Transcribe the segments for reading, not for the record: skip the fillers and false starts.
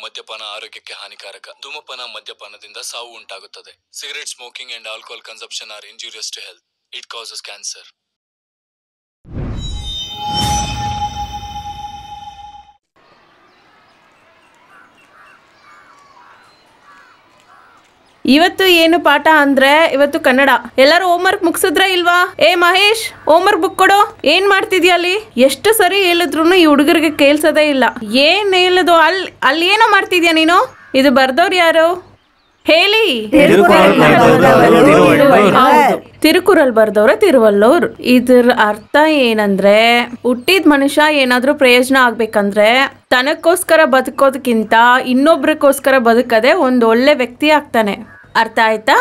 ಮದ್ಯಪಾನ ಆರೋಗ್ಯಕ್ಕೆ ಹಾನಿಕಾರಕ. ಧೂಮಪಾನ ಮದ್ಯಪಾನದಿಂದ ಸಾವು ಉಂಟಾಗುತ್ತದೆ. Cigarette smoking and alcohol consumption are injurious to health. It causes cancer. ಇವತ್ತು ಏನು ಪಾಠ ಅಂದ್ರೆ ಇವತ್ತು ಕನ್ನಡ. ಎಲ್ಲರೂ ಹೋಮ್ವರ್ಕ್ ಮುಗಿಸಿದ್ರ ಇಲ್ವಾ? ಏ ಮಹೇಶ್, ಹೋಮ್ವರ್ಕ್ ಬುಕ್ ಕೊಡು. ಏನ್ ಮಾಡ್ತಿದ್ಯಾ ಅಲ್ಲಿ? ಎಷ್ಟು ಸರಿ ಹೇಳಿದ್ರು ಈ ಹುಡುಗರಿಗೆ ಕೇಳ್ಸೋದೇ ಇಲ್ಲ. ಏನ್ ಹೇಳುದು? ಅಲ್ಲಿ ಏನೋ ಮಾಡ್ತಿದ್ಯಾ ನೀನು? ಇದು ಬರ್ದವ್ರು ಯಾರು ಹೇಳಿ? ತಿರುಕುರಲ್ ಬರ್ದವ್ರ ತಿರುವಲ್ಲೋರ್. ಇದ್ರ ಅರ್ಥ ಏನಂದ್ರೆ, ಹುಟ್ಟಿದ ಮನುಷ್ಯ ಏನಾದ್ರೂ ಪ್ರಯೋಜನ ಆಗ್ಬೇಕಂದ್ರೆ ತನಕ್ಕೋಸ್ಕರ ಬದುಕೋದಕ್ಕಿಂತ ಇನ್ನೊಬ್ರಕ್ಕೋಸ್ಕರ ಬದುಕದೆ ಒಂದ್ ಒಳ್ಳೆ ವ್ಯಕ್ತಿ ಆಗ್ತಾನೆ. ಅರ್ಥ ಆಯ್ತಾ?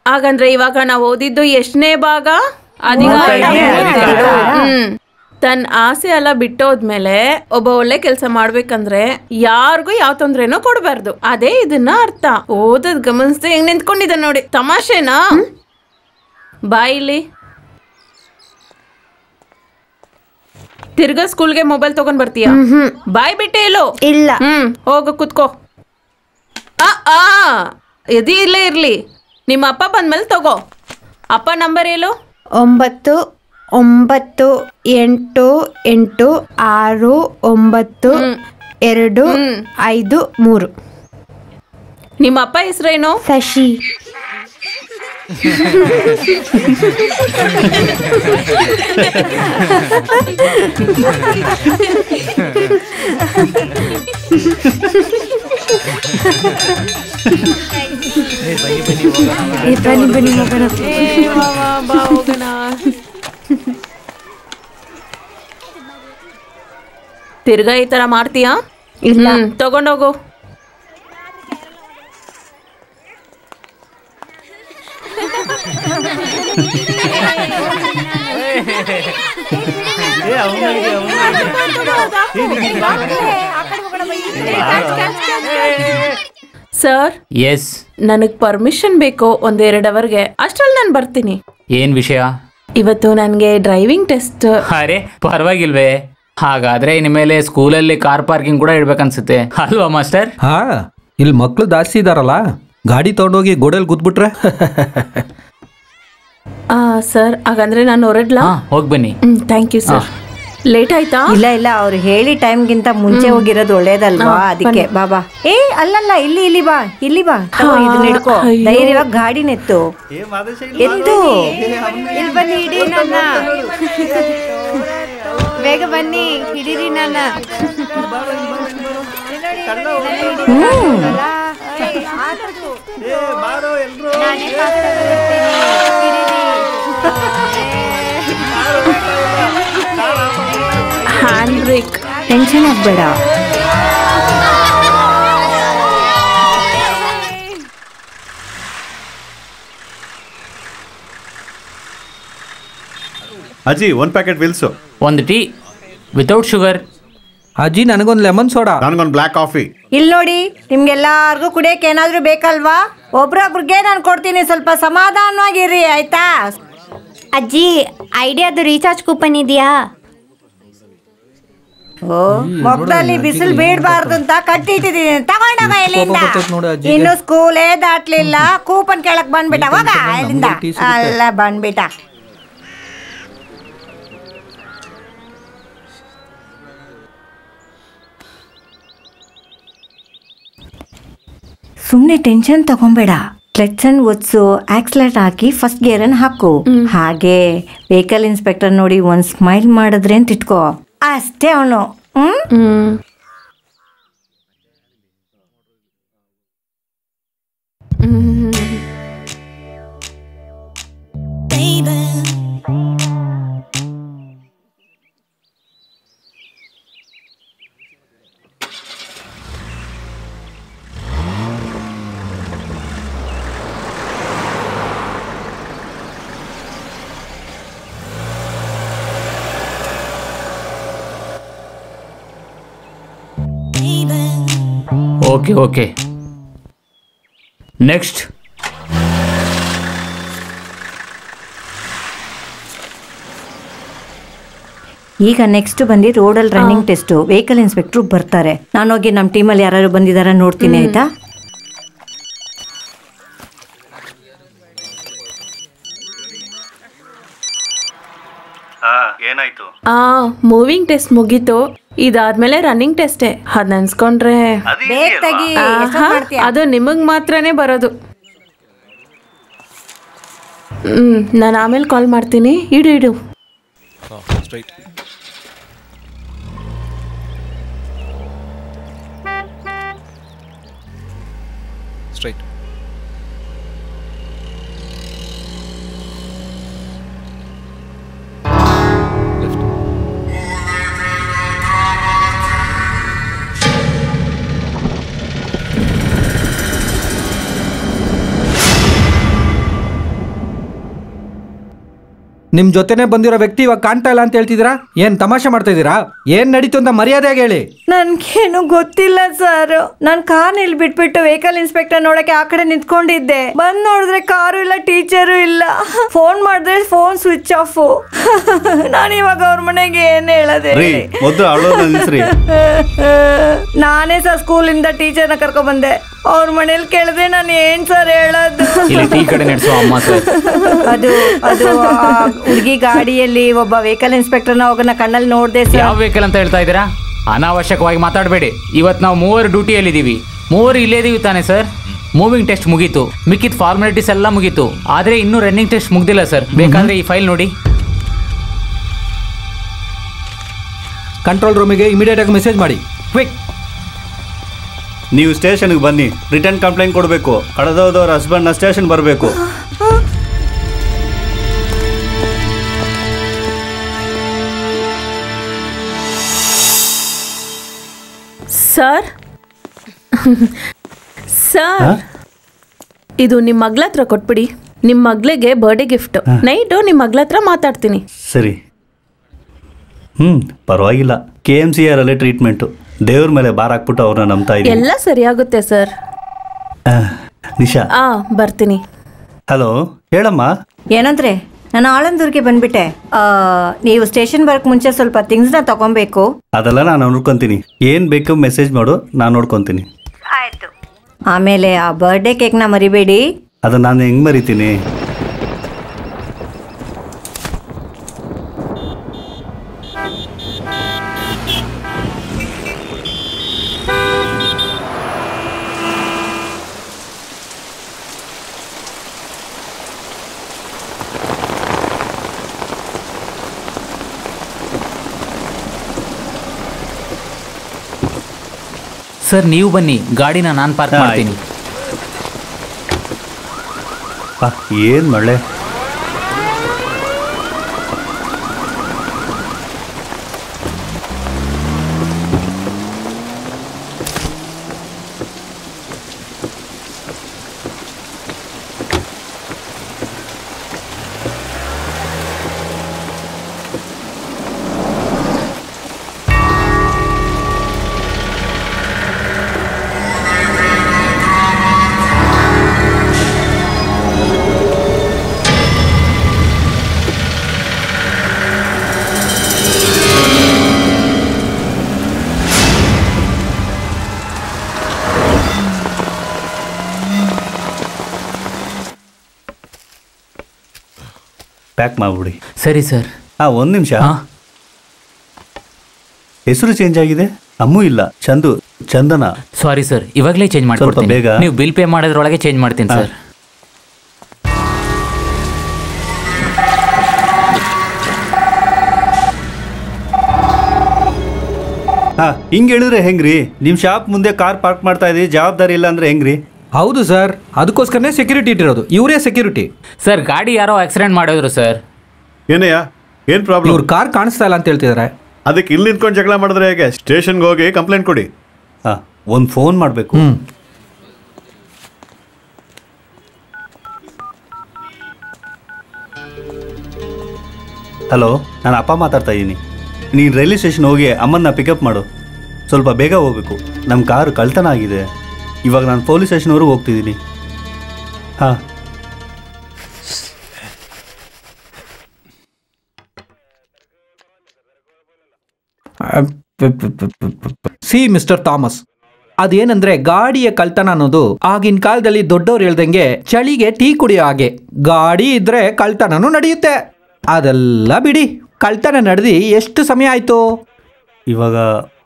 ಹಾಗಂದ್ರೆ ಇವಾಗ ನಾವ್ ಓದಿದ್ದು ಎಷ್ಟನೇ ಭಾಗ? ತನ್ನ ಆಸೆ ಎಲ್ಲ ಬಿಟ್ಟೋದ್ಮೇಲೆ ಒಬ್ಬ ಒಳ್ಳೆ ಕೆಲಸ ಮಾಡ್ಬೇಕಂದ್ರೆ ಯಾರಿಗೂ ಯಾವ ತೊಂದ್ರೆನೂ ಕೊಡ್ಬಾರ್ದು. ಅದೇ ಇದನ್ನ ಅರ್ಥ. ಓದದ್ ಗಮನಿಸ್ದೆ ಹೆಂಗ್ ನಿಂತ್ಕೊಂಡಿದ್ದ ನೋಡಿ. ತಮಾಷೆನಾ? ಬಾಯಿಲಿ ತಿರ್ಗಾ ಸ್ಕೂಲ್ಗೆ ಮೊಬೈಲ್ ತಗೊಂಡ್ ಬರ್ತೀಯ? ಬಾಯ್ ಬಿಟ್ಟೆ ಇಲ್ಲೋ? ಇಲ್ಲ. ಹೋಗು ಕುತ್ಕೋ. ಎದಿ ಇಲ್ಲೇ ಇರ್ಲಿ. ನಿಮ್ಮ ಅಪ್ಪ ಬಂದ್ಮೇಲೆ ತಗೋ. ಅಪ್ಪ ನಂಬರ್ ಹೇಳು. 9 9 8 8 6 9 2 5 3. ನಿಮ್ಮ ಅಪ್ಪ ಹೆಸರೇನು? ಶಶಿ. ಬನ್ನಿ ಹೋಗೋಣ. ತಿರ್ಗಾ ಈ ತರ ಮಾಡ್ತೀಯಾ? ಇಲ್ಲ. ತಗೊಂಡೋಗು. ಸರ್, ಎಸ್, ನನಗ್ ಪರ್ಮಿಷನ್ ಬೇಕು 1-2 ಅವರ್ಗೆ. ಅಷ್ಟ್ರಲ್ಲಿ ನಾನು ಬರ್ತೀನಿ. ಏನ್ ವಿಷಯ? ಇವತ್ತು ನನಗೆ ಡ್ರೈವಿಂಗ್ ಟೆಸ್ಟ್. ಅರೆ ಪರವಾಗಿಲ್ವೇ? ಹಾಗಾದ್ರೆ ಇನ್ಮೇಲೆ ಸ್ಕೂಲಲ್ಲಿ ಕಾರ್ ಪಾರ್ಕಿಂಗ್ ಕೂಡ ಇಡ್ಬೇಕನ್ಸುತ್ತೆ ಅಲ್ವಾ ಮಾಸ್ಟರ್? ಹಾ, ಇಲ್ಲಿ ಮಕ್ಳು ಜಾಸ್ತಿ ಇದಾರಲ್ಲ, ಗಾಡಿ ತಗೊಂಡೋಗಿ ಗೋಡೆಯಲ್ಲಿ ಕೂತ್ಬಿಟ್ರೆ. ಸರ್, ಹಾಗಂದ್ರೆ ನಾನು ಹೊರಡ್ಲಾ? ಹೋಗಿ ಬನ್ನಿ. Thank you sir. ಲೇಟ್ ಆಯ್ತಾ? ಇಲ್ಲ, ಅವ್ರು ಹೇಳಿ ಟೈಮ್ಗಿಂತ ಮುಂಚೆ ಹೋಗಿರೋದು ಒಳ್ಳೇದಲ್ವಾ, ಅದಕ್ಕೆ. ಬಾಬಾ. ಅಲ್ಲಲ್ಲ, ಇಲ್ಲಿ ಬಾ. ಇದನ್ನ ಹಿಡ್ಕೋ. ಧೈರ್ಯವಾಗಿ ಗಾಡಿನೆತ್ತು. ಎತ್ತು. ಇಲ್ಲಿ ಬನ್ನಿ, ಹಿಡಿ ನನ್ನ. ಬೇಗ ಬನ್ನಿ, ಹಿಡೀರಿ ನನ್ನ. Hand break. ಟೆನ್ಷನ್ ಆಗ್ಬೇಡ. ಅಜ್ಜಿ, 1 ಪ್ಯಾಕೆಟ್ ವಿಲ್ಸು. 1 tea without sugar. ಅಜ್ಜಿ, ನನಗೊಂದು ಲೆಮನ್ ಸೋಡಾ. ನನಗೊಂದು ಬ್ಲ್ಯಾಕ್ ಕಾಫಿ. ಇಲ್ಲಿ ನೋಡಿ, ನಿಮ್ಗೆಲ್ಲಾರ್ಗೂ ಕುಡಿಯಕ್ಕೆ ಏನಾದ್ರೂ ಬೇಕಲ್ವಾ? ಒಬ್ರೊಬ್ರಿಗೆ ನಾನು ಕೊಡ್ತೀನಿ. ಸ್ವಲ್ಪ ಸಮಾಧಾನವಾಗಿರಿ, ಆಯ್ತಾ? ಅಜ್ಜಿ, ಐಡಿಯಾದು ರೀಚಾರ್ಜ್ ಕೂಪನ್ ಇದೆಯಾ? ಮೊಗ್ದಲ್ಲಿ ಬಿಸಿಲು ಬೀಳ್ಬಾರ್ದು ಅಂತ ಕಟ್ಟಿಟ್ಟಿದ್ದೀನಿ. ತಗೊಂಡೋಗ ಇಲ್ಲಿಂದ. ಇನ್ನು ಸ್ಕೂಲೇ ದಾಟ್ಲಿಲ್ಲ, ಕೂಪನ್ ಕೇಳಕ್ ಬಂದ್ಬಿಟ್ಟ. ಹೋಗ ಇಲ್ಲಿಂದ. ಅಲ್ಲ ಬಂದ್ಬಿಟ್ಟ. ಸುಮ್ಮನೆ ಟೆನ್ಷನ್ ತಗೊಂಬೇಡ. ಕ್ಲಚ್ ಒತ್ಸು, ಆಕ್ಸಿಲೇಟರ್ ಹಾಕಿ ಫಸ್ಟ್ ಗೇರ್ ಅನ್ನು ಹಾಕು. ಹಾಗೆ ವೆಹಿಕಲ್ ಇನ್ಸ್ಪೆಕ್ಟರ್ ನೋಡಿ ಒಂದ್ ಸ್ಮೈಲ್ ಮಾಡಿದ್ರೆ ಅಂತ ಇಟ್ಕೋ. ಅಷ್ಟೇ ಅವನು. Okay, next. ಈಗ ನೆಕ್ಸ್ಟ್ ಬಂದು ರೋಡಲ್ಲಿ ರನ್ನಿಂಗ್ ಟೆಸ್ಟ್. ವೆಹಿಕಲ್ ಇನ್ಸ್ಪೆಕ್ಟ್ರು ಬರ್ತಾರೆ. ನಾನು ಹೋಗಿ ನಮ್ಮ ಟೀಮಲ್ಲಿ ಯಾರು ಬಂದಿದಾರ ನೋಡ್ತೀನಿ, ಆಯ್ತಾ? ಏನಾಯ್ತು? ಮೂವಿಂಗ್ ಟೆಸ್ಟ್ ಮುಗೀತು. ಇದಾದ್ಮೇಲೆ ರನ್ನಿಂಗ್ ಟೆಸ್ಟೇ. ಅದ್ ನೆನ್ಸ್ಕೊಂಡ್ರೆ ಬೇಗ ತೆಗಿ. ಎಷ್ಟೊತ್ತು ಮಾಡ್ತೀಯ? ಅದು ನಿಮಗ್ ಮಾತ್ರನೇ ಬರೋದು. ನಾನು ಆಮೇಲೆ ಕಾಲ್ ಮಾಡ್ತೀನಿ. ಇಡು. ಸ್ಟ್ರೈಟ್. ನಿಮ್ ಜೊತೆನೆ ಬಂದಿರೋ ವ್ಯಕ್ತಿ ಇವಾಗ ಕಾಣ್ತಾ ಇಲ್ಲ ಅಂತ ಹೇಳ್ತಿದ್ದೀರಾ? ಏನ್ ತಮಾಷೆ ಮಾಡ್ತಾ ಇದ್ದೀರಾ? ಏನ್ ನಡೀತು ಅಂತ ಮರ್ಯಾದೆಯಾಗಿ ಹೇಳಿ. ನನ್ಗೇನು ಗೊತ್ತಿಲ್ಲ ಸರ್. ನಾನ್ ಕಾರ್ ಇಲ್ಲಿ ಬಿಟ್ಬಿಟ್ಟು ವೆಹಿಕಲ್ ಇನ್ಸ್ಪೆಕ್ಟರ್ ನೋಡಕ್ಕೆ ಆ ಕಡೆ ನಿಂತ್ಕೊಂಡಿದ್ದೆ. ಬಂದ್ ನೋಡಿದ್ರೆ ಕಾರು ಇಲ್ಲ, ಟೀಚರು ಇಲ್ಲ. ಫೋನ್ ಮಾಡಿದ್ರೆ ಫೋನ್ ಸ್ವಿಚ್ ಆಫ್. ನಾನು ಇವಾಗ ಅವ್ರ ಮನೆಗೆ ಏನ್ ಹೇಳದೆ? ನಾನೇ ಸರ್ ಸ್ಕೂಲಿಂದ ಟೀಚರ್ನ ಕರ್ಕೊಂಡ್ ಬಂದೆ. ಅವ್ರ ಮನೇಲಿ ಕೇಳಿದ್ರೆ ನಾನು ಏನ್ ಸರ್ ಹೇಳೋದು? ಅದು ಅದು ಹುಡುಗಿ ಗಾಡಿಯಲ್ಲಿ ಒಬ್ಬ ವೆಹಿಕಲ್ ಇನ್ಸ್ಪೆಕ್ಟರ್ನ ಹೋಗೋಣ ಕಣ್ಣಲ್ಲಿ ನೋಡ್ದೆ ಸರ್. ಯಾವ ವೆಹಿಕಲ್ ಅಂತ ಹೇಳ್ತಾ ಇದ್ದೀರಾ? ಅನಾವಶ್ಯಕವಾಗಿ ಮಾತಾಡಬೇಡಿ. ಇವತ್ತು ನಾವು 3 ಡ್ಯೂಟಿಯಲ್ಲಿದ್ದೀವಿ. 3 ಇಲ್ಲೇ ಇದೀವಿ ತಾನೆ ಸರ್? ಮೂವಿಂಗ್ ಟೆಸ್ಟ್ ಮುಗೀತು, ಮಿಕ್ಕಿದ ಫಾರ್ಮಾಲಿಟೀಸ್ ಎಲ್ಲ ಮುಗೀತು. ಆದರೆ ಇನ್ನೂ ರನ್ನಿಂಗ್ ಟೆಸ್ಟ್ ಮುಗ್ದಿಲ್ಲ ಸರ್. ಬೇಕಾದ್ರೆ ಈ ಫೈಲ್ ನೋಡಿ. ಕಂಟ್ರೋಲ್ ರೂಮಿಗೆ ಇಮಿಡಿಯೇಟ್ ಆಗಿ ಮೆಸೇಜ್ ಮಾಡಿ, ಕ್ವಿಕ್. ನೀವು ಸ್ಟೇಷನ್ಗೆ ಬನ್ನಿ, ರಿಟರ್ನ್ ಕಂಪ್ಲೇಂಟ್ ಕೊಡಬೇಕು. ಕಳೆದೋದವ್ರ ಹಸ್ಬೆಂಡ್ನ ಸ್ಟೇಷನ್ ಬರಬೇಕು. ಸರ್ ಇದು ನಿಮ್ಮ ಮಗಳ ಹತ್ರ ಕೊಟ್ಬಿಡಿ. ನಿಮ್ಮ ಮಗಳಿಗೆ ಬರ್ಡೇ ಗಿಫ್ಟ್. ನೈಟು ನಿಮ್ಮ ಮಗಳ ಹತ್ರ ಮಾತಾಡ್ತೀನಿ. ಸರಿ. ಪರವಾಗಿಲ್ಲ. KMCR ಅಲ್ಲೇ ಟ್ರೀಟ್ಮೆಂಟು. ದೇವ್ರ ಮೇಲೆ ಬಾರ್ ಹಾಕ್ಬಿಟ್ಟು ಅವ್ರನ್ನ ನಂಬ್ತಾ ಇದ್ದೀನಿ. ಎಲ್ಲ ಸರಿಯಾಗುತ್ತೆ ಸರ್. ನಿಶಾ, ಬರ್ತೀನಿ. ಹಲೋ, ಹೇಳಮ್ಮ. ಏನಂದ್ರೆ ನಾನು ಆಳಂದೂರ್ಗೆ ಬಂದ್ಬಿಟ್ಟೆ. ನೀವು ಸ್ಟೇಷನ್ ಬರಕ್ ಮುಂಚೆ ಸ್ವಲ್ಪ ಥಿಂಗ್ಸ್ನ ತಗೊಬೇಕು. ಅದೆಲ್ಲ ನಾನು ನೋಡ್ಕೊಂತೀನಿ. ಏನ್ ಬೇಕು ಮೆಸೇಜ್ ಮಾಡು, ನಾನು ನೋಡ್ಕೊಂತೀನಿ. ಆಯ್ತು. ಆಮೇಲೆ ಆ ಬರ್ಡೇ ಕೇಕ್ನ ಮರಿಬೇಡಿ. ಅದನ್ನ ನಾನು ಹೆಂಗ್ ಮರಿತೀನಿ? ಸರ್ ನೀವು ಬನ್ನಿ, ಗಾಡಿನ ನಾನು ಪಾರ್ಕ್ ಮಾಡ್ತೀನಿ. ಏನ್ ಮಳೆ. ಪ್ಯಾಕ್ ಮಾಡ್ಬಿಡಿ. ಸರಿ ಸರ್. ಒಂದು ನಿಮಿಷ. ಹೆಸರು ಚೇಂಜ್ ಆಗಿದೆ. ಅಮ್ಮು ಇಲ್ಲ, ಚಂದು, ಚಂದನ. ಸಾರಿ ಸರ್, ಇವಾಗಲೇ ಚೇಂಜ್ ಮಾಡ್ಕೊಡ್ತೀನಿ. ಬೇಗ ನೀವು ಬಿಲ್ ಪೇ ಮಾಡೋದ್ರೊಳಗೆ ಚೇಂಜ್ ಮಾಡ್ತೀನಿ ಸರ್. ಹಿಂಗೆ ಹೇಳಿದ್ರೆ ಹೆಂಗ್ರಿ? ನಿಮ್ಮ ಶಾಪ್ ಮುಂದೆ ಕಾರ್ ಪಾರ್ಕ್ ಮಾಡ್ತಾ ಇದ್ದೀವಿ, ಜವಾಬ್ದಾರಿ ಇಲ್ಲ ಅಂದ್ರೆ ಹೆಂಗ್ರಿ? ಹೌದು ಸರ್, ಅದಕ್ಕೋಸ್ಕರನೇ ಸೆಕ್ಯೂರಿಟಿ ಇಟ್ಟಿರೋದು. ಇವರೇ ಸೆಕ್ಯೂರಿಟಿ. ಸರ್ ಗಾಡಿ ಯಾರೋ ಆಕ್ಸಿಡೆಂಟ್ ಮಾಡಿದ್ರು ಸರ್. ಏನಯ್ಯ, ಏನ್ ಪ್ರಾಬ್ಲಮ್? ಇವ್ರ ಕಾರ್ ಕಾಣಿಸ್ತಾ ಇಲ್ಲ ಅಂತ ಹೇಳ್ತಿದ್ದಾರೆ. ಅದಕ್ಕೆ ಇಲ್ಲಿ ನಿಂತ್ಕೊಂಡು ಜಗಳ ಮಾಡಿದ್ರೆ ಹೇಗೆ? ಸ್ಟೇಷನ್ಗೆ ಹೋಗಿ ಕಂಪ್ಲೇಂಟ್ ಕೊಡಿ. ಒಂದು ಫೋನ್ ಮಾಡಬೇಕು. ಹಲೋ, ನಾನು ಅಪ್ಪ ಮಾತಾಡ್ತಾ ಇದ್ದೀನಿ. ನೀನು ರೈಲ್ವೆ ಸ್ಟೇಷನ್ ಹೋಗಿ ಅಮ್ಮನ್ನ ಪಿಕಪ್ ಮಾಡು. ಸ್ವಲ್ಪ ಬೇಗ ಹೋಗ್ಬೇಕು. ನಮ್ಮ ಕಾರು ಕಳ್ತನ ಆಗಿದೆ. ಇವಾಗ ನಾನು ಪೊಲೀಸ್ ಸ್ಟೇಷನ್ವರೆಗೂ ಹೋಗ್ತಿದ್ದೀನಿ. ಹಾಂ. ಸಿ ಮಿಸ್ಟರ್ ಥಾಮಸ್, ಅದೇನಂದ್ರೆ ಗಾಡಿಯ ಕಳ್ತನ ಅನ್ನೋದು ಆಗಿನ ಕಾಲದಲ್ಲಿ ದೊಡ್ಡವ್ರು ಹೇಳ್ದಂಗೆ ಚಳಿಗೆ ಟೀ ಕುಡಿಯೋ ಹಾಗೆ. ಗಾಡಿ ಇದ್ರೆ ಕಳ್ತನನೂ ನಡೆಯುತ್ತೆ. ಅದೆಲ್ಲ ಬಿಡಿ, ಕಳ್ತನ ನಡೆದು ಎಷ್ಟು ಸಮಯ ಆಯ್ತು? ಇವಾಗ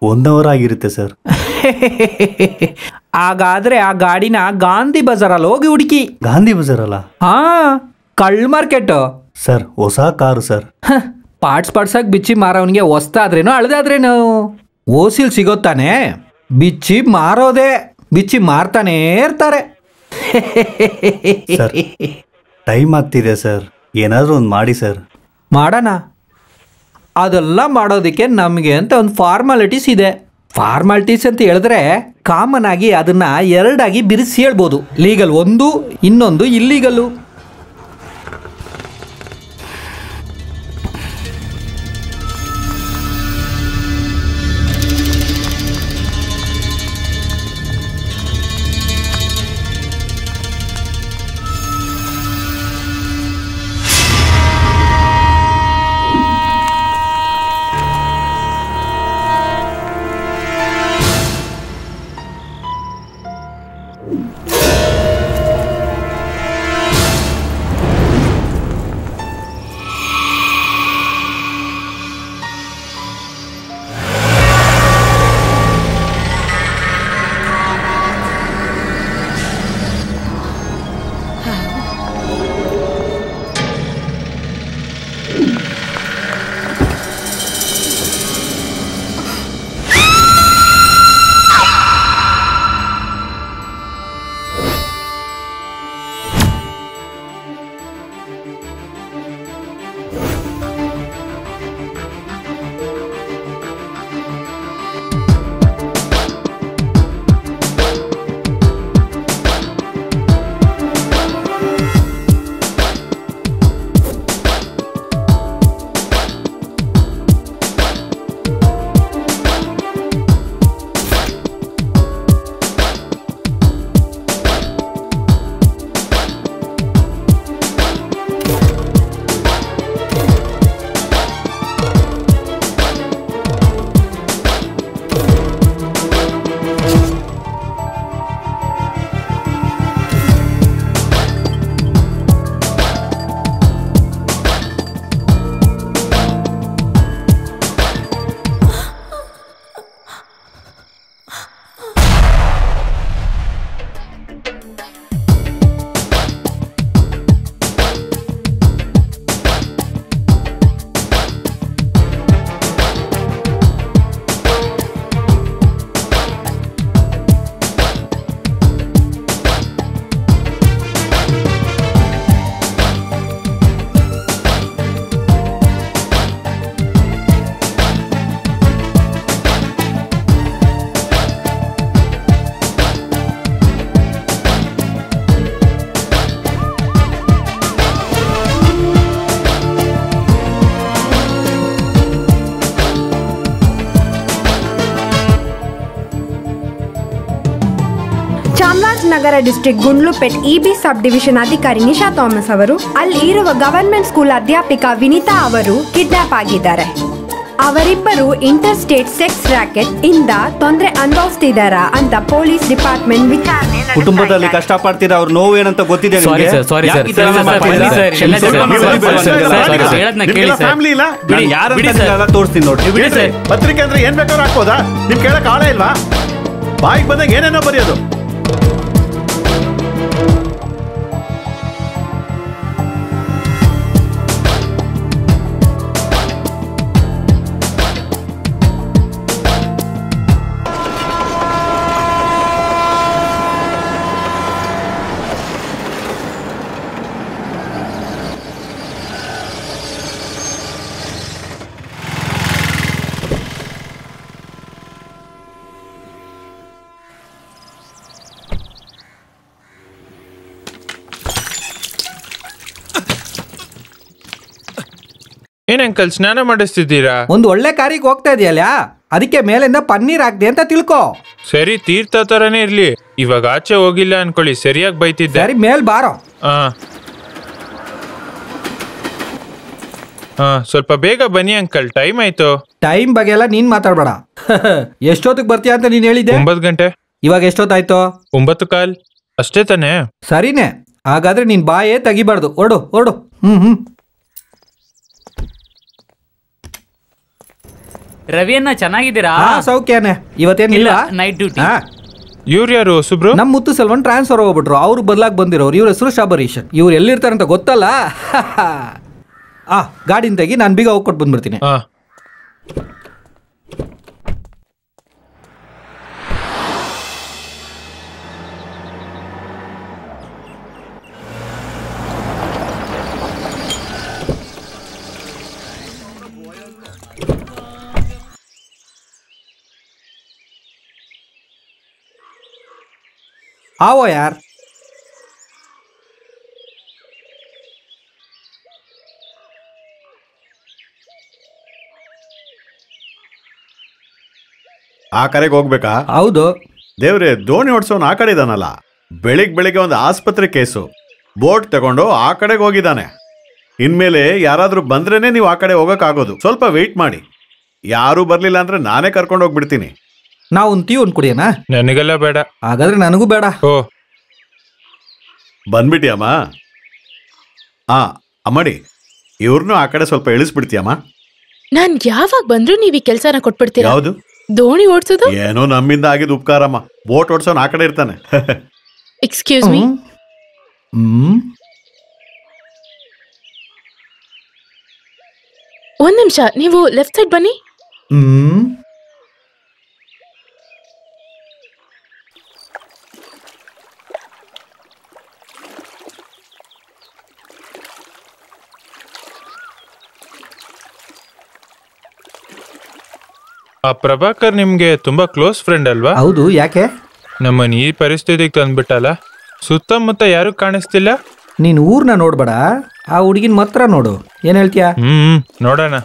1 ಅವರ್ ಆಗಿರುತ್ತೆ ಸರ್. ಹಾಗಾದ್ರೆ ಆ ಗಾಡಿನ ಗಾಂಧಿ ಬಜಾರಲ್ಲಿ ಹೋಗಿ ಹುಡುಕಿ. ಗಾಂಧಿ ಬಜಾರ್ ಅಲ್ಲ? ಹಾ, ಕಳ್ಳ ಮಾರ್ಕೆಟ್ ಸರ್. ಹೊಸ ಕಾರು ಸರ್. ಪಾರ್ಟ್ಸಾಗಿ ಬಿಚ್ಚಿ ಮಾರೋನಿಗೆ ಹೊಸ್ತಾದ್ರೇನು ಹಳದಾದ್ರೇನು ಓಸಿಲ್ ಸಿಗೋತಾನೆ. ಬಿಚ್ಚಿ ಮಾರೋದೇ, ಬಿಚ್ಚಿ ಮಾರ್ತಾನೇ ಇರ್ತಾರೆ. ಸರ್, ಟೈಮ್ ಆಗ್ತಿದೆ ಸರ್, ಏನಾದರೂ ಒಂದು ಮಾಡಿ ಸರ್. ಮಾಡೋಣ. ಅದೆಲ್ಲ ಮಾಡೋದಕ್ಕೆ ನಮಗೆ ಅಂತ ಒಂದು ಫಾರ್ಮಾಲಿಟೀಸ್ ಇದೆ. ಫಾರ್ಮಾಲಿಟೀಸ್ ಅಂತ ಹೇಳಿದ್ರೆ ಕಾಮನ್ ಆಗಿ ಅದನ್ನ 2 ಆಗಿ ಬಿರಿಸಿ ಹೇಳ್ಬೋದು. ಲೀಗಲ್ ಒಂದು, ಇನ್ನೊಂದು illegal. Chamarajanagar district Gundlupet EB sub division ಅಧಿಕಾರಿ ನಿಶಾ ಥಾಮಸ್ ಅವರು ಅಲ್ಲಿ ಇರುವ ಗವರ್ಮೆಂಟ್ ಸ್ಕೂಲ್ ಅಧ್ಯಾಪಿಕ ವಿನಿತಾ ಅವರು ಕಿಡ್ನಾಪ್ ಆಗಿದ್ದಾರೆ. ಅವರಿಬ್ಬರು ಇಂಟರ್ ಸ್ಟೇಟ್ ಸೆಕ್ಸ್ ರ್ಯಾಕೆಟ್ ಇಂದ ತೊಂದರೆ ಅನುಭವಿಸ್ತಿದಾರಾ ಅಂತ ಪೊಲೀಸ್ ಡಿಪಾರ್ಟ್ಮೆಂಟ್ ವಿಚಾರಣೆ. ಕುಟುಂಬದಲ್ಲಿ ಕಷ್ಟಪಡ್ತಿರೋ ಅವ್ರ ನೋವು ಏನಂತ ಗೊತ್ತಿದೆ ತೋರಿಸ್ತೀನಿ ನೋಡಿ. ಪತ್ರಿಕೆ ಅಂದ್ರೆ ಏನ್ ಬೇಕಾದ್ರೂ ಹಾಕೋದಾ? ನಿಮ್ ಕೇಳಕ್ ಆಳ ಇಲ್ವಾ? ಬಾಯಿಗೆ ಬಂದಾಗ ಏನೇನೋ ಬರೆಯೋದು. ಏನ್ ಅಂಕಲ್ ಸ್ನಾನ ಮಾಡಿಸ್ತಿದ್ದೀರಾ? ಒಂದು ಒಳ್ಳೆ ಕಾರಿಗೆ ಹೋಗ್ತಾ ಇದೆಯಲ್ಲ, ಅದಕ್ಕೆ ಮೇಲಿಂದ ಪನ್ನೀರ್ ಹಾಕ್ದೆ ಅಂತ ತಿಳ್ಕೊ. ಸರಿ, ತೀರ್ಥ ತರನೇ ಇರ್ಲಿ. ಇವಾಗ ಆಚೆ ಹೋಗಿಲ್ಲ ಅನ್ಕೊಳ್ಳಿ, ಸರಿಯಾಗಿ ಬೈತಿದ್ದೆ. ಸರಿ, ಮೇಲ್ ಬಾರೋ. ಸ್ವಲ್ಪ ಬೇಗ ಬನ್ನಿ ಅಂಕಲ್, ಟೈಮ್ ಆಯ್ತು. ಟೈಮ್ ಬಗ್ಗೆ ಎಲ್ಲ ನೀನ್ ಮಾತಾಡ್ಬೇಡ. ಎಷ್ಟೊತ್ತಿಗೆ ಬರ್ತೀಯ ಅಂತ ನೀನ್ ಹೇಳಿದ್ದೆ? 9 ಗಂಟೆ. ಇವಾಗ ಎಷ್ಟೊತ್ತಾಯ್ತು? 9:15 ಅಷ್ಟೇ ತಾನೇ? ಸರಿನೇ, ಹಾಗಾದ್ರೆ ನೀನ್ ಬಾಯೇ ತೆಗಿಬಾರ್ದು. ಓಡು. ರವಿಯನ್ನ ಚೆನ್ನಾಗಿದ್ದೀರಾ? ಸೌಖ್ಯನೇ. ಇವತ್ತೇನಿಲ್ಲ, ನೈಟ್ ಡ್ಯೂಟಿ. ಇವ್ರು ಯಾರು ಸುಬ್ರು? ನಮ್ ಮುತ್ತು ಸೆಲ್ವನ್ ಟ್ರಾನ್ಸ್ಫರ್ ಹೋಗ್ಬಿಟ್ರು, ಅವ್ರು ಬದಲಾಗಿ ಬಂದಿರೋರು. ಇವ್ರ ಹೆಸರು ಶಬರೀಶನ್. ಇವ್ರು ಎಲ್ಲಿರ್ತಾರಂತ ಗೊತ್ತಲ್ಲ? ಗಾಡಿನ ತೆಗಿ, ನಾನು ಬೀಗ ಹೋಗ್ಕೊಟ್ಟು ಬಂದ್ಬಿಡ್ತೀನಿ. आओ यार. ಆ ಕಡೆಗೆ ಹೋಗ್ಬೇಕಾ? ಹೌದು. ದೇವ್ರೆ, ದೋಣಿ ಓಡಿಸೋನು ಆ ಕಡೆ ಇದಾನಲ್ಲ. ಬೆಳಿಗ್ಗೆ ಒಂದು ಆಸ್ಪತ್ರೆ ಕೇಸು, ಬೋಟ್ ತಗೊಂಡು ಆ ಕಡೆಗೆ ಹೋಗಿದ್ದಾನೆ. ಇನ್ಮೇಲೆ ಯಾರಾದ್ರೂ ಬಂದ್ರೇನೆ ನೀವು ಆ ಕಡೆ ಹೋಗಕ್ಕಾಗೋದು. ಸ್ವಲ್ಪ ವೆಯ್ಟ್ ಮಾಡಿ. ಯಾರು ಬರ್ಲಿಲ್ಲ ಅಂದ್ರೆ ನಾನೇ ಕರ್ಕೊಂಡು ಹೋಗ್ಬಿಡ್ತೀನಿ. ನಾವು ಒಂದು ಟೀ ಒಂದು ಕುಡಿಯೋಣ? ನನಗೆಲ್ಲ ಬೇಡ. ಹಾಗಾದ್ರೆ ನನಗೂ ಬೇಡ. ಬಂದ್ಬಿಟ್ಟಿಯಮ್ಮ? ಅಮ್ಮಡಿ, ಇವ್ರನ್ನೂ ಆ ಕಡೆ ಸ್ವಲ್ಪ ಇಳಿಸ್ಬಿಡ್ತೀಯಮ್ಮ? ನಾನ್ ಯಾವಾಗ ಬಂದ್ರು ನೀವ್ ಈ ಕೆಲ್ಸನ ಕೊಟ್ಬಿಡ್ತೀರಾ? ಯಾವ್ದು? ದೋಣಿ ಓಡ್ಸೋದು? ಏನೋ ನಮ್ಮಿಂದ ಆಗಿದ್ ಉಪಕಾರಮ್ಮ. ಬೋಟ್ ಓಡ್ಸೋನ್ ಆ ಕಡೆ ಇರ್ತಾನೆ. Excuse me. ಒಂದ್ ನಿಮಿಷ, ನೀವು ಲೆಫ್ಟ್ ಸೈಡ್ ಬನ್ನಿ. ಆ ಪ್ರಭಾಕರ್ ನಿಮ್ಗೆ ತುಂಬಾ ಕ್ಲೋಸ್ ಫ್ರೆಂಡ್ ಅಲ್ವಾ? ಹೌದು. ಯಾಕೆ? ನಮ್ಮನ್ ಈ ಪರಿಸ್ಥಿತಿಗೆ ತಂದ್ಬಿಟ್ಟಲ್ಲ. ಸುತ್ತಮುತ್ತ ಯಾರು ಕಾಣಿಸ್ತಿಲ್ಲ. ನೀನ್ ಊರ್ನ ನೋಡ್ಬೇಡ, ಆ ಹುಡುಗಿನ ಮಾತ್ರ ನೋಡು. ಏನ್ ಹೇಳ್ತೀಯ? ನೋಡೋಣ.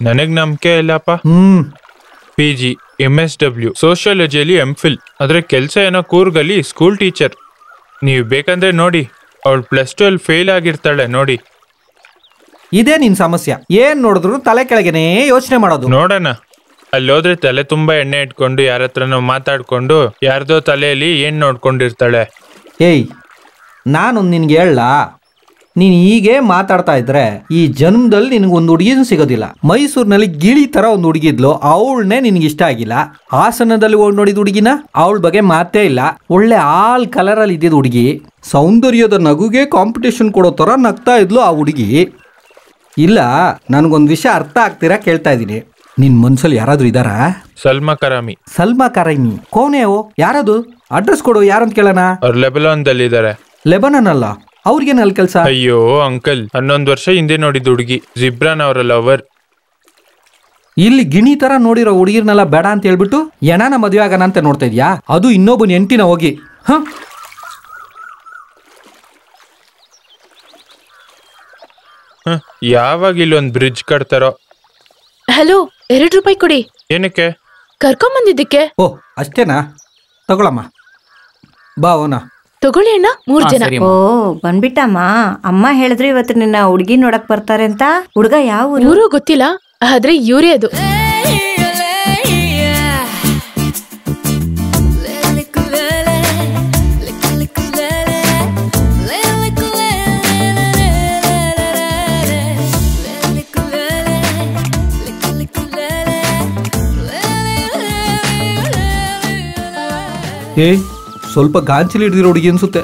ನನಗ್ ನಂಬಿಕೆ ಇಲ್ಲಪ್ಪ. PG MSW ಸೋಷಿಯಾಲಜಿಯಲ್ಲಿ MPhil, ಆದ್ರೆ ಕೆಲ್ಸ ಏನೋ ಕೂರ್ಗಲ್ಲಿ ಸ್ಕೂಲ್ ಟೀಚರ್. ನೀವು ಬೇಕಂದ್ರೆ ನೋಡಿ, ಅವಳು +12 ಫೇಲ್ ಆಗಿರ್ತಾಳೆ ನೋಡಿ. ಇದೇ ನಿನ್ ಸಮಸ್ಯೆ. ಏನ್ ನೋಡಿದ್ರು ತಲೆ ಕೆಳಗೆನೇ ಯೋಚನೆ ಮಾಡೋದು. ನೋಡೋಣ. ಅಲ್ಲಿ ಹೋದ್ರೆ ತಲೆ ತುಂಬಾ ಎಣ್ಣೆ ಇಟ್ಕೊಂಡು ಯಾರ ಹತ್ರನೋ ಮಾತಾಡ್ಕೊಂಡು ಯಾರ್ದೋ ತಲೆಯಲ್ಲಿ ಏನ್ ನೋಡ್ಕೊಂಡಿರ್ತಾಳೆ. ಏಯ್, ನಾನೊಂದು ನಿನ್ಗೆ ಹೇಳಲ್ಲ, ನೀನ್ ಹೀಗೆ ಮಾತಾಡ್ತಾ ಇದ್ರೆ ಈ ಜನ್ಮದಲ್ಲಿ ನಿನಗೊಂದು ಹುಡುಗಿನೂ ಸಿಗೋದಿಲ್ಲ. ಮೈಸೂರಿನಲ್ಲಿ ಗಿಳಿ ತರ ಒಂದು ಹುಡುಗಿದ್ಲು, ಅವಳನ್ನೇ ನಿನ್ಗೆ ಇಷ್ಟ ಆಗಿಲ್ಲ. ಹಾಸನದಲ್ಲಿ ಹೋಗಿ ನೋಡಿದ ಹುಡುಗಿನ, ಅವಳ ಬಗ್ಗೆ ಮಾತೇ ಇಲ್ಲ. ಒಳ್ಳೆ ಹಾಲ್ ಕಲರ್ ಅಲ್ಲಿ ಇದ್ದಿದ್ ಹುಡುಗಿ, ಸೌಂದರ್ಯದ ನಗುಗೆ ಕಾಂಪಿಟೇಷನ್ ಕೊಡೋ ತರ ನಗ್ತಾ ಇದ್ಲು ಆ ಹುಡುಗಿ. ಇಲ್ಲ, ನನಗೊಂದು ವಿಷಯ ಅರ್ಥ ಆಗ್ತೀರಾ ಕೇಳ್ತಾ ಇದ್ದೀನಿ. ನಿನ್ ಮನ್ಸಲ್ಲಿ ಯಾರಾದ್ರೂ ಇದಾರಾ? ಸಲ್ಮಾ ಕರಾಮಿ. ಸಲ್ಮಾ ಕರಾಮಿ ಕೋನೆಯೋ? ಯಾರದು? ಅಡ್ರೆಸ್ ಕೊಡು, ಯಾರಂತ ಕೇಳೋಣ. ಅವ್ರು ಲೆಬನಾನ್ದಲ್ಲಿ ಇದಾರೆ. ಲೆಬನಾನ್ ಅಲ್ಲ, ಅವ್ರಿಗೇನು ಅಲ್ಲಿ ಕೆಲಸ? ಅಯ್ಯೋ ಅಂಕಲ್, 11 ವರ್ಷ ಹಿಂದೆ ನೋಡಿದ ಹುಡುಗಿ, ಜಿಬ್ರಾನ್ ಅವರ ಲವರ್. ಇಲ್ಲಿ ಗಿಣಿ ತರ ನೋಡಿರೋ ಹುಡುಗಿರ್ನೆಲ್ಲ ಬೇಡ ಅಂತ ಹೇಳ್ಬಿಟ್ಟು ಎಣನ ಮದುವೆ ಆಗೋಣ ಅಂತ ನೋಡ್ತಾ ಇದ್ಯಾ? ಅದು ಇನ್ನೊಬ್ಬನ ಎಂಟಿನ ಹೋಗಿ. ಯಾವಾಗ ಇಲ್ಲೊಂದು ಬ್ರಿಡ್ಜ್ ಕಟ್ತಾರೋ. ಹಲೋ, 2 ರೂಪಾಯಿ ಕೊಡಿ. ಏನಕ್ಕೆ? ಕರ್ಕೊಂಬಂದಿದ್ದಕ್ಕೆ. ಓ, ಅಷ್ಟೇನಾ? ತಗೊಳಮ್ಮ, ಬಾ ಓನಾ. ತಗೊಳ್ಳಿ ಅಣ್ಣ, 3 ಜನ. ಓ, ಬಂದ್ಬಿಟ್ಟಮ್ಮ. ಅಮ್ಮ ಹೇಳಿದ್ರು ಇವತ್ತು ನಿನ್ನ ಹುಡುಗಿ ನೋಡಕ್ ಬರ್ತಾರೆ ಅಂತ. ಹುಡುಗ ಯಾವ ಊರು ಗೊತ್ತಿಲ್ಲ, ಆದ್ರೆ ಇವರೇ ಅದು. ಏಯ್, ಸ್ವಲ್ಪ ಗಾಂಚಿಲಿ ಹಿಡಿದಿರೋ ಹುಡುಗಿ ಅನ್ಸುತ್ತೆ.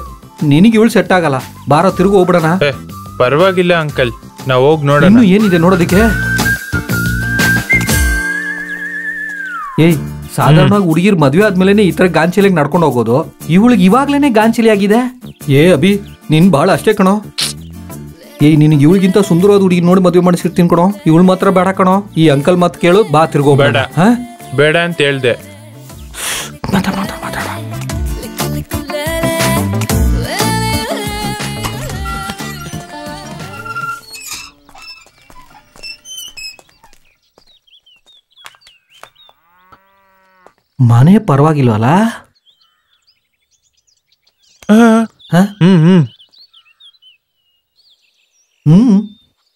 ನಿನಗೆ ಇವಳು ಸೆಟ್ ಆಗಲ್ಲ. ಬಾರ, ತಿರುಗಿ ಹೋಗ್ಬಿಡೋಣ. ಪರವಾಗಿಲ್ಲ ಅಂಕಲ್, ನಾವು ಹೋಗಿ ನೋಡೋಣ. ಇನ್ನು ಏನಿದೆ ನೋಡೋದಕ್ಕೆ? ಏಯ್, ಸಾಧಾರಣವಾಗಿ ಹುಡುಗಿರ್ ಮದ್ವೆ ಆದ್ಮೇಲೆ ಈ ತರ ಗಾಂಚಿಲಿಗೆ ನಡ್ಕೊಂಡು ಹೋಗೋದು. ಇವಳಿಗೆ ಇವಾಗ್ಲೇನೆ ಗಾಂಚಿಲಿ ಆಗಿದೆ. ಏ ಅಭಿ, ನೀನ್ ಬಾಳ ಅಷ್ಟೇ ಕಣೋ. ಏಯ್, ನಿನಗೆ ಇವಳಿಗಿಂತ ಸುಂದರವಾದ ಹುಡುಗಿ ನೋಡಿ ಮದುವೆ ಮಾಡಿಸಿರ್ತೀನಿ ಕಣೋ. ಇವಳು ಮಾತ್ರ ಬೇಡ ಕಣೋ. ಈ ಅಂಕಲ್ ಮಾತು ಕೇಳು, ಬಾ ತಿರ್ಗೋ. ಬೇಡ ಬೇಡ ಅಂತ ಹೇಳ್ದೆ. ಮನೆ ಪರವಾಗಿಲ್ವಲ್ಲ?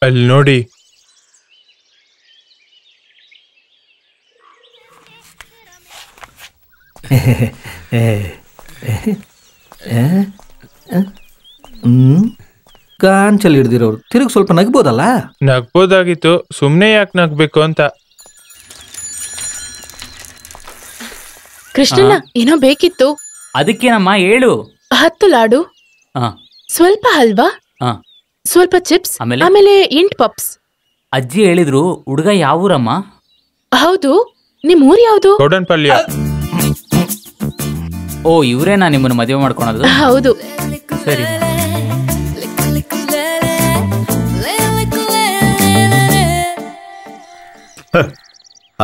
ಅಲ್ಲಿ ನೋಡಿ. ಗಾಂಚಲ್ಲಿ ಹಿಡ್ದಿರೋರು ತಿರುಗಿ ಸ್ವಲ್ಪ ನಗ್ಬೋದಲ್ಲ? ನಗ್ಬೋದಾಗಿತ್ತು, ಸುಮ್ನೆ ಯಾಕೆ ನಗ್ಬೇಕು ಅಂತ. ಕೃಷ್ಣಣ್ಣ ಏನೋ ಬೇಕಿತ್ತು. ಅದಕ್ಕೇನಮ್ಮ ಹೇಳು. 10 ಲಾಡು, ಸ್ವಲ್ಪ ಹಲ್ವಾ, ಸ್ವಲ್ಪ ಚಿಪ್ಸ್, ಆಮೇಲೆ 8 ಪಪ್ಸ್. ಅಜ್ಜಿ ಹೇಳಿದ್ರು ಹುಡುಗ ಯಾವ ಊರಮ್ಮ? ಹೌದು, ನಿಮ್ ಊರ್ ಯಾವ್ದು? ಕೋಡನ್ಪಲ್ಯ. ಓ, ಇವ್ರೇನಾ ನಿಮ್ಮನ್ನು ಮದುವೆ ಮಾಡ್ಕೊಳೋದು? ಹೌದು. ಸರಿ.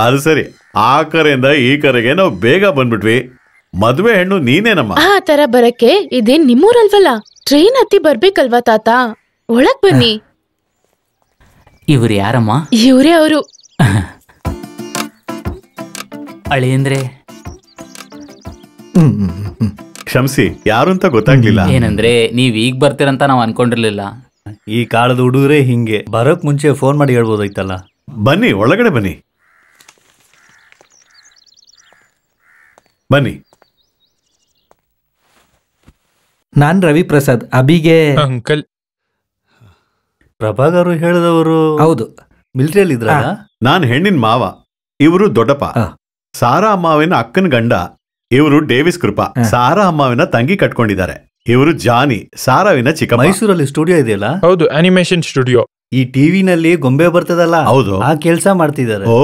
ಅದು ಸರಿ, ಆ ಕರೆಯಿಂದ ಈ ಕರೆಗೆ ನಾವು ಬೇಗ ಬಂದ್ಬಿಟ್ವಿ. ಮದ್ವೆ ಹೆಣ್ಣು ನೀನೇನಮ್ಮ? ಆ ತರ ಬರಕ್ಕೆ ಇದೇನ್ ನಿಮ್ಮೂರಲ್ವಲ್ಲ, ಟ್ರೈನ್ ಹತ್ತಿ ಬರ್ಬೇಕಲ್ವಾ ತಾತ. ಒಳಗ್ ಬನ್ನಿ. ಇವ್ರು ಯಾರಮ್ಮ? ಇವ್ರೇ ಅವರು. ಅಳಿಯಂದ್ರೆ ಕ್ಷಮಿಸಿ, ಯಾರು ಅಂತ ಗೊತ್ತಾಗ್ಲಿಲ್ಲ. ಏನಂದ್ರೆ ನೀವ್ ಈಗ ಬರ್ತೀರಂತ ನಾವ್ ಅನ್ಕೊಂಡಿರ್ಲಿಲ್ಲ. ಈ ಕಾಲದ ಹುಡುಗರೇ ಹಿಂಗೆ, ಬರೋಕ್ ಮುಂಚೆ ಫೋನ್ ಮಾಡಿ ಹೇಳ್ಬೋದಾಯ್ತಲ್ಲ. ಬನ್ನಿ, ಒಳಗಡೆ ಬನ್ನಿ. ಬನ್ನಿ. ನಾನ್ ರವಿ ಪ್ರಸಾದ್, ಅಭಿಗೆ ಅಂಕಲ್. ಪ್ರಭಾಕರ್ ಹೇಳಿದವರು ಹೌದು, ಮಿಲಿಟರಿಯಲ್ಲಿ ಇದ್ರ. ನಾನ್ ಹೆಣ್ಣಿನ ಮಾವ, ಇವರು ದೊಡ್ಡಪ್ಪ. ಸಾರಾ ಅಮ್ಮಾವಿನ ಅಕ್ಕನ ಗಂಡ. ಇವರು ಡೇವಿಸ್ ಕೃಪಾ, ಸಾರಾ ಅಮ್ಮಾವಿನ ತಂಗಿ ಕಟ್ಕೊಂಡಿದ್ದಾರೆ. ಇವರು ಜಾನಿ, ಸಾರಾವಿನ ಚಿಕ್ಕ. ಮೈಸೂರಲ್ಲಿ ಸ್ಟುಡಿಯೋ ಇದೆಯಲ್ಲ? ಹೌದು, ಅನಿಮೇಷನ್ ಸ್ಟುಡಿಯೋ. ಈ ಟಿವಿನಲ್ಲಿ ಗೊಂಬೆ ಬರ್ತದಲ್ಲ, ಹೌದು, ಆ ಕೆಲಸ ಮಾಡ್ತಿದ್ದಾರೆ. ಓ,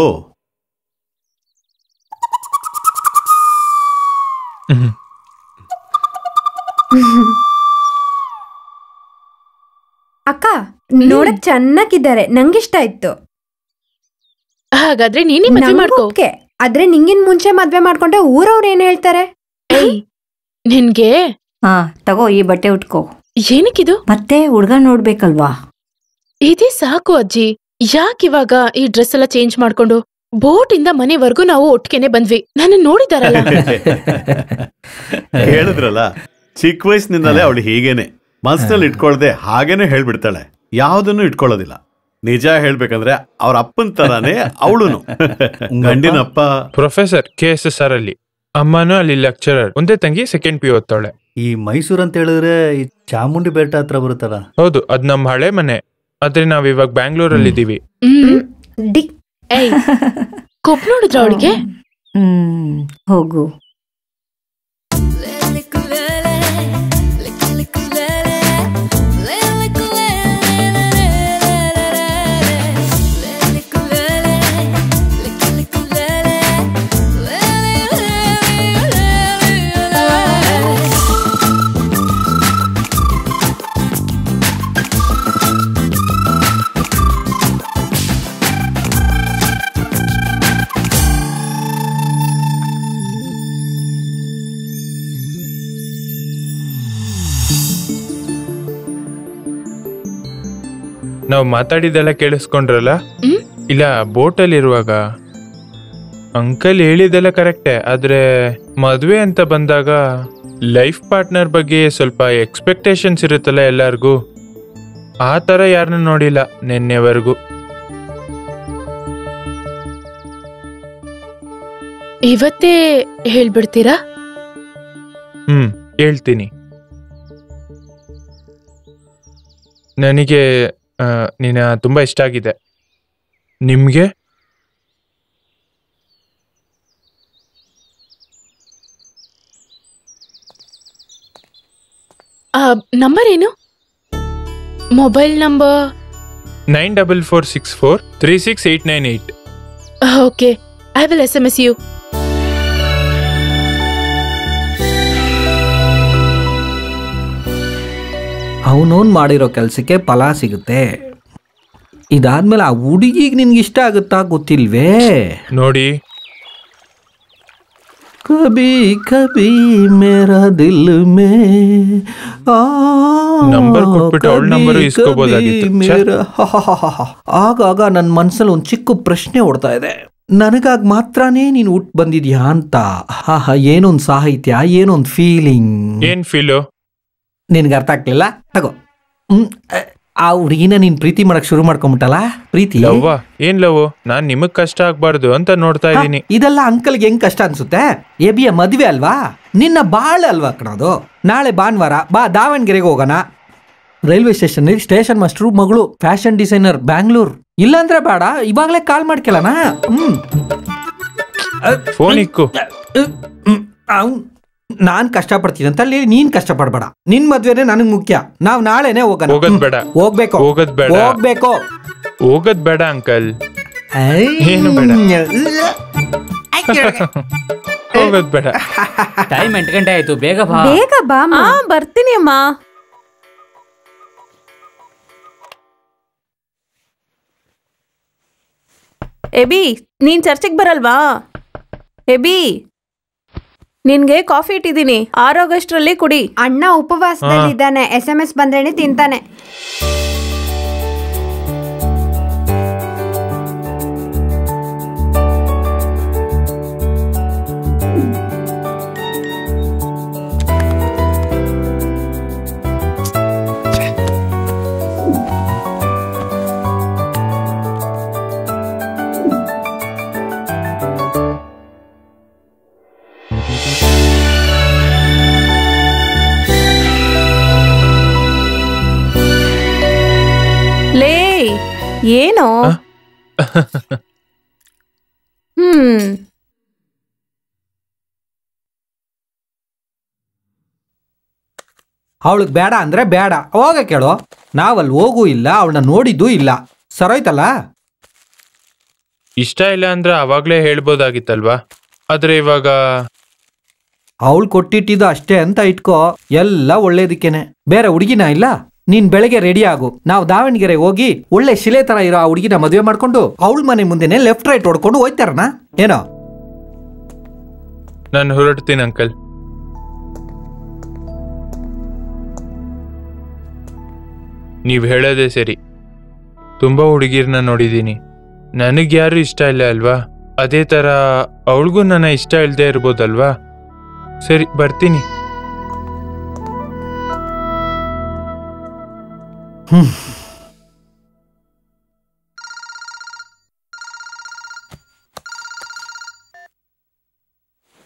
ಅಕ್ಕ ನೋಡಕ್ ಚೆನ್ನಾಗಿದ್ದಾರೆ, ನಂಗಿಷ್ಟ ಆಯ್ತು. ಹಾಗಾದ್ರೆ ನೀನೇ ಮದ್ವೆ ಮಾಡ್ಕೋ. ಆದ್ರೆ ನಿಂಗಿನ್ ಮುಂಚೆ ಮದ್ವೆ ಮಾಡ್ಕೊಂಡ್ರೆ ಊರವ್ರು ಏನ್ ಹೇಳ್ತಾರೆ? ನಿನ್ಗೆ ತಗೋ ಈ ಬಟ್ಟೆ ಉಟ್ಕೋ. ಏನಕ್ಕಿದು? ಮತ್ತೆ ಹುಡ್ಗ ನೋಡ್ಬೇಕಲ್ವಾ? ಇದೇ ಸಾಕು ಅಜ್ಜಿ. ಯಾಕಿವಾಗ ಈ ಡ್ರೆಸ್ ಎಲ್ಲ ಚೇಂಜ್ ಮಾಡ್ಕೊಂಡು? ಬೋಟ್ ಇಂದ ಮನೆವರೆಗೂ ನಾವು ಒಟ್ಟಿಗೆನೆ ಬಂದ್ವಿ. ನನ್ನ ನೋಡಿದಾರಲ್ಲ. ಹೇಳಿದ್ರಲ್ಲ, ಚಿಕ್ಕ ವಯಸ್ಸಿನಿಂದಲೇ ಅವಳು ಹೀಗೇನೆ, ಮನ್ಸಿನಲ್ಲಿ ಇಟ್ಕೊಳ್ದೆ ಹಾಗೇನೆ ಹೇಳ್ಬಿಡ್ತಾಳೆ, ಯಾವ್ದನ್ನು ಇಟ್ಕೊಳ್ಳೋದಿಲ್ಲ. ನಿಜ ಹೇಳ್ಬೇಕಂದ್ರೆ ಅವ್ರ ಅಪ್ಪನ ತರಾನೇ ಅವಳುನು. ಗಂಡಿನಪ್ಪ ಪ್ರೊಫೆಸರ್ KSSR ಅಲ್ಲಿ, ಅಮ್ಮನೂ ಅಲ್ಲಿ ಲೆಕ್ಚರರ್. ಒಂದೇ ತಂಗಿ ಸೆಕೆಂಡ್ PU ಓದ್ತಾಳೆ. ಈ ಮೈಸೂರು ಅಂತ ಹೇಳಿದ್ರೆ ಈ ಚಾಮುಂಡಿ ಬೆಟ್ಟ ಹತ್ರ ಬರುತ್ತಲ್ಲ? ಹೌದು, ಅದ್ ನಮ್ಮ ಹಳೆ ಮನೆ. ಆದ್ರೆ ನಾವ್ ಇವಾಗ ಬ್ಯಾಂಗ್ಳೂರಲ್ಲಿ ಇದ್ದೀವಿ. ಕೊಪ್ ನೋಡಿದ್ರ ಅವಳಿಗೆ? ಹೋಗು. ನಾವ್ ಮಾತಾಡಿದೆಲ್ಲ ಕೇಳಿಸ್ಕೊಂಡ್ರಲ್ಲ? ಇಲ್ಲ, ಬೋಟಲ್ಲಿ ಇರುವಾಗ ಅಂಕಲ್ ಹೇಳಿದೆಲ್ಲ ಕರೆಕ್ಟೇ. ಆದ್ರೆ ಮದ್ವೆ ಅಂತ ಬಂದಾಗ ಲೈಫ್ ಪಾರ್ಟ್ನರ್ ಬಗ್ಗೆ ಸ್ವಲ್ಪ ಎಕ್ಸ್ಪೆಕ್ಟೇಷನ್ಸ್ ಇರುತ್ತಲ್ಲ ಎಲ್ಲಾರ್ಗೂ. ಆ ತರ ಯಾರನ್ನ ನೋಡಿಲ್ಲ ನಿನ್ನೆವರೆಗೂ. ಇವತ್ತೇ ಹೇಳ್ಬಿಡ್ತೀರಾ? ಹೇಳ್ತೀನಿ. ನನಗೆ ನೀನ ತುಂಬಾ ಇಷ್ಟ ಆಗಿದೆ. ನಿಮ್ಗೆ? ನಂಬರ್ ಏನು? Mobile number 9446436898. Okay, I will SMS you. ಅವನೋನ್ ಮಾಡಿರೋ ಕೆಲ್ಸಕ್ಕೆ ಫಲ ಸಿಗುತ್ತೆ. ಇದಾದ್ಮೇಲೆ ಆ ಹುಡುಗಿಗೆ ನಿನ್ಗೆ ಇಷ್ಟ ಆಗುತ್ತಾ ಗೊತ್ತಿಲ್ವೇ? ನೋಡಿ, ಕಬಿ ಕಬಿ ಮೇರಾ ದಿಲ್ ಮೇ ನಂಬರ್ ಕೊಟ್ಬಿಟ್ಟು ಅವಳ ನಂಬರ್ ಇಸ್ಕೋಬಹುದಾಗಿತ್ತು. ಆಗಾಗ ನನ್ನ ಮನ್ಸಲ್ಲಿ ಒಂದು ಚಿಕ್ಕ ಪ್ರಶ್ನೆ ಓಡ್ತಾ ಇದೆ, ನನಗಾಗ ಮಾತ್ರನೇ ನೀನು ಹುಟ್ಟು ಬಂದಿದ್ಯಾ ಅಂತ. ಏನೊಂದು ಸಾಹಿತ್ಯ, ಏನೊಂದು ಫೀಲಿಂಗ್. ಏನ್ ಫೀಲು? ನಿನ್ಗೆ ಅರ್ಥ ಆಗ್ಲಿಲ್ಲ? ತಗೋ, ಆ ಹುಡುಗಿನ ನೀನ್ ಪ್ರೀತಿ ಮಾಡಕ್ ಶುರು ಮಾಡ್ಕೊಂಬಿಟ್ಟಲ್ಲ ಪ್ರೀತಿ ಲವ್ವಾ ಏನ್ ಲವ್ ನಾನ್ ನಿಮಗ್ ಕಷ್ಟ ಆಗ್ಬಾರ್ದು ಅಂತ ನೋಡ್ತಾ ಇದ್ದೀನಿ. ಇದೆಲ್ಲ ಅಂಕಲ್ಗೆ ಹೆಂಗ್ ಕಷ್ಟ ಅನ್ಸುತ್ತೆ? ಎಬಿಯ ಮದ್ವೆ ಅಲ್ವಾ, ನಿನ್ನ ಬಾಳ ಅಲ್ವಾ ಕಣೋದು. ನಾಳೆ ಭಾನುವಾರ ಬಾ, ದಾವಣಗೆರೆಗೆ ಹೋಗೋಣ. ರೈಲ್ವೆ ಸ್ಟೇಷನ್ ಸ್ಟೇಷನ್ ಮಾಸ್ಟರ್ ಮಗಳು ಫ್ಯಾಷನ್ ಡಿಸೈನರ್ ಬ್ಯಾಂಗ್ಳೂರ್. ಇಲ್ಲಾಂದ್ರೆ ಬೇಡ, ಇವಾಗ್ಲೇ ಕಾಲ್ ಮಾಡ್ಕೊಳ್ಳೋಣ. ಫೋನ್ ಇಕ್ಕು. ನಾನ್ ಕಷ್ಟ ಪಡ್ತೀನಿ ಅಂತ ನೀನ್ ಕಷ್ಟ ಪಡ್ಬೇಡ. ನಿನ್ ಮದ್ವೆನೆ ನನಗ್ ಮುಖ್ಯ. ನಾವ್ ನಾಳೆನೆ ಹೋಗೋಣ. ಹೋಗೋದ್ ಬೇಡ. ಹೋಗ್ಬೇಕು. ಹೋಗೋದ್ ಬೇಡ. ಹೋಗ್ಬೇಕು. ಹೋಗೋದ್ ಬೇಡ ಅಂಕಲ್. ಏನು ಬೇಡ. ಹೋಗೋದ್ ಬೇಡ. ಟೈಮ್ 8 ಗಂಟೆ ಆಯ್ತು, ಬೇಗ ಬಾ. ಬೇಗ ಬಾ. ಬರ್ತೀನಿ ಅಮ್ಮ. ಎಬಿ, ನೀನ್ ಚರ್ಚಿಗೆ ಬರಲ್ವಾ? ಎಬಿ, ನಿನ್ಗೆ ಕಾಫಿ ಇಟ್ಟಿದ್ದೀನಿ, 6 ಆಗಸ್ಟ್ರಲ್ಲಿ ಕುಡಿ. ಅಣ್ಣ ಉಪವಾಸದಲ್ಲಿದ್ದಾನೆ, SMS ಬಂದ್ರೇನೆ ತಿಂತಾನೆ. ಲೇ ಏನೋ? ಅವಳಿಗೆ ಬೇಡ ಅಂದ್ರೆ ಬೇಡ, ಹೋಗ ಕೇಳು. ನಾವಲ್ಲಿ ಹೋಗೂ ಇಲ್ಲ, ಅವಳನ್ನ ನೋಡಿದ್ದೂ ಇಲ್ಲ. ಸರೋಯ್ತಲ್ಲ. ಇಷ್ಟ ಇಲ್ಲ ಅಂದ್ರೆ ಅವಾಗ್ಲೇ ಹೇಳ್ಬೋದಾಗಿತ್ತಲ್ವಾ? ಆದ್ರೆ ಇವಾಗ ಅವಳು ಕೊಟ್ಟಿಟ್ಟಿದ್ದು ಅಷ್ಟೇ ಅಂತ ಇಟ್ಕೋ. ಎಲ್ಲ ಒಳ್ಳೇದಕ್ಕೇನೆ. ಬೇರೆ ಹುಡುಗಿನ ಇಲ್ಲ. ನೀನ್ ಬೆಳಗ್ಗೆ ರೆಡಿ ಆಗು, ನಾವು ದಾವಣಗೆರೆ ಹೋಗಿ ಒಳ್ಳೆ ಶಿಲೆ ತರ ಇರೋ ಆ ಹುಡುಗಿನ ಮದುವೆ ಮಾಡ್ಕೊಂಡು ಅವಳ ಮನೆ ಮುಂದೆನೆ ಲೆಫ್ಟ್ ರೈಟ್ ಹೊಡ್ಕೊಂಡು ಹೋಯ್ತಾರಣ. ಏನೋ? ನಾನು ಹೊರಡ್ತೀನಿ ಅಂಕಲ್. ನೀವ್ ಹೇಳೋದೇ ಸರಿ. ತುಂಬಾ ಹುಡುಗಿರ್ನ ನೋಡಿದೀನಿ, ನನಗ್ ಯಾರು ಇಷ್ಟ ಇಲ್ಲ ಅಲ್ವಾ? ಅದೇ ತರ ಅವಳಿಗೂ ನನ್ನ ಇಷ್ಟ ಇಲ್ದೇ ಇರ್ಬೋದಲ್ವಾ? ಸರಿ, ಬರ್ತೀನಿ.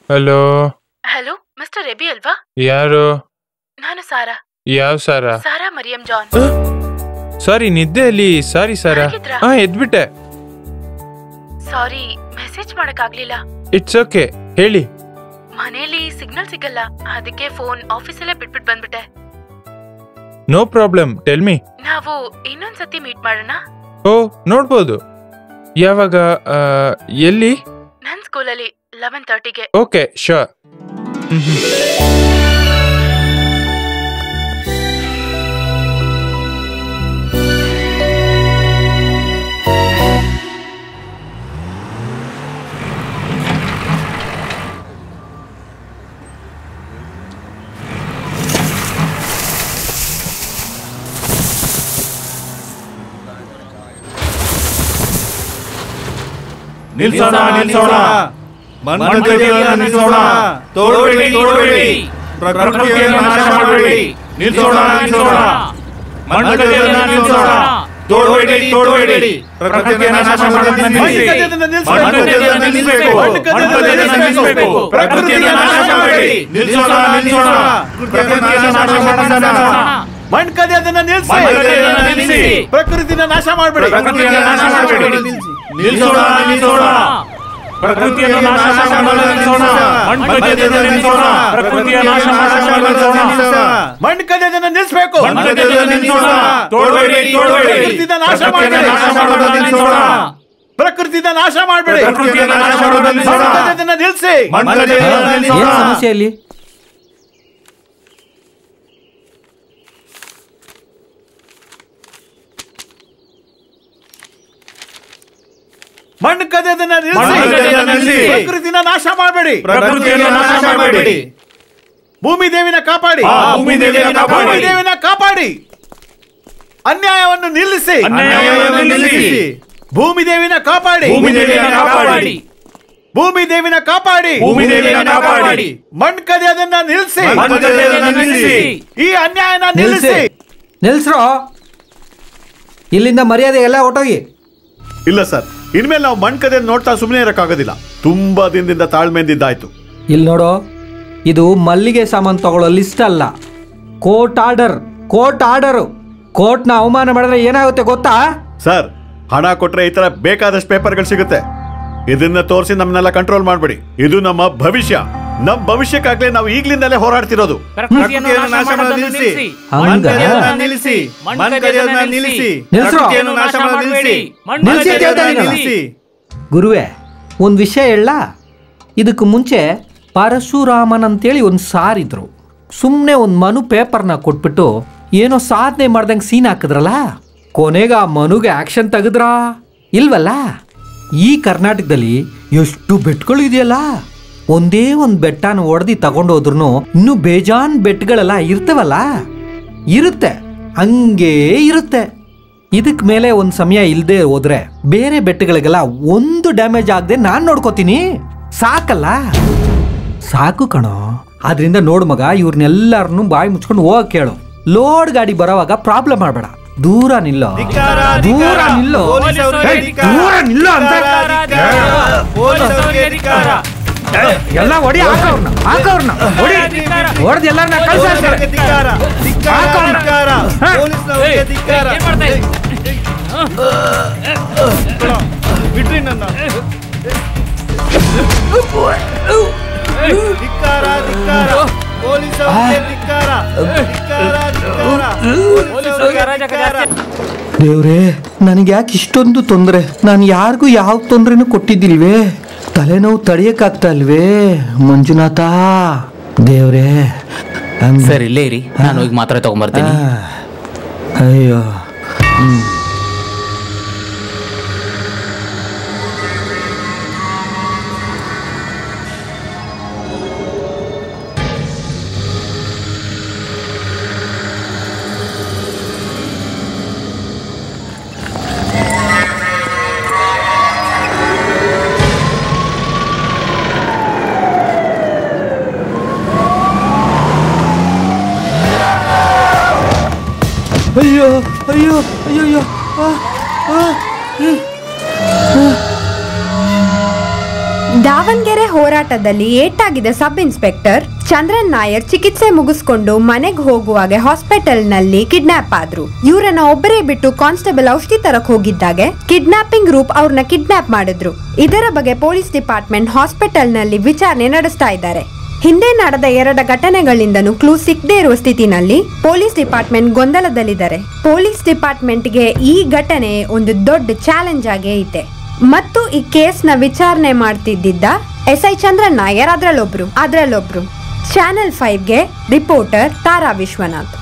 ಹಲೋ. ಹಲೋ, ಮಿಸ್ಟರ್ ಎಬಿ ಅಲ್ವಾ? ಯಾರು? ನಾನು ಸಾರಾ. ಯಾವ Sarah? Sarah Mariam John. Sorry, ನಿದ್ದೆಯಲ್ಲಿ. Sorry Sarah. ಎದ್ಬಿಟ್ಟೆ. ಸಾರಿ, ಮೆಸೇಜ್ ಮಾಡಕ್ಕಾಗ್ಲಿಲ್ಲ. ಇಟ್ಸ್ ಓಕೆ, ಹೇಳಿ. ಮನೇಲಿ ಸಿಗ್ನಲ್ ಸಿಗಲ್ಲ, ಅದಕ್ಕೆ ಫೋನ್ ಆಫೀಸಲ್ಲೇ ಬಿಟ್ಬಿಟ್ಟು ಬಂದ್ಬಿಟ್ಟೆ. No problem, tell me. ನಾವು ಇನ್ನೊಂದ್ಸತಿ ಮೀಟ್ ಮಾಡೋಣ. ಓ, ನೋಡ್ಬೋದು. ಯಾವಾಗ? ಎಲ್ಲಿ? ನನ್ ಸ್ಕೂಲಲ್ಲಿ 11:30ಗೆ. Okay, sure. ನಿಲ್ಸೋಣ ನಿಲ್ಸೋಣ, ಮನ್ಮಥನ ನಿಲ್ಸೋಣ, ತೋಡಬೇಡಿ ತೋಡಬೇಡಿ, ಪ್ರಕೃತಿಯನ್ನು ನಾಶ ಮಾಡಬೇಡಿ. ನಿಲ್ಸೋಣ ನಿಲ್ಸೋಣ, ಮನ್ಮಥನ ನಿಲ್ಸೋಣ, ತೋಡಬೇಡಿ ತೋಡಬೇಡಿ, ಪ್ರಕೃತಿಯನ್ನು ನಾಶ ಮಾಡೋದನ್ನ ನಿಲ್ಲಿಸಿ. ಮನ್ಮಥನ ನಿಲ್ಲಿಸಬೇಕು, ಮನ್ಮಥನ ನಿಲ್ಲಿಸಬೇಕು, ಪ್ರಕೃತಿಯನ್ನು ನಾಶ ಮಾಡಬೇಡಿ. ನಿಲ್ಸೋಣ ನಿಲ್ಸೋಣ, ಪ್ರಕೃತಿಯನ್ನು ನಾಶ ಮಾಡೋದನ್ನ ಮಣ್ಕದೆಯನ್ನ ನಿಲ್ಲಿಸಿ, ಪ್ರಕೃತಿನ ನಾಶ ಮಾಡಬೇಡಿ. ಪ್ರಕೃತಿಯನ್ನು ನಾಶ ಮಾಡಬೇಡಿ. ನಿಲ್ಸೋಣ ನಿಲ್ಸೋಣ, ಪ್ರಕೃತಿಯನ್ನು ನಾಶ ಮಾಡೋದನ್ನ ನಿಲ್ಸೋಣ. ಮಣ್ಕದೆಯನ್ನ ನಿಲ್ಲಿಸೋಣ, ಪ್ರಕೃತಿಯ ನಾಶ ಮಾಡೋದನ್ನ ನಿಲ್ಲಿಸೋಣ. ಮಣ್ಕದೆಯನ್ನ ನಿಲ್ಲಿಸಬೇಕು, ಮಣ್ಕದೆಯನ್ನ ನಿಲ್ಲಿಸೋಣ, ತೋಡಬೇಡಿ ತೋಡಬೇಡಿ, ಪ್ರಕೃತಿನ ನಾಶ ಮಾಡೋದನ್ನ ನಿಲ್ಲಿಸೋಣ. ಪ್ರಕೃತಿನ ನಾಶ ಮಾಡಬೇಡಿ, ಪ್ರಕೃತಿಯನ್ನು ನಾಶ ಮಾಡೋದನ್ನ ನಿಲ್ಲಿಸೋಣ. ಮಣ್ಕದೆಯನ್ನ ನಿಲ್ಲಿಸಿ, ಮಣ್ಕದೆಯನ್ನ ನಿಲ್ಲಿಸೋಣ. ಏನ್ ಸಮಸ್ಯೆ ಇಲ್ಲಿ? ಮಣ್ಣು ಕದೆಯನ್ನ ನಿಲ್ಲಿಸಿ, ಪ್ರಕೃತಿನ ನಾಶ ಮಾಡಬೇಡಿ, ಪ್ರಕೃತಿಯನ್ನು ನಾಶ ಮಾಡಬೇಡಿ. ಭೂಮಿ ದೇವಿನ ಕಾಪಾಡಿ, ಭೂಮಿ ದೇವಿನ ಕಾಪಾಡಿ. ಅನ್ಯಾಯವನ್ನು ನಿಲ್ಲಿಸಿ, ಅನ್ಯಾಯವನ್ನು ನಿಲ್ಲಿಸಿ. ಭೂಮಿ ದೇವಿನ ಕಾಪಾಡಿ, ಭೂಮಿ ದೇವಿನ ಕಾಪಾಡಿ. ಭೂಮಿ ದೇವಿನ ಕಾಪಾಡಿ, ಭೂಮಿ ದೇವಿನ ಕಾಪಾಡಿ. ಮಣ್ಣು ಕದೆಯನ್ನ ನಿಲ್ಲಿಸಿ, ಈ ಅನ್ಯಾಯನ ನಿಲ್ಲಿಸಿ. ನಿಲ್ಸ್ರೋ. ಇಲ್ಲಿಂದ ಮರ್ಯಾದೆ ಎಲ್ಲ ಹೊಟ್ಟೋಗಿ. ಇಲ್ಲ ಸರ್, ಇನ್ಮೇಲೆ ನಾವು ಮಣ್ ಕದೆ ನೋಡ್ತಾ ಸುಮ್ಮನೆ ಇರೋಕ್ಕಾಗೋದಿಲ್ಲ. ತುಂಬಾ ದಿನದಿಂದ ತಾಳ್ಮೆಯಿಂದಿದ್ದಾಯ್ತು. ಇಲ್ಲಿ ನೋಡೋ, ಇದು ಮಲ್ಲಿಗೆ ಸಾಮಾನು ತಗೊಳ್ಳೋ ಲಿಸ್ಟ್ ಅಲ್ಲ, ಕೋರ್ಟ್ ಆರ್ಡರ್. ಕೋರ್ಟ್ನ ಅವಮಾನ ಮಾಡಿದ್ರೆ ಏನಾಗುತ್ತೆ ಗೊತ್ತಾ ಸರ್? ಹಣ ಕೊಟ್ರೆ ಈ ತರ ಬೇಕಾದಷ್ಟು ಪೇಪರ್ಗಳು ಸಿಗುತ್ತೆ. ಇದನ್ನ ತೋರಿಸಿ ನಮ್ಮನ್ನೆಲ್ಲ ಕಂಟ್ರೋಲ್ ಮಾಡಬೇಡಿ. ಇದು ನಮ್ಮ ಭವಿಷ್ಯ. ನಮ್ಮ ಭವಿಷ್ಯಕ್ಕಾಗ್ಲೇ ನಾವು ಈಗ್ಲಿಂದಲೇ ಹೋರಾಡ್ತಿರೋದು. ಗುರುವೆ, ಒಂದ್ ವಿಷಯ ಹೇಳ. ಇದಕ್ಕೆ ಮುಂಚೆ ಪರಶುರಾಮನ್ ಅಂತೇಳಿ ಒಂದು ಸಾರಿದ್ರು. ಸುಮ್ಮನೆ ಒಂದು ಮನು ಪೇಪರ್ನ ಕೊಟ್ಬಿಟ್ಟು ಏನೋ ಸಾಧನೆ ಮಾಡ್ದಂಗೆ ಸೀನ್ ಹಾಕಿದ್ರಲ್ಲ, ಕೊನೆಗೆ ಆ ಮನುಗೆ ಆಕ್ಷನ್ ತೆಗೆದ್ರಾ ಇಲ್ವಲ್ಲ? ಈ ಕರ್ನಾಟಕದಲ್ಲಿ ಎಷ್ಟು ಬೆಟ್ಟಗಳು ಇದೆಯಲ್ಲ, ಒಂದೇ ಒಂದು ಬೆಟ್ಟನ ಹೊಡೆದು ತಗೊಂಡೋದ್ರೂ ಇನ್ನೂ ಬೇಜಾನ್ ಬೆಟ್ಟಗಳೆಲ್ಲ ಇರ್ತವಲ್ಲ. ಇರುತ್ತೆ, ಹಂಗೇ ಇರುತ್ತೆ. ಇದಕ್ ಮೇಲೆ ಒಂದು ಸಮಯ ಇಲ್ಲದೆ ಹೋದ್ರೆ ಬೇರೆ ಬೆಟ್ಟಗಳಿಗೆಲ್ಲ ಒಂದು ಡ್ಯಾಮೇಜ್ ಆಗದೆ ನಾನು ನೋಡ್ಕೋತೀನಿ. ಸಾಕಲ್ಲ? ಸಾಕು ಕಣೋ. ಆದ್ರಿಂದ ನೋಡು ಮಗ, ಇವ್ರನ್ನೆಲ್ಲರನ್ನು ಬಾಯಿ ಮುಚ್ಕೊಂಡು ಹೋಗಕ್ ಕೇಳು. ಲೋಡ್ ಗಾಡಿ ಬರೋವಾಗ ಪ್ರಾಬ್ಲಮ್ ಮಾಡಬೇಡ. ದೂರ ನಿಲ್ಲೋ ಅಂತ ಎಲ್ಲ ಹೊಡಿ. ಹಾಕವ್ರನ್ನ ಹೊಡೆದು ಎಲ್ಲರನ್ನ ಬಿಟ್ರಿ ನನ್ನ. ದೇವ್ರೇ, ನನಗೆ ಯಾಕೆ ಇಷ್ಟೊಂದು ತೊಂದರೆ? ನಾನು ಯಾರಿಗೂ ಯಾವ ತೊಂದ್ರೆನೂ ಕೊಟ್ಟಿದ್ದಿಲ್ವೇ? ತಲೆನೋವು ತಡೆಯಕ್ಕಾಗ್ತಾ ಇಲ್ವೇ ಮಂಜುನಾಥ? ದೇವ್ರೇ, ಸರ್ ಇಲ್ಲೇ ಇರಿ, ನಾನು ಹೋಗಿ ಮಾತ್ರ ತಗೊಂಡ್ಬರ್ತೀನಿ. ಅಯ್ಯೋ, ಅಯ್ಯೋ ಅಯ್ಯೋ ಅಯ್ಯೋ. ದಾವಣಗೆರೆ ಹೋರಾಟದಲ್ಲಿ ಏಟಾಗಿದ್ದ ಸಬ್ ಇನ್ಸ್ಪೆಕ್ಟರ್ ಚಂದ್ರನ್ ನಾಯರ್ ಚಿಕಿತ್ಸೆ ಮುಗಿಸ್ಕೊಂಡು ಮನೆಗೆ ಹೋಗುವಾಗ ಹಾಸ್ಪಿಟಲ್ನಲ್ಲಿ ಕಿಡ್ನಾಪ್ ಆದ್ರು. ಇವರನ್ನ ಒಬ್ಬರೇ ಬಿಟ್ಟು ಕಾನ್ಸ್ಟೇಬಲ್ ಔಷಧಿ ತರಕ್ ಹೋಗಿದ್ದಾಗೆ ಕಿಡ್ನಾಪಿಂಗ್ ಗ್ರೂಪ್ ಅವ್ರನ್ನ ಕಿಡ್ನಾಪ್ ಮಾಡಿದ್ರು. ಇದರ ಬಗ್ಗೆ ಪೊಲೀಸ್ ಡಿಪಾರ್ಟ್ಮೆಂಟ್ ಹಾಸ್ಪಿಟಲ್ನಲ್ಲಿ ವಿಚಾರಣೆ ನಡೆಸ್ತಾ ಇದ್ದಾರೆ. ಹಿಂದೆ ನಡೆದ 2 ಘಟನೆಗಳಿಂದನೂ ಕ್ಲೂ ಸಿಕ್ಕದೇ ಇರುವ ಸ್ಥಿತಿನಲ್ಲಿ ಪೊಲೀಸ್ ಡಿಪಾರ್ಟ್ಮೆಂಟ್ ಗೊಂದಲದಲ್ಲಿದ್ದಾರೆ. ಪೊಲೀಸ್ ಡಿಪಾರ್ಟ್ಮೆಂಟ್ಗೆ ಈ ಘಟನೆ ಒಂದು ದೊಡ್ಡ ಚಾಲೆಂಜ್ ಆಗೇ ಇದೆ. ಮತ್ತು ಈ ಕೇಸ್ನ ವಿಚಾರಣೆ ಮಾಡ್ತಿದ್ದ SI ಚಂದ್ರನ್ ನಾಯರ್ ಅದ್ರಲ್ಲೊಬ್ರು. ಚಾನೆಲ್ 5ಗೆ ರಿಪೋರ್ಟರ್ ತಾರಾ ವಿಶ್ವನಾಥ್.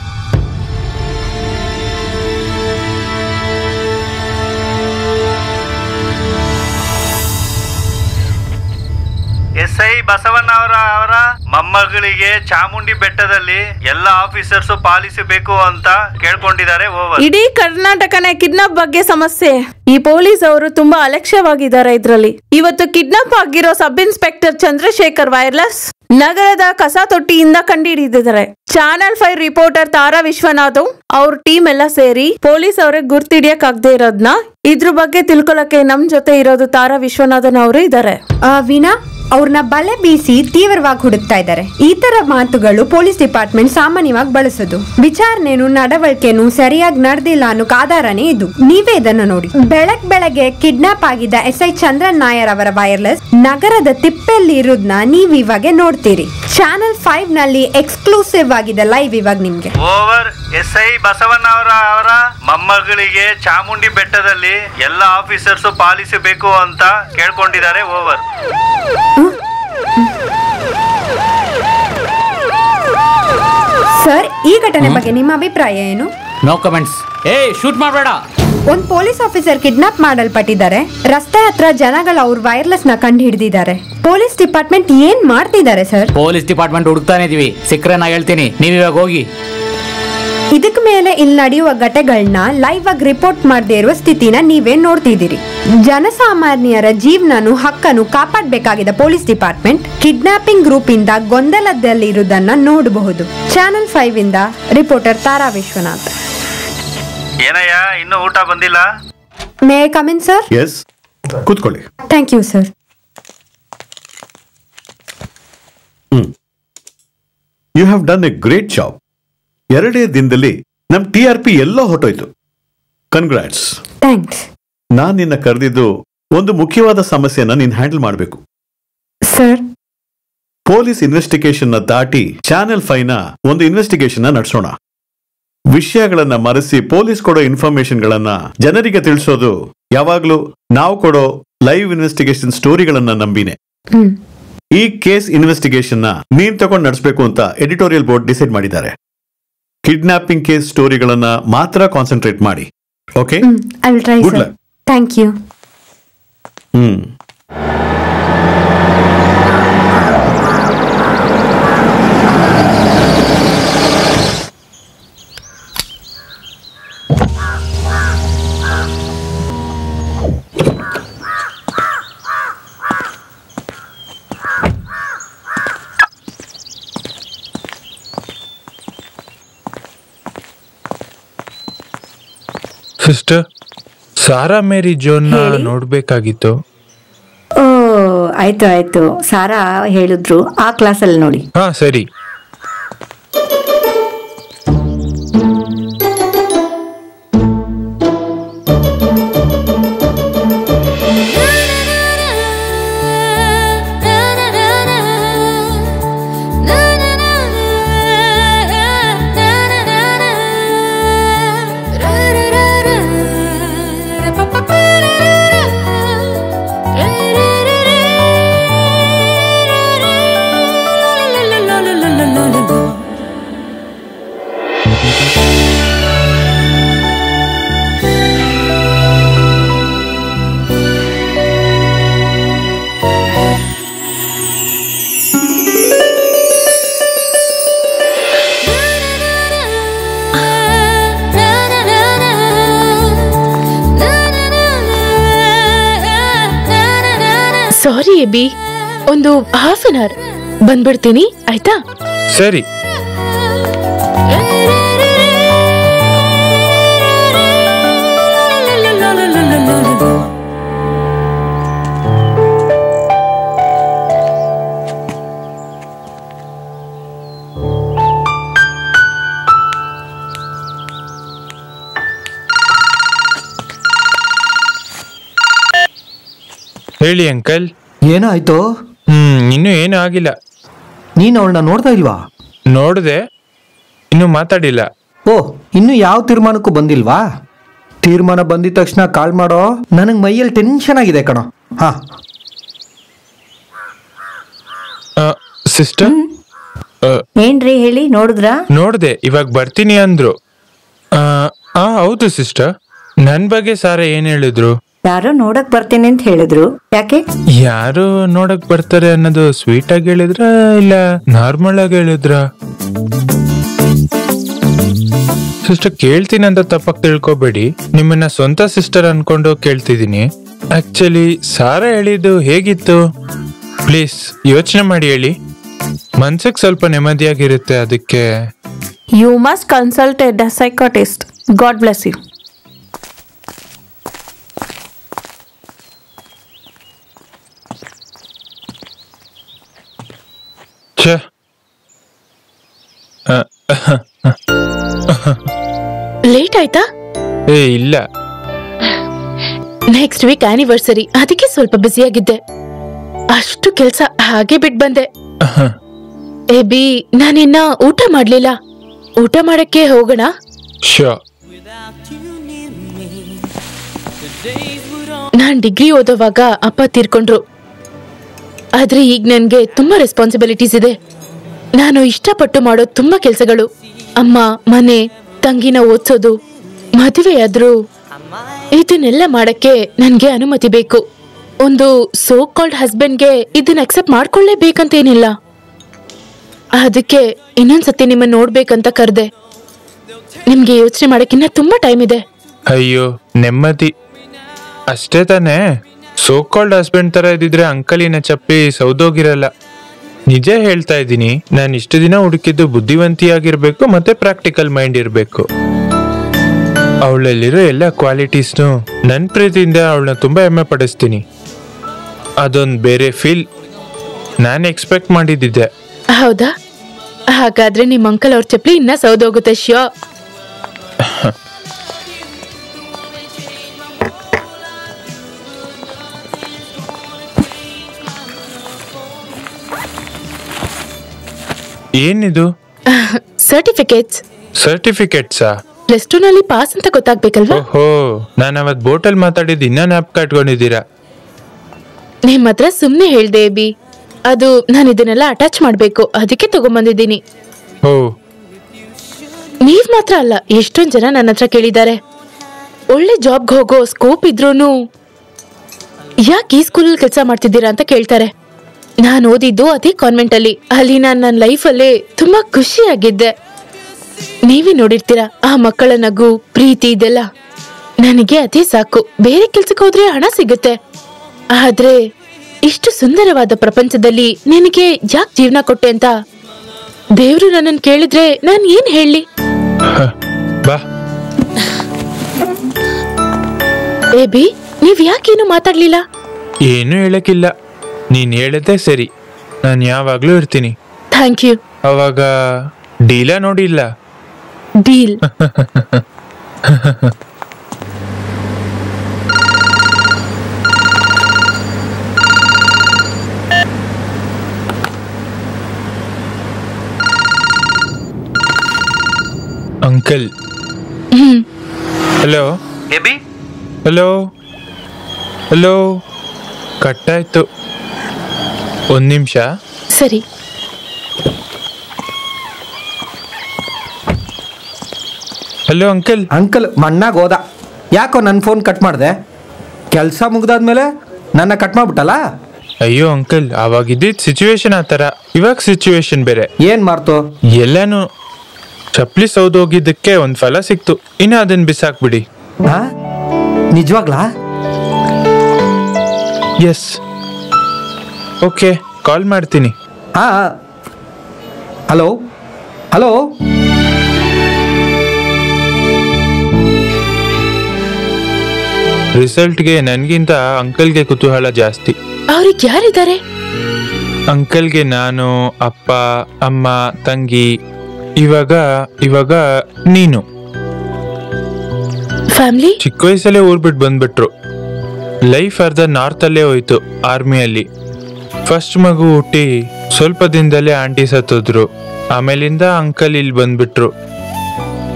SI ಬಸವಣ್ಣ ಅವರ ಮೊಮ್ಮಗಳಿಗೆ ಚಾಮುಂಡಿ ಬೆಟ್ಟದಲ್ಲಿ ಎಲ್ಲ ಆಫೀಸರ್ಸ್ ಪಾಲಿಸಬೇಕು ಅಂತ ಕೇಳ್ಕೊಂಡಿದ್ದಾರೆ. ಇಡೀ ಕರ್ನಾಟಕನೇ ಕಿಡ್ನಾಪ್ ಬಗ್ಗೆ ಸಮಸ್ಯೆ. ಈ ಪೊಲೀಸ್ ಅವರು ತುಂಬಾ ಅಲಕ್ಷ್ಯವಾಗಿದ್ದಾರೆ ಇದ್ರಲ್ಲಿ. ಇವತ್ತು ಕಿಡ್ನಾಪ್ ಆಗಿರೋ ಸಬ್ ಇನ್ಸ್ಪೆಕ್ಟರ್ ಚಂದ್ರಶೇಖರ್ ವೈರ್ಲೆಸ್ ನಗರದ ಕಸ ತೊಟ್ಟಿಯಿಂದ ಕಂಡುಹಿಡಿದಿದ್ದಾರೆ. ಚಾನೆಲ್ 5 ರಿಪೋರ್ಟರ್ ತಾರಾ ವಿಶ್ವನಾಥ್ ಅವ್ರ ಟೀಮ್ ಎಲ್ಲ ಸೇರಿ ಪೊಲೀಸ್ ಅವ್ರಿಗೆ ಗುರ್ತಿಡಿಯಕ್ ಆಗದೆ ಇರೋದ್ನ ಇದ್ರ ಬಗ್ಗೆ ತಿಳ್ಕೊಳಕ್ಕೆ ನಮ್ ಜೊತೆ ಇರೋದು ತಾರಾ ವಿಶ್ವನಾಥನ್ ಅವರು ಇದ್ದಾರೆ. ವೀಣಾ, ಅವ್ರನ್ನ ಬಲೆ ಬೀಸಿ ತೀವ್ರವಾಗಿ ಹುಡುಕ್ತಾ ಇದ್ದಾರೆ. ಈ ತರ ಮಾತುಗಳು ಪೊಲೀಸ್ ಡಿಪಾರ್ಟ್ಮೆಂಟ್ ಸಾಮಾನ್ಯವಾಗಿ ಬಳಸೋದು. ವಿಚಾರಣೆನು ನಡವಳಿಕೆನು ಸರಿಯಾಗಿ ನಡೆದಿಲ್ಲ ಅನ್ನೋಕ್ ಆಧಾರನೇ ಇದು. ನೀವೇ ಇದನ್ನ ನೋಡಿ. ಬೆಳಗ್ಗೆ ಕಿಡ್ನಾಪ್ ಆಗಿದ್ದ SI ಚಂದ್ರನ್ ನಾಯರ್ ಅವರ ವೈರ್ಲೆಸ್ ನಗರದ ತಿಪ್ಪೆಯಲ್ಲಿ ಇರೋದನ್ನ ನೀವ್ ಇವಾಗ ನೋಡ್ತೀರಿ. ಚಾನೆಲ್ 5 ನಲ್ಲಿ ಎಕ್ಸ್ಕ್ಲೂಸಿವ್ ಆಗಿದೆ ಲೈವ್ ಇವಾಗ ನಿಮ್ಗೆ. SI ಬಸವಣ್ಣ ಅವರ ಮೊಮ್ಮಗಳಿಗೆ ಚಾಮುಂಡಿ ಬೆಟ್ಟದಲ್ಲಿ ಎಲ್ಲ ಆಫೀಸರ್ಸ್ ಪಾಲಿಸಬೇಕು ಅಂತ ಕೇಳ್ಕೊಂಡಿದ್ದಾರೆ. ಸರ್, ಈ ಘಟನೆ ಬಗ್ಗೆ ನಿಮ್ಮ ಅಭಿಪ್ರಾಯ ಏನು? No comments. ಶೂಟ್ ಮಾಡಬೇಡ. ಒಂದ್ ಪೊಲೀಸ್ ಆಫೀಸರ್ ಕಿಡ್ನಾಪ್ ಮಾಡಲ್ಪಟ್ಟಿದ್ದಾರೆ. ರಸ್ತೆ ಹತ್ರ ಜನಗಳು ಅವ್ರ ವೈರ್ಲೆಸ್ ನ ಕಂಡು ಹಿಡಿದಿದ್ದಾರೆ. ಪೊಲೀಸ್ ಡಿಪಾರ್ಟ್ಮೆಂಟ್ ಏನ್ ಮಾಡ್ತಿದ್ದಾರೆ ಸರ್? ಪೊಲೀಸ್ ಡಿಪಾರ್ಟ್ಮೆಂಟ್ ಹುಡುಕ್ತಾನೆ ಇದೀವಿ. ಸಿಕ್ಕರೆ ನಾ ಹೇಳ್ತೀನಿ, ನೀವ್ ಇವಾಗ ಹೋಗಿ. ಇದಕ್ ಮೇಲೆ ಇಲ್ಲಿ ನಡೆಯುವ ಘಟನೆಗಳನ್ನ ಲೈವ್ ಆಗಿ ರಿಪೋರ್ಟ್ ಮಾಡದೇ ಇರುವ ಸ್ಥಿತಿನ ನೀವೇ ನೋಡ್ತಿದ್ದೀರಿ. ಜನಸಾಮಾನ್ಯರ ಜೀವನನು ಹಕ್ಕನ್ನು ಕಾಪಾಡಬೇಕಾಗಿದ್ದ ಪೊಲೀಸ್ ಡಿಪಾರ್ಟ್ಮೆಂಟ್ ಕಿಡ್ನಾಪಿಂಗ್ ಗ್ರೂಪ್ ಇಂದ ಗೊಂದಲದಲ್ಲಿರುವುದನ್ನ ನೋಡಬಹುದು. ಚಾನೆಲ್ 5 ಇಂದ ರಿಪೋರ್ಟರ್ ತಾರಾ ವಿಶ್ವನಾಥ್. ಏನಯ್ಯ ಇನ್ನೂ ಊಟ ಬಂದಿಲ್ಲ? May I come in sir? Yes, ಕೂತ್ಕೊಳ್ಳಿ. Thank you sir. You have done a great job. 2 ದಿನದಲ್ಲಿ ನಮ್ TRP ಎಲ್ಲ ಹೊಟ್ಟೋಯ್ತು. ಕನ್ಗ್ರಾಟ್ಸ್. ಥ್ಯಾಂಕ್ಸ್. ನಾನ್ ನಿನ್ನ ಕರೆದಿದ್ದು ಒಂದು ಮುಖ್ಯವಾದ ಸಮಸ್ಯೆನ ನೀನ್ ಹ್ಯಾಂಡಲ್ ಮಾಡಬೇಕು. ಸರ್, ಪೊಲೀಸ್ ಇನ್ವೆಸ್ಟಿಗೇಷನ್ ನ ದಾಟಿ ಚಾನೆಲ್ 5 ನ ಒಂದು ಇನ್ವೆಸ್ಟಿಗೇಷನ್ ನಡೆಸೋಣ. ವಿಷಯಗಳನ್ನ ಮರೆಸಿ ಪೊಲೀಸ್ ಕೊಡೋ ಇನ್ಫಾರ್ಮೇಶನ್ ಗಳನ್ನ ಜನರಿಗೆ ತಿಳಿಸೋದು ಯಾವಾಗ್ಲೂ ನಾವು ಕೊಡೋ ಲೈವ್ ಇನ್ವೆಸ್ಟಿಗೇಷನ್ ಸ್ಟೋರಿಗಳನ್ನ ನಂಬಿನೇ. ಈ ಕೇಸ್ ಇನ್ವೆಸ್ಟಿಗೇಷನ್ ನ ನೀನ್ ತಗೊಂಡು ನಡೆಸಬೇಕು ಅಂತ ಎಡಿಟೋರಿಯಲ್ ಬೋರ್ಡ್ ಡಿಸೈಡ್ ಮಾಡಿದ್ದಾರೆ. ಕಿಡ್ನಾಪಿಂಗ್ ಕೇಸ್ ಸ್ಟೋರಿಗಳನ್ನ ಮಾತ್ರ ಕಾನ್ಸಂಟ್ರೇಟ್ ಮಾಡಿ. Okay, I will try good sir. Luck. Thank you. Sister, Sarah Mary ಜೋನ್ನ ನೋಡ್ಬೇಕಾಗಿತ್ತು. ಓ, ಆಯ್ತು ಆಯ್ತು. ಸಾರಾ ಹೇಳಿದ್ರು ಆ ಕ್ಲಾಸಲ್ಲಿ ನೋಡಿ. ಹಾ ಸರಿ. ಸಾರಿ ಎಬಿ, ಒಂದು ಹಾಫ್ ಅನ್ ಅವರ್ ಬಂದ್ಬಿಡ್ತೀನಿ, ಆಯ್ತಾ? ಸರಿ. ಹೇಳಿ ಅಂಕಲ್. ಏನಾಯ್ತು? ಇನ್ನೂ ಏನೂ ಆಗಿಲ್ಲ. ನೀನು ಅವಳನ್ನ ನೋಡ್ತಾ ಇಲ್ವಾ? ನೋಡಿದೆ, ಇನ್ನೂ ಮಾತಾಡಿಲ್ಲ. ಓ, ಇನ್ನು ಯಾವ ತೀರ್ಮಾನಕ್ಕೂ ಬಂದಿಲ್ವಾ? ತೀರ್ಮಾನ ಬಂದಿದ ತಕ್ಷಣ ಕಾಲ್ ಮಾಡೋ. ನನಗೆ ಮೈಯಲ್ಲಿ ಟೆನ್ಷನ್ ಆಗಿದೆ ಕಣೋ. ಹಾ ಸಿಸ್ಟರ್, ಏನ್ರಿ ಹೇಳಿ, ನೋಡಿದ್ರಾ? ನೋಡ್ದೆ, ಇವಾಗ ಬರ್ತೀನಿ ಅಂದ್ರು. ಹೌದು ಸಿಸ್ಟರ್, ನನ್ ಬಗ್ಗೆ ಸಾರಾ ಏನ್ ಹೇಳಿದ್ರು? ಯಾರೋ ನೋಡಕ್ ಬರ್ತೀನಿ ಅಂತ ಹೇಳಿದ್ರು. ಯಾಕೆ? ಯಾರು ನೋಡಕ್ ಬರ್ತಾರೆ ಅನ್ನೋದು ಸ್ವೀಟ್ ಆಗಿ ಹೇಳಿದ್ರ ಇಲ್ಲ ನಾರ್ಮಲ್ ಆಗಿ ಹೇಳಿದ್ರ? ಸಿಸ್ಟರ್, ಕೇಳ್ತೀನಿ ಅಂತ ತಪ್ಪಾಗಿ ತಿಳ್ಕೊಬೇಡಿ. ನಿಮ್ಮನ್ನ ಸ್ವಂತ ಸಿಸ್ಟರ್ ಅನ್ಕೊಂಡು ಕೇಳ್ತಿದೀನಿ. ಆಕ್ಚುಲಿ ಸಾರಾ ಹೇಳಿದ್ದು ಹೇಗಿತ್ತು ಪ್ಲೀಸ್ ಯೋಚನೆ ಮಾಡಿ ಹೇಳಿ. ಮನ್ಸಿಗೆ ಸ್ವಲ್ಪ ನೆಮ್ಮದಿಯಾಗಿರುತ್ತೆ. ಅದಕ್ಕೆ you must consult a psychiatrist. God bless you. Late ಆಯ್ತಾ? ಇಲ್ಲ, ನೆಕ್ಸ್ಟ್ ವೀಕ್ ಆನಿವರ್ಸರಿ, ಅದಕ್ಕೆ ಸ್ವಲ್ಪ ಬ್ಯುಸಿ ಆಗಿದ್ದೆ. ಅಷ್ಟು ಕೆಲ್ಸ ಹಾಗೆ ಬಿಟ್ ಬಂದೆ. ಎಬಿ, ನಾನಿನ್ನ ಊಟ ಮಾಡ್ಲಿಲ್ಲ. ಊಟ ಮಾಡಕ್ಕೆ ಹೋಗೋಣ? ನಾನ್ ಡಿಗ್ರಿ ಓದೋವಾಗ ಅಪ್ಪ ತೀರ್ಕೊಂಡ್ರು. ಆದ್ರೆ ಈಗ ನನ್ಗೆ ತುಂಬಾ ರೆಸ್ಪಾನ್ಸಿಬಿಲಿಟೀಸ್ ಇದೆ. ನಾನು ಇಷ್ಟಪಟ್ಟು ಮಾಡೋ ತುಂಬಾ ಕೆಲ್ಸಗಳು. ಅಮ್ಮ, ಮನೆ, ತಂಗಿನ ಓದ್ಸೋದು, ಮದುವೆ ಆದ್ರೂ ಇದನ್ನೆಲ್ಲ ಮಾಡಕ್ಕೆ ನನ್ಗೆ ಅನುಮತಿ ಬೇಕು. ಒಂದು ಸೋ ಕಾಲ್ಡ್ ಹಸ್ಬೆಂಡ್ಗೆ ಇದನ್ನ ಅಕ್ಸೆಪ್ಟ್ ಮಾಡ್ಕೊಳ್ಳೇಬೇಕಂತೇನಿಲ್ಲ. ಅದಕ್ಕೆ ಇನ್ನೊಂದ್ಸತಿ ನಿಮ್ಮನ್ನ ನೋಡ್ಬೇಕಂತ ಕರ್ದೆ. ನಿಮ್ಗೆ ಯೋಚನೆ ಮಾಡಕ್ಕಿನ್ನ ತುಂಬಾ ಟೈಮ್ ಇದೆ. ಅಯ್ಯೋ, ನೆಮ್ಮದಿ ಅಷ್ಟೇ ತಾನೇ. ಸೋ ಕಾಲ್ಡ್ ಹಸ್ಬೆಂಡ್ ತರ ಇದ್ದಿದ್ರೆ ಅಂಕಲಿನ ಚಪ್ಪಿ ಸೌದೋಗಿರಲ್ಲ. ನಿಜ ಹೇಳ್ತಾ ಇದ್ದೀನಿ, ನಾನು ಇಷ್ಟು ದಿನ ಹುಡುಕಿದ್ದು ಬುದ್ಧಿವಂತಿಯಾಗಿರ್ಬೇಕು ಮತ್ತೆ ಪ್ರಾಕ್ಟಿಕಲ್ ಮೈಂಡ್ ಇರ್ಬೇಕು. ಅವಳಲ್ಲಿರೋ ಎಲ್ಲ ಕ್ವಾಲಿಟೀಸ್ನು ನನ್ನ ಪ್ರೀತಿಯಿಂದ ಅವಳನ್ನ ತುಂಬಾ ಹೆಮ್ಮೆ ಪಡಿಸ್ತೀನಿ. ಅದೊಂದು ಬೇರೆ ಫೀಲ್ ನಾನು ಎಕ್ಸ್ಪೆಕ್ಟ್ ಮಾಡಿದ್ದೆ. ಹೌದಾ? ಹಾಗಾದ್ರೆ ನಿಮ್ಮ ಅಂಕಲ್ ಅವ್ರ ಚಪ್ಪಲಿ ಇನ್ನ ಸೌದೋಗುತ್ತೆ ಶ್ಯೋ. ಏನಿದು? ಸರ್ಟಿಫಿಕೇಟ್ಸ್. ಸರ್ಟಿಫಿಕೇಟ್ಸಾ? ಪ್ಲಸ್ 2 ನಲ್ಲಿ ಪಾಸ್ ಅಂತ ಗೊತ್ತಾಗ್ಬೇಕಲ್ವಾ? ಓಹೋ, ನಾನು ಅವತ್ ಬೋಟಲ್ ಮಾತಾಡಿದ್ದು ಇನ್ನ ಜ್ಞಾಪಕ ಇಟ್ಕೊಂಡಿದ್ದೀರಾ? ನಿಮ್ ಹತ್ರ ಸುಮ್ನೆ ಹೇಳ್ದೆ ಬಿ. ಅದು ನಾನು ಇದನ್ನೆಲ್ಲ ಅಟ್ಯಾಚ್ ಮಾಡ್ಬೇಕು, ಅದಕ್ಕೆ ತಗೊಂಬಂದಿದ್ದೀನಿ. ಓ, ನೀವ್ ಮಾತ್ರ ಅಲ್ಲ, ಎಷ್ಟೊಂದ್ ಜನ ನನ್ನ ಹತ್ರ ಕೇಳಿದ್ದಾರೆ. ಒಳ್ಳೆ ಜಾಬ್ಗೆ ಹೋಗೋ ಸ್ಕೋಪ್ ಇದ್ರೂನು ಯಾಕೆ ಈ ಸ್ಕೂಲಲ್ಲಿ ಕೆಲಸ ಮಾಡ್ತಿದ್ದೀರಾ ಅಂತ ಕೇಳ್ತಾರೆ. ನಾನು ಓದಿದ್ದು ಅದೇ ಕಾನ್ವೆಂಟ್ ಅಲ್ಲಿ ನಾನು ನನ್ನ ಲೈಫಲ್ಲೇ ತುಂಬಾ ಖುಷಿಯಾಗಿದ್ದೆ. ನೀವೇ ನೋಡಿರ್ತೀರಾ ಆ ಮಕ್ಕಳ ನಗು, ಪ್ರೀತಿ ಇದೆಲ್ಲ. ನನಗೆ ಅದೇ ಸಾಕು. ಬೇರೆ ಕೆಲ್ಸಕ್ಕೆ ಹೋದ್ರೆ ಹಣ ಸಿಗುತ್ತೆ, ಆದ್ರೆ ಇಷ್ಟು ಸುಂದರವಾದ ಪ್ರಪಂಚದಲ್ಲಿ ನಿನಗೆ ಯಾಕೆ ಜೀವನ ಕೊಟ್ಟೆ ಅಂತ ದೇವ್ರು ನನ್ನನ್ನು ಕೇಳಿದ್ರೆ ನಾನು ಏನ್ ಹೇಳಿ? ಬಾ. ಬೇಬಿ, ನೀವ್ ಯಾಕೇನು ಮಾತಾಡ್ಲಿಲ್ಲ? ಏನು ಹೇಳಕ್ಕಿಲ್ಲ, ನೀನ್ ಹೇಳದೆ ಸರಿ. ನಾನು ಯಾವಾಗ್ಲೂ ಇರ್ತೀನಿ. Thank you. ಅವಾಗ ಡೀಲ ನೋಡಿಲ್ಲ? Deal. Uncle. Hello hello hello. ಕಟ್ಟಾಯ್ತು, ಒಂದ್ ನಿಮಿಷ. ಸರಿ. Hello uncle. ಅಂಕಲ್ ಮಣ್ಣಾಗ ಹೋದ. ಯಾಕೋ ನನ್ನ ಫೋನ್ ಕಟ್ ಮಾಡಿದೆ? ಕೆಲಸ ಮುಗ್ದಾದ್ಮೇಲೆ ನನ್ನ ಕಟ್ ಮಾಡ್ಬಿಟ್ಟಲ್ಲ? ಅಯ್ಯೋ ಅಂಕಲ್, ಅವಾಗ ಇದ್ದಿದ್ ಸಿಚುವೇಶನ್ ಆ ಥರ, ಇವಾಗ ಸಿಚುವೇಶನ್ ಬೇರೆ. ಏನ್ ಮಾಡ್ತು? ಎಲ್ಲಾನು ಚಪ್ಪಲಿ ಸೌದೋಗಿದ್ದಕ್ಕೆ ಒಂದು ಫಲ ಸಿಕ್ತು, ಇನ್ನು ಅದನ್ನ ಬಿಸಾಕ್ಬಿಡಿ. ನಿಜವಾಗ್ಲಾ? ಎಸ್. ಓಕೆ, ಕಾಲ್ ಮಾಡ್ತೀನಿ. ಹಾ. Hello hello. ರಿಸಲ್ಟ್ಗೆ ನನ್ಗಿಂತ ಅಂಕಲ್ಗೆ ಕುತೂಹಲ ಜಾಸ್ತಿ. ಅವ್ರಿಗೆ ಯಾರಿದ್ದಾರೆ? ಅಂಕಲ್ಗೆ ನಾನು, ಅಪ್ಪ, ಅಮ್ಮ, ತಂಗಿ, ಇವಾಗ ನೀನು. ಫ್ಯಾಮಿಲಿ ಚಿಕ್ಕ ವಯಸ್ಸಲ್ಲೇ ಊರ್ ಬಿಟ್ಟು ಬಂದ್ಬಿಟ್ರು. ಲೈಫ್ ಅರ್ಧ ನಾರ್ತ್ ಅಲ್ಲೇ ಹೋಯ್ತು, ಆರ್ಮಿಯಲ್ಲಿ. ಫಸ್ಟ್ ಮಗು ಹುಟ್ಟಿ ಸ್ವಲ್ಪ ದಿನದಲ್ಲೇ ಆಂಟಿ ಸತ್ತೋದ್ರು. ಆಮೇಲಿಂದ ಅಂಕಲ್ ಇಲ್ಲಿ ಬಂದ್ಬಿಟ್ರು.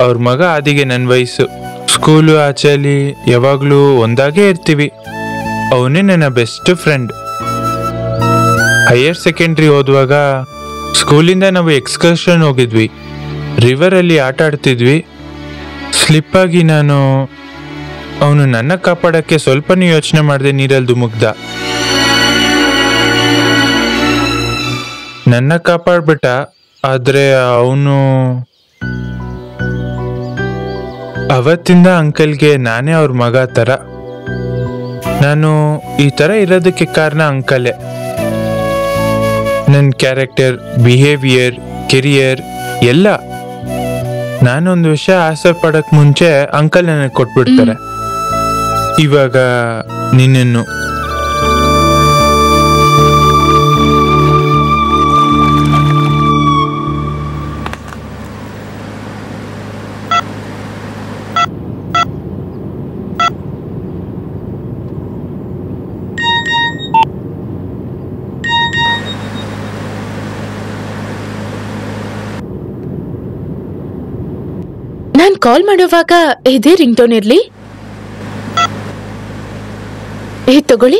ಅವ್ರ ಮಗ ಆದಿಗೆ ನನ್ನ ವಯಸ್ಸು. ಸ್ಕೂಲು ಆಚೆಲಿ ಯಾವಾಗ್ಲೂ ಒಂದಾಗೇ ಇರ್ತೀವಿ. ಅವನೇ ನನ್ನ ಬೆಸ್ಟ್ ಫ್ರೆಂಡ್. ಹೈಯರ್ ಸೆಕೆಂಡ್ರಿ ಓದುವಾಗ ಸ್ಕೂಲಿಂದ ನಾವು ಎಕ್ಸ್ಕರ್ಷನ್ ಹೋಗಿದ್ವಿ. ರಿವರಲ್ಲಿ ಆಟ ಆಡ್ತಿದ್ವಿ. ಸ್ಲಿಪ್ ಆಗಿ ಅವನು ನನ್ನ ಕಾಪಾಡಕ್ಕೆ ಸ್ವಲ್ಪನೂ ಯೋಚನೆ ಮಾಡದೆ ನೀರಲ್ಲಿ ಧುಮುಕ್ದ. ನನ್ನ ಕಾಪಾಡ್ಬಿಟ್ಟ. ಆದ್ರೆ ಅವನು ಅವತ್ತಿಂದ ಅಂಕಲ್ಗೆ ನಾನೇ ಅವ್ರ ಮಗ ತರ. ನಾನು ಈ ತರ ಇರೋದಕ್ಕೆ ಕಾರಣ ಅಂಕಲೇ. ನನ್ನ ಕ್ಯಾರೆಕ್ಟರ್, ಬಿಹೇವಿಯರ್, ಕೆರಿಯರ್ ಎಲ್ಲ. ನಾನೊಂದು ವಿಷಯ ಆಸೆ ಪಡಕ್ ಮುಂಚೆ ಅಂಕಲ್ ನನಗೆ ಕೊಟ್ಬಿಡ್ತಾರೆ. ಇವಾಗ ನಿನ್ನನ್ನು. ನಾನ್ ಕಾಲ್ ಮಾಡುವಾಗ ಇದೇ ರಿಂಗ್ ಟೋನ್ ಇರ್ಲಿ. ತಗೊಳ್ಳಿ.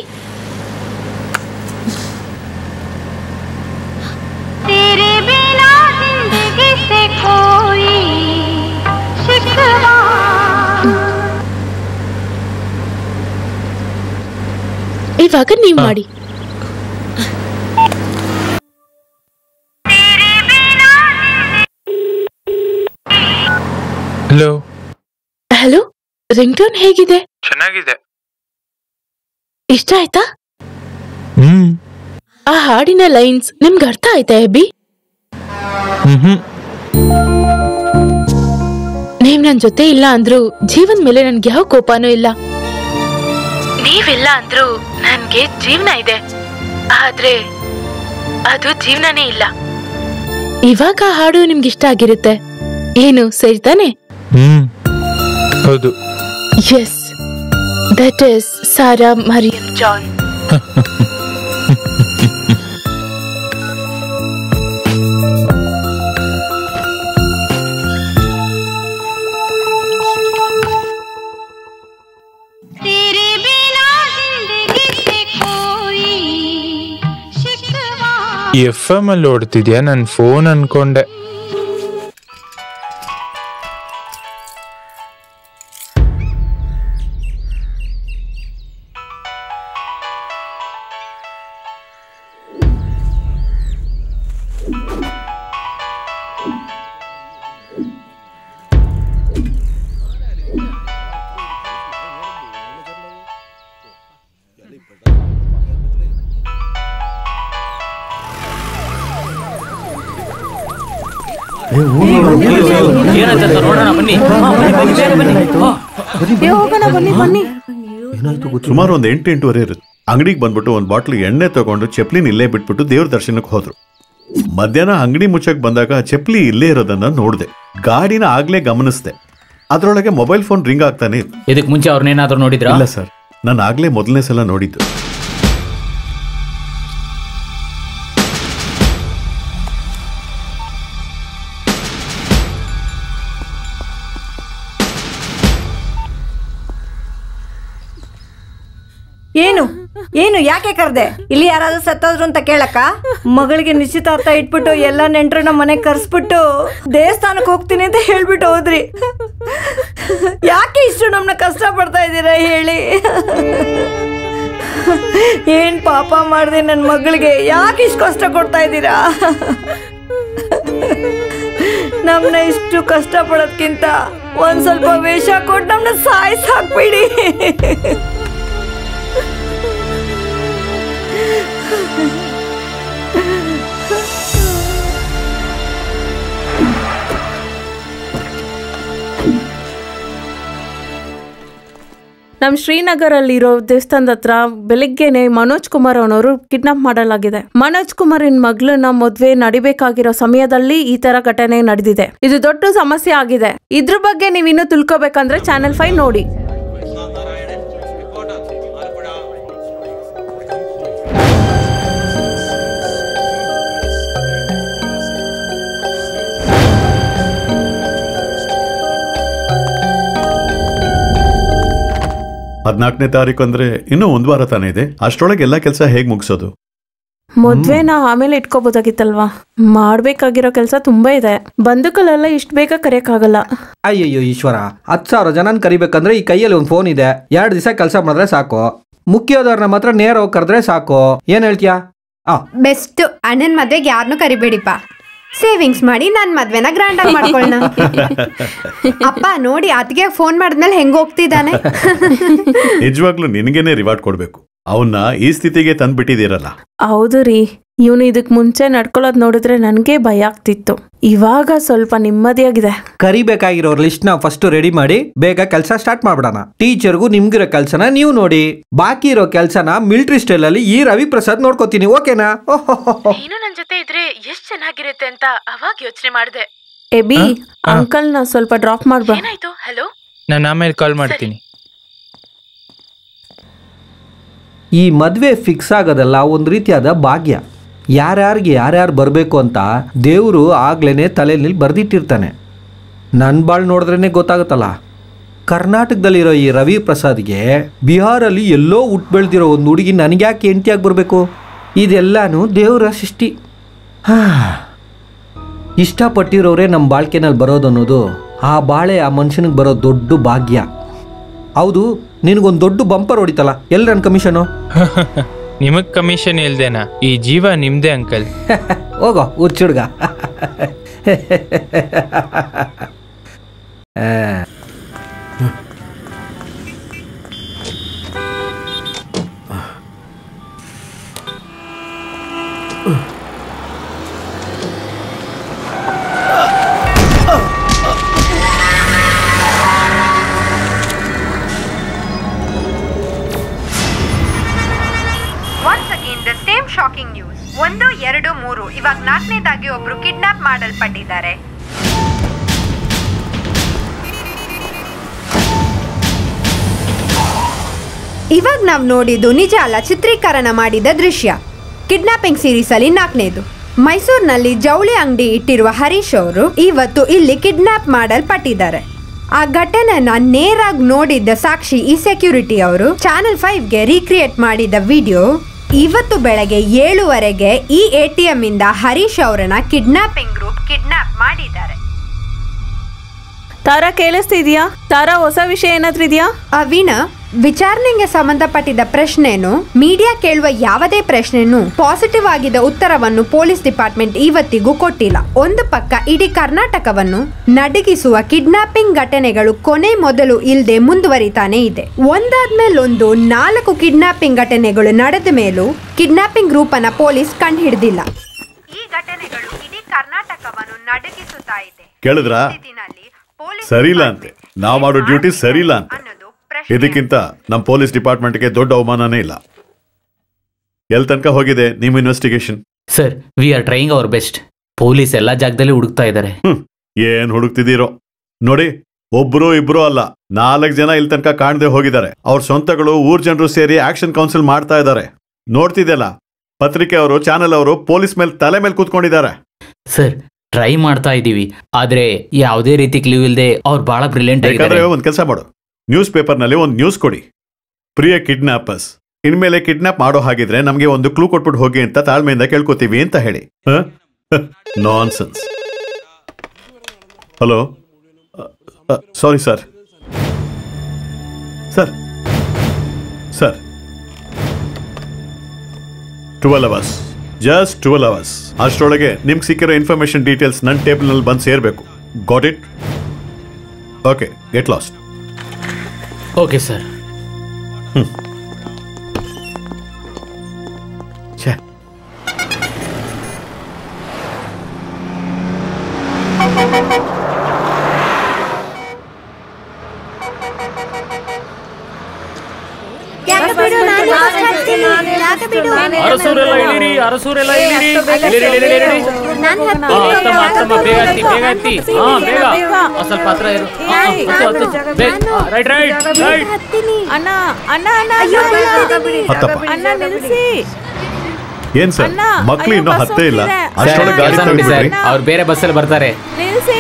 ಇವಾಗ ನೀವ್ ಮಾಡಿ. Hello hello. ರಿಂಗ್ ಟೋನ್ ಹೇಗಿದೆ? ಚೆನ್ನಾಗಿದೆ. ಇಷ್ಟ ಆಯ್ತಾ? ಆ ಹಾಡಿನ ಲೈನ್ಸ್ ನಿಮ್ಗೆ ಅರ್ಥ ಆಯ್ತಾ ಅಬ್ಬಿ? ನೀವ್ ನನ್ ಜೊತೆ ಇಲ್ಲ ಅಂದ್ರು ಜೀವನ್ ಮೇಲೆ ನನ್ಗೆ ಯಾವ ಕೋಪನೂ ಇಲ್ಲ. ನೀವೆಲ್ಲ ಅಂದ್ರು ನನ್ಗೆ ಜೀವನ ಇದೆ, ಆದ್ರೆ ಅದು ಜೀವನನೇ ಇಲ್ಲ. ಇವಾಗ ಹಾಡು ನಿಮ್ಗೆ ಇಷ್ಟ ಆಗಿರುತ್ತೆ, ಏನು ಸರಿ ತಾನೆ? ಹೌದು. Yes, that is Sara Mariam John. FM ಅಲ್ಲಿ ಓಡ್ತಿದ್ಯಾ? ನನ್ ಫೋನ್ ಅನ್ಕೊಂಡೆ. ಸುಮಾರು ಒಂದು 8-8:30 ಇರುತ್ತೆ. ಅಂಗಡಿಗೆ ಬಂದ್ಬಿಟ್ಟು ಒಂದು ಬಾಟ್ಲ್ ಎಣ್ಣೆ ತಗೊಂಡು ಚಪ್ಲಿನ ಇಲ್ಲೇ ಬಿಟ್ಬಿಟ್ಟು ದೇವ್ರ ದರ್ಶನಕ್ಕೆ ಹೋದ್ರು. ಮಧ್ಯಾಹ್ನ ಅಂಗಡಿ ಮುಚ್ಚಕ್ ಬಂದಾಗ ಚಪ್ಲಿ ಇಲ್ಲೇ ಇರೋದನ್ನ ನೋಡ್ದೆ. ಗಾಡಿನ ಆಗ್ಲೇ ಗಮನಿಸ್ದೆ, ಅದ್ರೊಳಗೆ ಮೊಬೈಲ್ ಫೋನ್ ರಿಂಗ್ ಆಗ್ತಾನೆ ಇತ್ತು. ಇದಕ್ ಮುಂಚೆ ಅವ್ರನ್ನೇನಾದ್ರೂ ನೋಡಿದ್ರ? ಇಲ್ಲ ಸರ್, ನಾನು ಆಗ್ಲೇ ಮೊದಲನೇ ಸಲ ನೋಡಿದ್ದು. ಏನು ಏನು ಯಾಕೆ ಕರ್ದೆ? ಇಲ್ಲಿ ಯಾರಾದ್ರೂ ಸತ್ತೋದ್ರು ಅಂತ ಕೇಳಕ್ಕ? ಮಗಳಿಗೆ ನಿಶ್ಚಿತಾರ್ಥ ಇಟ್ಬಿಟ್ಟು ಎಲ್ಲ ನೆಂಟ್ರನ್ನ ಮನೆಗೆ ಕರ್ಸ್ಬಿಟ್ಟು ದೇವಸ್ಥಾನಕ್ಕೆ ಹೋಗ್ತೀನಿ ಅಂತ ಹೇಳ್ಬಿಟ್ಟು ಹೋದ್ರಿ. ಯಾಕೆ ಇಷ್ಟು ನಮ್ಮನ್ನ ಕಷ್ಟ ಪಡ್ತಾ ಇದ್ದೀರಾ ಹೇಳಿ? ಏನ್ ಪಾಪ ಮಾಡಿದೆ ನನ್ನ ಮಗಳಿಗೆ? ಯಾಕೆ ಇಷ್ಟು ಕಷ್ಟ ಕೊಡ್ತಾ ಇದ್ದೀರಾ? ನಮ್ಮನ್ನ ಇಷ್ಟು ಕಷ್ಟ ಪಡೋದ್ಕಿಂತ ಒಂದ್ ಸ್ವಲ್ಪ ವೇಷ ಕೊಟ್ಟು ನಮ್ಮನ್ನ ಸಾಯಿಸಾಕ್ಬಿಡಿ. ನಮ್ ಶ್ರೀನಗರಲ್ಲಿರೋ ದೇವಸ್ಥಾನದ ಹತ್ರ ಬೆಳಿಗ್ಗೆನೆ ಮನೋಜ್ ಕುಮಾರ್ ಅವನವರು ಕಿಡ್ನಾಪ್ ಮಾಡಲಾಗಿದೆ. ಮನೋಜ್ ಕುಮಾರಿನ ಮಗಳನ್ನ ಮದ್ವೆ ನಡಿಬೇಕಾಗಿರೋ ಸಮಯದಲ್ಲಿ ಈ ತರ ಘಟನೆ ನಡೆದಿದೆ. ಇದು ದೊಡ್ಡ ಸಮಸ್ಯೆ ಆಗಿದೆ. ಇದ್ರ ಬಗ್ಗೆ ನೀವು ಇನ್ನೂ ತಿಳ್ಕೊಬೇಕಂದ್ರೆ ಚಾನೆಲ್ 5 ನೋಡಿ. ಹದಿನಾಲ್ಕನೇ ತಾರೀಕು ಅಂದ್ರೆ ಇನ್ನೂ 1 ವಾರ ತಾನೇ ಇದೆ. ಅಷ್ಟರೊಳಗೆ ಎಲ್ಲಾ ಕೆಲಸ ಹೇಗ್ ಮುಗಿಸೋದು? ಮದ್ವೆನ ಆಮೇಲೆ ಇಟ್ಕೋಬೋದಾಗಿತ್ತಲ್ವಾ? ಮಾಡ್ಬೇಕಾಗಿರೋ ಕೆಲಸ ತುಂಬಾ ಇದೆ. ಬಂಧುಗಳೆಲ್ಲ ಇಷ್ಟ ಬೇಗ ಕರೆಯಕ್ಕಾಗಲ್ಲ. ಅಯ್ಯಯ್ಯೋ ಈಶ್ವರ, 10,000 ಜನನ್ ಕರಿಬೇಕಂದ್ರೆ ಈ ಕೈಯಲ್ಲಿ ಒಂದು ಫೋನ್ ಇದೆ. 2 ದಿವಸ ಕೆಲಸ ಮಾಡಿದ್ರೆ ಸಾಕು. ಮುಖ್ಯದವ್ರನ್ನ ಮಾತ್ರ ನೇರ ಹೋಗಿ ಕರೆದ್ರೆ ಸಾಕು. ಏನ್ ಹೇಳ್ತೀಯಾ? ಬೆಸ್ಟ್. ಅಣ್ಣನ್ ಮದ್ವೆಗೆ ಯಾರನ್ನೂ ಕರಿಬೇಡಿಪ್ಪ. ಸೇವಿಂಗ್ಸ್ ಮಾಡಿ ನನ್ ಮದ್ವೆನ ಗ್ರ್ಯಾಂಡ್ ಆಗಿ ಮಾಡ್ಕೊಳ್ಳೋಣ. ಅಪ್ಪ ನೋಡಿ, ಅದಕ್ಕೆ ಫೋನ್ ಮಾಡಿದ್ಮೇಲೆ ಹೆಂಗ್ ಹೋಗ್ತಿದ್ದಾನೆ. ನಿಜವಾಗ್ಲೂ ನಿನಗೇನೆ ರಿವಾರ್ಡ್ ಕೊಡ್ಬೇಕು. ಅವನ್ನ ಈ ಸ್ಥಿತಿಗೆ ತಂದ್ಬಿಟ್ಟಿದ್ದೀರಲ್ಲ. ಹೌದು ರೀ, ಇವನು ಇದಕ್ ಮುಂಚೆ ನಡ್ಕೊಳ್ಳೋದ್ ನೋಡಿದ್ರೆ ನನ್ಗೆ ಭಯ ಆಗ್ತಿತ್ತು. ಇವಾಗ ಸ್ವಲ್ಪ ನೆಮ್ಮದಿಯಾಗಿದೆ. ಕರಿಬೇಕಾಗಿರೋ ಲಿಸ್ಟ್ ನ ಫಸ್ಟ್ ರೆಡಿ ಮಾಡಿ ಬೇಗ ಕೆಲಸ ಸ್ಟಾರ್ಟ್ ಮಾಡ್ಬಿಡೋಣ. ಟೀಚರ್ಗೂ ನಿಮ್ಗಿರೋ ಕೆಲಸನ ನೀವು ನೋಡಿ, ಬಾಕಿ ಇರೋ ಕೆಲಸನ ಮಿಲಿಟರಿ ಸ್ಟೈಲ್ ಅಲ್ಲಿ ಈ ರವಿ ಪ್ರಸಾದ್ ನೋಡ್ಕೋತೀನಿ. ಓಕೆನಾ? ನೀನು ನನ್ ಜೊತೆ ಇದ್ರೆ ಎಷ್ಟ್ ಚೆನ್ನಾಗಿರುತ್ತೆ ಅಂತ ಅವಾಗ ಯೋಚನೆ ಮಾಡಿದೆ. ಎಬಿ, ಅಂಕಲ್ ನ ಸ್ವಲ್ಪ ಡ್ರಾಪ್ ಮಾಡ್ಬಾ. ಏನಾಯ್ತು? ಹಲೋ, ನಾನು ಆಮೇಲೆ ಕಾಲ್ ಮಾಡ್ತೀನಿ. ಈ ಮದ್ವೆ ಫಿಕ್ಸ್ ಆಗೋದಲ್ಲ ಒಂದು ರೀತಿಯಾದ ಭಾಗ್ಯ. ಯಾರ್ಯಾರಿಗೆ ಯಾರ್ಯಾರು ಬರಬೇಕು ಅಂತ ದೇವರು ಆಗ್ಲೇ ತಲೆಯಲ್ಲಿ ಬರೆದಿಟ್ಟಿರ್ತಾನೆ. ನನ್ನ ಬಾಳ್ ನೋಡಿದ್ರೇ ಗೊತ್ತಾಗುತ್ತಲ್ಲ. ಕರ್ನಾಟಕದಲ್ಲಿರೋ ಈ ರವಿ ಪ್ರಸಾದ್ಗೆ ಬಿಹಾರಲ್ಲಿ ಎಲ್ಲೋ ಹುಟ್ಟು ಬೆಳೆದಿರೋ ಒಂದು ಹುಡುಗಿ ನನಗ್ಯಾಕೆ ಹೆಂಡತಿಯಾಗಿ ಬರಬೇಕು? ಇದೆಲ್ಲಾನು ದೇವರ ಸೃಷ್ಟಿ. ಇಷ್ಟಪಟ್ಟಿರೋರೇ ನಮ್ಮ ಬಾಳ್ಕೆನಲ್ಲಿ ಬರೋದು ಅನ್ನೋದು ಆ ಬಾಳೆ ಆ ಮನುಷ್ಯನಿಗೆ ಬರೋ ದೊಡ್ಡ ಭಾಗ್ಯ. ಹೌದು, ನಿನಗೊಂದು ದೊಡ್ಡ ಬಂಪರ್ ಹೊಡಿತಲ್ಲ, ಎಲ್ಲಿ ನನ್ನ ಕಮಿಷನು? ನಿಮಗ್ ಕಮಿಷನ್ ಇಲ್ದೇನಾ? ಈ ಜೀವ ನಿಮ್ದೇ ಅಂಕಲ್. ಹೋಗೋ ಹುಚ್ಚುಡ್ಗ. ಅಲ್ಲಿ ಒಬ್ರು ಕಿಡ್ನಾಪ್ ಮಾಡಲ್ಪಟ್ಟಿದ್ದಾರೆ. ಇವಾಗ ನಾವು ನೋಡಿದ್ದು ನಿಜ ಅಲ್ಲ, ಚಿತ್ರೀಕರಣ ಮಾಡಿದ ದೃಶ್ಯ. ಕಿಡ್ನಾಪಿಂಗ್ ಸೀರೀಸ್ ಅಲ್ಲಿ 4ನೇದು. ಮೈಸೂರಿನಲ್ಲಿ ಜವಳಿ ಅಂಗಡಿ ಇಟ್ಟಿರುವ ಹರೀಶ್ ಅವರು ಇವತ್ತು ಇಲ್ಲಿ ಕಿಡ್ನಾಪ್ ಮಾಡಲ್ಪಟ್ಟಿದ್ದಾರೆ. ಆ ಘಟನೆನ ನೇರಾಗಿ ನೋಡಿದ್ದ ಸಾಕ್ಷಿ ಈ ಸೆಕ್ಯೂರಿಟಿ ಅವರು ಚಾನೆಲ್ 5ಗೆ ರೀಕ್ರಿಯೇಟ್ ಮಾಡಿದ ವಿಡಿಯೋ ಇವತ್ತು ಬೆಳಗ್ಗೆ 7:15ಗೆ ಈ ATM ಇಂದ ಹರೀಶ್ ಅವರನ್ನ ಕಿಡ್ನಾಪಿಂಗ್ ಗ್ರೂಪ್ ಕಿಡ್ನಾಪ್ ಮಾಡಿದ್ದಾರೆ. ತಾರಾ ಕೇಳಿಸ್ತಿದ್ಯಾ? ತಾರಾ, ಹೊಸ ವಿಷಯ ಏನಾದ್ರೂ ಇದೆಯಾ? ವೀಣಾ, ವಿಚಾರಣೆಗೆ ಸಂಬಂಧಪಟ್ಟಿದ ಪ್ರಶ್ನೆಯನ್ನು ಮೀಡಿಯಾ ಕೇಳುವ ಯಾವುದೇ ಪ್ರಶ್ನೆಯನ್ನು ಪಾಸಿಟಿವ್ ಆಗಿದ್ದ ಉತ್ತರವನ್ನು ಪೊಲೀಸ್ ಡಿಪಾರ್ಟ್ಮೆಂಟ್ ಇವತ್ತಿಗೂ ಕೊಟ್ಟಿಲ್ಲ. ಒಂದು ಪಕ್ಕ ಇಡೀ ಕರ್ನಾಟಕವನ್ನು ನಡುಗಿಸುವ ಕಿಡ್ನಾಪಿಂಗ್ ಘಟನೆಗಳು ಕೊನೆ ಮೊದಲು ಇಲ್ಲದೆ ಮುಂದುವರಿತಾನೆ ಇದೆ. ಒಂದಾದ್ಮೇಲೊಂದು 4 ಕಿಡ್ನಾಪಿಂಗ್ ಘಟನೆಗಳು ನಡೆದ ಮೇಲೂ ಕಿಡ್ನಾಪಿಂಗ್ ಗ್ರೂಪ್ ಅನ್ನ ಪೊಲೀಸ್ ಕಂಡು ಹಿಡಿದಿಲ್ಲ. ಈ ಘಟನೆಗಳು ಇಡೀ ಕರ್ನಾಟಕವನ್ನು ನಡುಗಿಸುತ್ತಾ ಇದೆ. ಕೇಳಿದ್ರಾ? ಸರಿಯಿಲ್ಲ ಅಂತೆ, ನಾವು ಮಾಡೋ ಡ್ಯೂಟಿ ಸರಿಯಿಲ್ಲ ಅಂತ. ಇದಕ್ಕಿಂತ ನಮ್ಮ ಪೊಲೀಸ್ ಡಿಪಾರ್ಟ್ಮೆಂಟ್ಗೆ ದೊಡ್ಡ ಅವಮಾನನೇ ಇಲ್ಲ. ಎಲ್ ತನಕ ಹೋಗಿದೆ ನಿಮ್ಮ investigation? Sir, we are trying hour best. Police ಎಲ್ಲಾ ಜಾಗದಲ್ಲಿ ಹುಡುಕ್ತಾ ಇದ್ದಾರೆ. ಏನ್ ಹುಡುಕ್ತಿದ್ದೀರೋ ನೋಡಿ. ಒಬ್ರು ಇಬ್ರು ಅಲ್ಲ, 4 ಜನ ಇಲ್ಲಿ ತನಕ ಕಾಣದೆ ಹೋಗಿದ್ದಾರೆ. ಅವ್ರ ಸ್ವಂತಗಳು, ಊರ್ ಜನರು ಸೇರಿ ಆಕ್ಷನ್ ಕೌನ್ಸಿಲ್ ಮಾಡ್ತಾ ಇದ್ದಾರೆ. ನೋಡ್ತಿದ್ದೆಲ್ಲ, ಪತ್ರಿಕೆ ಅವರು, ಚಾನೆಲ್ ಅವರು ಪೊಲೀಸ್ ಮೇಲೆ ತಲೆ ಮೇಲೆ ಕೂತ್ಕೊಂಡಿದ್ದಾರೆ. ಸರ್, ಟ್ರೈ ಮಾಡ್ತಾ ಇದೀವಿ, ಆದ್ರೆ ಯಾವುದೇ ರೀತಿ ಕ್ಲೂ ಇಲ್ಲದೆ ಅವ್ರು ಬಹಳ ಬ್ರಿಲಿಯಂಟ್ ಆಗಿದ್ದಾರೆ. ಒಂದ್ ಕೆಲಸ ಮಾಡು, ನ್ಯೂಸ್ ಪೇಪರ್ ನಲ್ಲಿ ಒಂದು ನ್ಯೂಸ್ ಕೊಡಿ. ಪ್ರಿಯ ಕಿಡ್ನಾಪರ್ಸ್, ಇನ್ಮೇಲೆ ಕಿಡ್ನಾಪ್ ಮಾಡೋ ಹಾಗಿದ್ರೆ ನಮ್ಗೆ ಒಂದು ಕ್ಲೂ ಕೊಟ್ಬಿಟ್ಟು ಹೋಗಿ ಅಂತ ತಾಳ್ಮೆಯಿಂದ ಕೇಳ್ಕೊತೀವಿ ಅಂತ ಹೇಳಿ. Nonsense. Hello, sorry sir. Sir sir 12 hours, just 12 hours. ಅಷ್ಟರೊಳಗೆ ನಿಮ್ಗೆ ಸಿಕ್ಕಿರೋ ಇನ್ಫಾರ್ಮೇಶನ್ ಡೀಟೇಲ್ಸ್ ನನ್ನ ಟೇಬಲ್ ನಲ್ಲಿ ಬಂದು ಸೇರ್ಬೇಕು. Got it? Okay, get lost. Okay sir. ಅರಸೂರೆಲ್ಲ ಇಳಿರಿ, ಅರಸೂರೆಲ್ಲ ಇಳಿರಿ. ಬೇಗ ಹತ್ತಿ. ಬೇಗ ಸ್ವಲ್ಪ ಹತ್ರ ಇರು. Right right right. ಅಣ್ಣ ಅಣ್ಣ ಅಣ್ಣ ಅಣ್ಣ ನಿಲ್ಸಿ. ಏನ್ ಸರ್, ಮಕ್ಳು ಇನ್ನೂ ಹತ್ತೇ ಇಲ್ಲ, ಅಷ್ಟೊಳಗೆ ಗಾಡಿ ನೋಡಿ ಸರ್, ಅವ್ರು ಬೇರೆ ಬಸ್ಸಲ್ಲಿ ಬರ್ತಾರೆ. ನಿಲ್ಸಿ.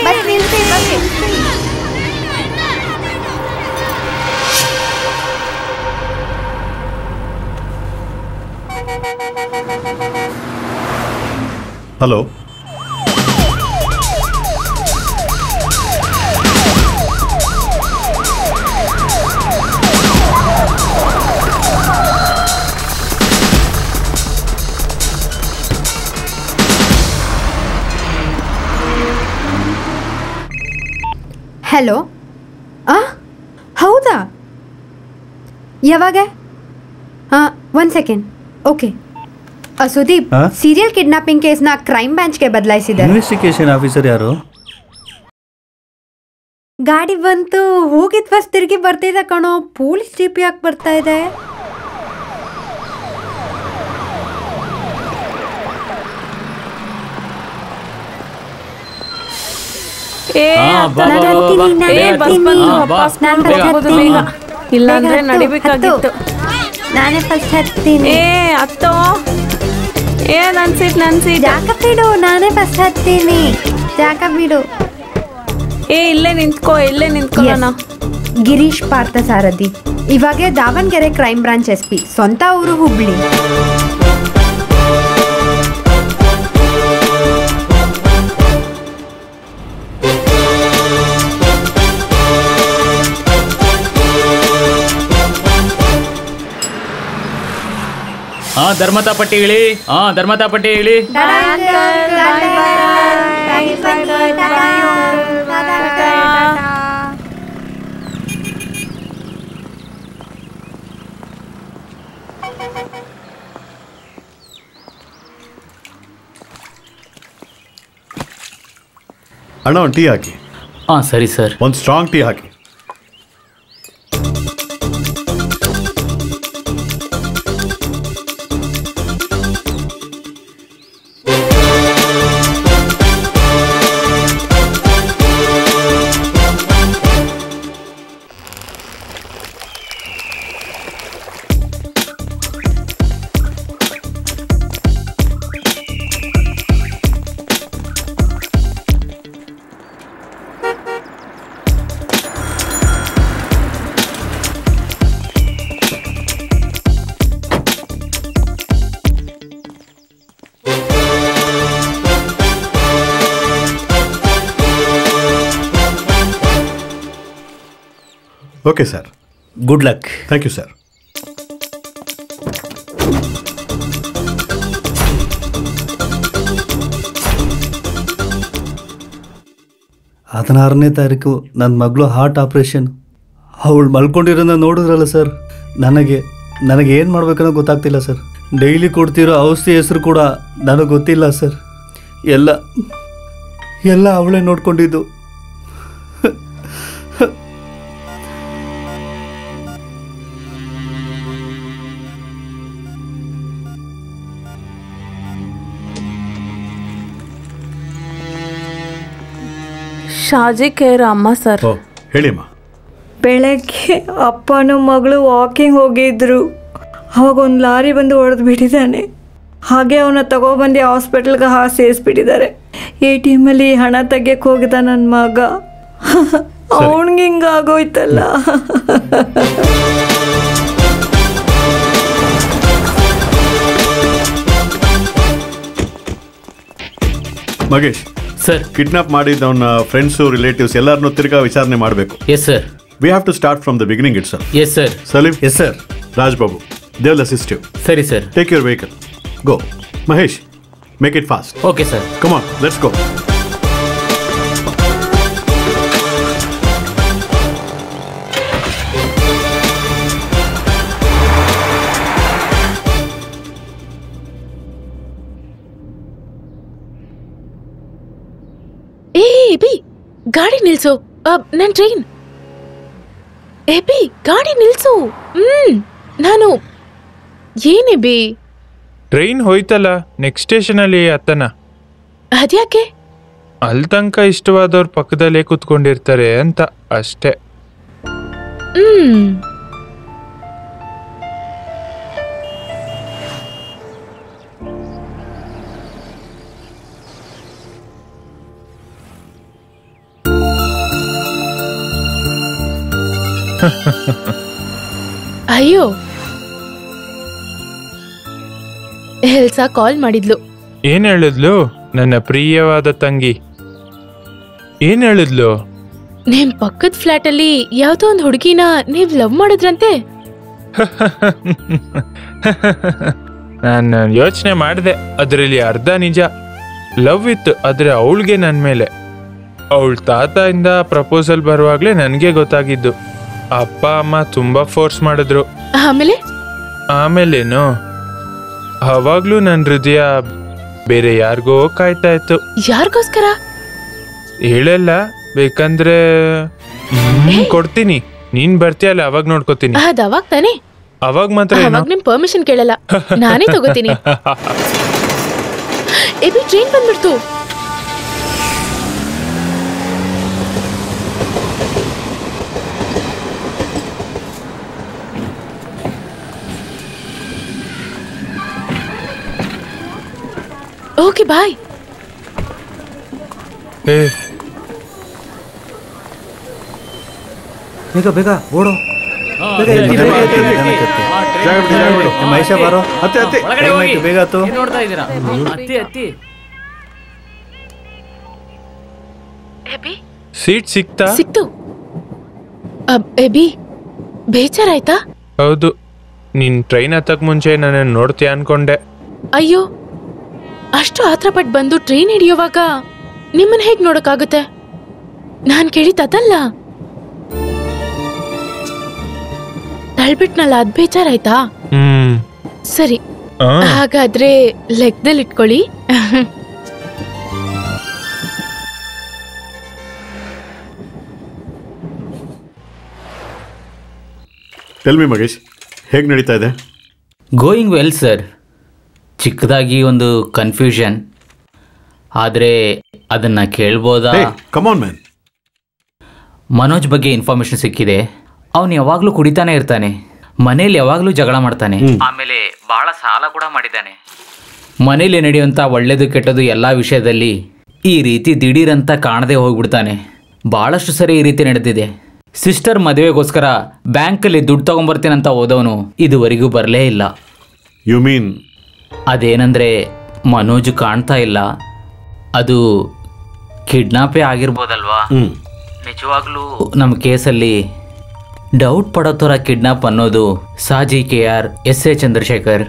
ಹಲೋ, ಹಲೋ, ಹೌದಾ? ಯಾವಾಗ? 1 second. Okay. Sudeep, serial kidnapping ಕೇಸ್ನ ಕ್ರೈಮ್ ಬ್ರಾಂಚ್ಗೆ ಬದಲಾಯಿಸಿದ್ದಾರೆ. ಇನ್ವೆಸ್ಟಿಗೇಷನ್ ಆಫೀಸರ್ ಯಾರು? ಗಾಡಿ ಬಂತು, ಹೋಗಿದ್ ಬಸ್ ತಿರುಗಿ ಬರ್ತಿದೆ ಕಣೋ. ಪೊಲೀಸ್ ಜೀಪ್ ಯಾಕೆ ಬರ್ತಾ ಇದೆ? ಇಲ್ಲಾಂದ್ರೆ ನಡಿಬೇಕಾಗಿತ್ತು. ನಾನೇ ಫಸ್ಟ್ ಹತ್ತೀನಿ. ಹತ್ತೋ. ನನ್ ಸೀಟ್. ಜಾಗ ಬಿಡು, ನಾನೇ ಫಸ್ಟ್ ಹತ್ತೀನಿ. ಜಾಗ ಬಿಡು. ಇಲ್ಲೇ ನಿಂತ್ಕೊಳ್ಳೋಣ. ಗಿರೀಶ್ ಪಾರ್ಥಸಾರಥಿ, ಇವಾಗ ದಾವಣಗೆರೆ ಕ್ರೈಮ್ ಬ್ರಾಂಚ್ SP, ಸ್ವಂತ ಊರು ಹುಬ್ಳಿ. ಧರ್ಮತಾಪಟ್ಟಿ ಇಳಿ. ಧರ್ಮತಾಪಟ್ಟಿ ಇಳಿ. ಅಣ್ಣ, ಒಂದು ಟೀ ಹಾಕಿ. ಸರಿ ಸರ್. ಒಂದು ಸ್ಟ್ರಾಂಗ್ ಟೀ ಹಾಕಿ. Okay sir. Good luck. Thank you sir. ಹದಿನಾರನೇ ತಾರೀಕು ನನ್ನ ಮಗಳು ಹಾರ್ಟ್ ಆಪ್ರೇಷನ್. ಅವಳು ಮಲ್ಕೊಂಡಿರೋದನ್ನ ನೋಡಿದ್ರಲ್ಲ ಸರ್, ನನಗೆ ಏನು ಮಾಡ್ಬೇಕನ್ನೋ ಗೊತ್ತಾಗ್ತಿಲ್ಲ ಸರ್. ಡೈಲಿ ಕೊಡ್ತಿರೋ ಔಷಧಿ ಹೆಸರು ಕೂಡ ನನಗೆ ಗೊತ್ತಿಲ್ಲ ಸರ್. ಎಲ್ಲ ಅವಳೇ ನೋಡ್ಕೊಂಡಿದ್ದು. ಶಾಜಿ ಕೇರ್ ಅಮ್ಮ ಸರ್. ಹೇಳಿಮ್ಮ. ಬೆಳಗ್ಗೆ ಅಪ್ಪನೂ ಮಗಳು ವಾಕಿಂಗ್ ಹೋಗಿದ್ರು. ಅವಾಗ ಒಂದು ಲಾರಿ ಬಂದು ಹೊಡೆದು ಬಿಟ್ಟಿದ್ದಾನೆ. ಹಾಗೆ ಅವನ್ನ ತಗೊಬಂದು ಹಾಸ್ಪಿಟಲ್ಗೆ ಸೇರಿಸ್ಬಿಟ್ಟಿದ್ದಾರೆ. ATM ಅಲ್ಲಿ ಹಣ ತೆಗಿಯಕ್ಕೆ ಹೋಗಿದ್ದ ನನ್ನ ಮಗ. ಅವನಿಗೆ ಹಿಂಗಾಗೋಯ್ತಲ್ಲ. ಮಗೇಶ್ ಸರ್, ಕಿಡ್ನಾಪ್ ಮಾಡಿದ್ದವನ ಫ್ರೆಂಡ್ಸು ರಿಲೇಟಿವ್ಸ್ ಎಲ್ಲರನ್ನೂ ತಿರ್ಗಾ ವಿಚಾರಣೆ ಮಾಡಬೇಕು. Yes sir. We have to start from the beginning it sir. Yes sir. Salim. Yes sir. Raj Babu, they will assist you. ಸರಿ sir. Take your vehicle. Go. Mahesh, make it fast. Okay sir. Come on, let's go. AB ಗಾಡಿ ನಿಲ್ಸು. ನನ್ train. AB ಗಾಡಿ ನಿಲ್ಸು. ನಾನು ಏನೆಬಿ? Train ಹೋಯ್ತಲ್ಲ, next station ಅಲ್ಲಿ ಹತ್ತನ. ಅದ್ಯಾಕೆ? ಅಲ್ಲಿ ತನಕ ಇಷ್ಟವಾದವ್ರ ಪಕ್ಕದಲ್ಲೇ ಕುತ್ಕೊಂಡಿರ್ತಾರೆ ಅಂತ ಅಷ್ಟೇ. ಅಯ್ಯೋ, ಎಲ್ಸಾ ಕಾಲ್ ಮಾಡಿದ್ಲು. ಏನ್ ಹೇಳಿದ್ಲು ನನ್ನ ಪ್ರಿಯವಾದ ತಂಗಿ? ಏನ್ ಹೇಳಿದ್ಲು? ನಿಮ್ ಪಕ್ಕದ ಫ್ಲಾಟ್ ಅಲ್ಲಿ ಯಾವ್ದೋ ಒಂದ್ ಹುಡುಗಿನ ನೀವ್ ಲವ್ ಮಾಡಿದ್ರಂತೆ. ನಾನು ಯೋಚನೆ ಮಾಡಿದೆ, ಅದ್ರಲ್ಲಿ ಅರ್ಧ ನಿಜ. ಲವ್ ಇತ್ತು, ಆದ್ರೆ ಅವಳಿಗೆ ನನ್ ಮೇಲೆ. ಅವಳ ತಾತದಿಂದ ಪ್ರಪೋಸಲ್ ಬರುವಾಗ್ಲೇ ನನ್ಗೆ ಗೊತ್ತಾಗಿದ್ದು. ಅಪ್ಪ ಅಮ್ಮ ತುಂಬಾ ಫೋರ್ಸ್ ಮಾಡಿದ್ರು. ಆಮೇಲೇನು, ಅವಾಗ್ಲೂ ನನ್ ಹೃದಯ ಬೇರೆ ಯಾರಿಗೋ ಕಾಯ್ತಾ ಇತ್ತು. ಯಾರಿಗೋಸ್ಕರ ಹೇಳಲ್ಲ, ಬೇಕಂದ್ರೆ ಕೊಡ್ತೀನಿ. ನೀನ್ ಬರ್ತೀಯಲ್ಲ ಅವಾಗ ನೋಡ್ಕೋತೀನಿ. ಅವಾಗ ತಾನೆ? ಅವಾಗ ಮಾತ್ರ ನಿಮ್ ಪರ್ಮಿಷನ್ ಕೇಳಲ್ಲ, ನಾನೇ ತಗೋತೀನಿ. ಎಬಿ ಟ್ರೈನ್ ಬಂದ್ಬಿಡ್ತು. Okay bye. ಬೇಗ ಬೇಗ ಓಡೋ. ಮಹೇಶ ಬಾರೋ. ಬೇಗ ಆತು. ನೋಡ್ತಾ ಇದ್ದೀರಾ? ಸೀಟ್ ಸಿಕ್ತು. ಎಬಿ ಬೇಜಾರಾಯ್ತಾ? ಹೌದು, ನೀನ್ ಟ್ರೈನ್ ಹತ್ತಕ್ ಮುಂಚೆ ನನ್ನ ನೋಡ್ತೀಯ ಅನ್ಕೊಂಡೆ. ಅಯ್ಯೋ, ಅಷ್ಟು ಆತ್ರ ಪಟ್ಟು ಬಂದು ಟ್ರೈನ್ ಹಿಡಿಯುವಾಗ ನಿಮ್ಮನ್ನ ಹೇಗ್ ನೋಡಕ್ಕಾಗುತ್ತೆ? ನಾನ್ ಕೇಳಿದ್ದಲ್ಲ. ತಳ್ಬಿಟ್ನಲ್ಲ, ಅದ್ ಬೇಜಾರಾಯ್ತಾ? ಸರಿ, ಹಾಗಾದ್ರೆ ಲೆಕ್ಕದಲ್ಲಿ ಇಟ್ಕೊಳ್ಳಿ. ಟೆಲ್ ಮಿ ಮಗೇಶ್, ಹೇಗೆ ನಡೀತಾ ಇದೆ? Going well sir. ಚಿಕ್ಕದಾಗಿ ಒಂದು ಕನ್ಫ್ಯೂಷನ್, ಆದರೆ ಅದನ್ನು ಕೇಳ್ಬೋದಾ? Come on man. ಮನೋಜ್ ಬಗ್ಗೆ ಇನ್ಫಾರ್ಮೇಶನ್ ಸಿಕ್ಕಿದೆ. ಅವನು ಯಾವಾಗಲೂ ಕುಡಿತಾನೆ ಇರ್ತಾನೆ, ಮನೇಲಿ ಯಾವಾಗಲೂ ಜಗಳ ಮಾಡ್ತಾನೆ, ಆಮೇಲೆ ಭಾಳ ಸಾಲ ಕೂಡ ಮಾಡಿದ್ದಾನೆ. ಮನೇಲಿ ನಡೆಯುವಂಥ ಒಳ್ಳೇದು ಕೆಟ್ಟದ್ದು ಎಲ್ಲ ವಿಷಯದಲ್ಲಿ ಈ ರೀತಿ ದಿಢೀರಂತ ಕಾಣದೆ ಹೋಗ್ಬಿಡ್ತಾನೆ. ಭಾಳಷ್ಟು ಸರಿ ಈ ರೀತಿ ನಡೆದಿದೆ. ಸಿಸ್ಟರ್ ಮದುವೆಗೋಸ್ಕರ ಬ್ಯಾಂಕಲ್ಲಿ ದುಡ್ಡು ತಗೊಂಬರ್ತೀನಂತ ಹೋದವನು ಇದುವರೆಗೂ ಬರಲೇ ಇಲ್ಲ. You mean? ಅದೇನಂದರೆ ಮನೋಜ್ ಕಾಣ್ತಾ ಇಲ್ಲ. ಅದು ಕಿಡ್ನಾಪೇ ಆಗಿರ್ಬೋದಲ್ವಾ? ನಿಜವಾಗ್ಲೂ ನಮ್ಮ ಕೇಸಲ್ಲಿ ಡೌಟ್ ಪಡೋ ಥರ ಕಿಡ್ನಾಪ್ ಅನ್ನೋದು ಸಾಜಿ KR, SA ಚಂದ್ರಶೇಖರ್,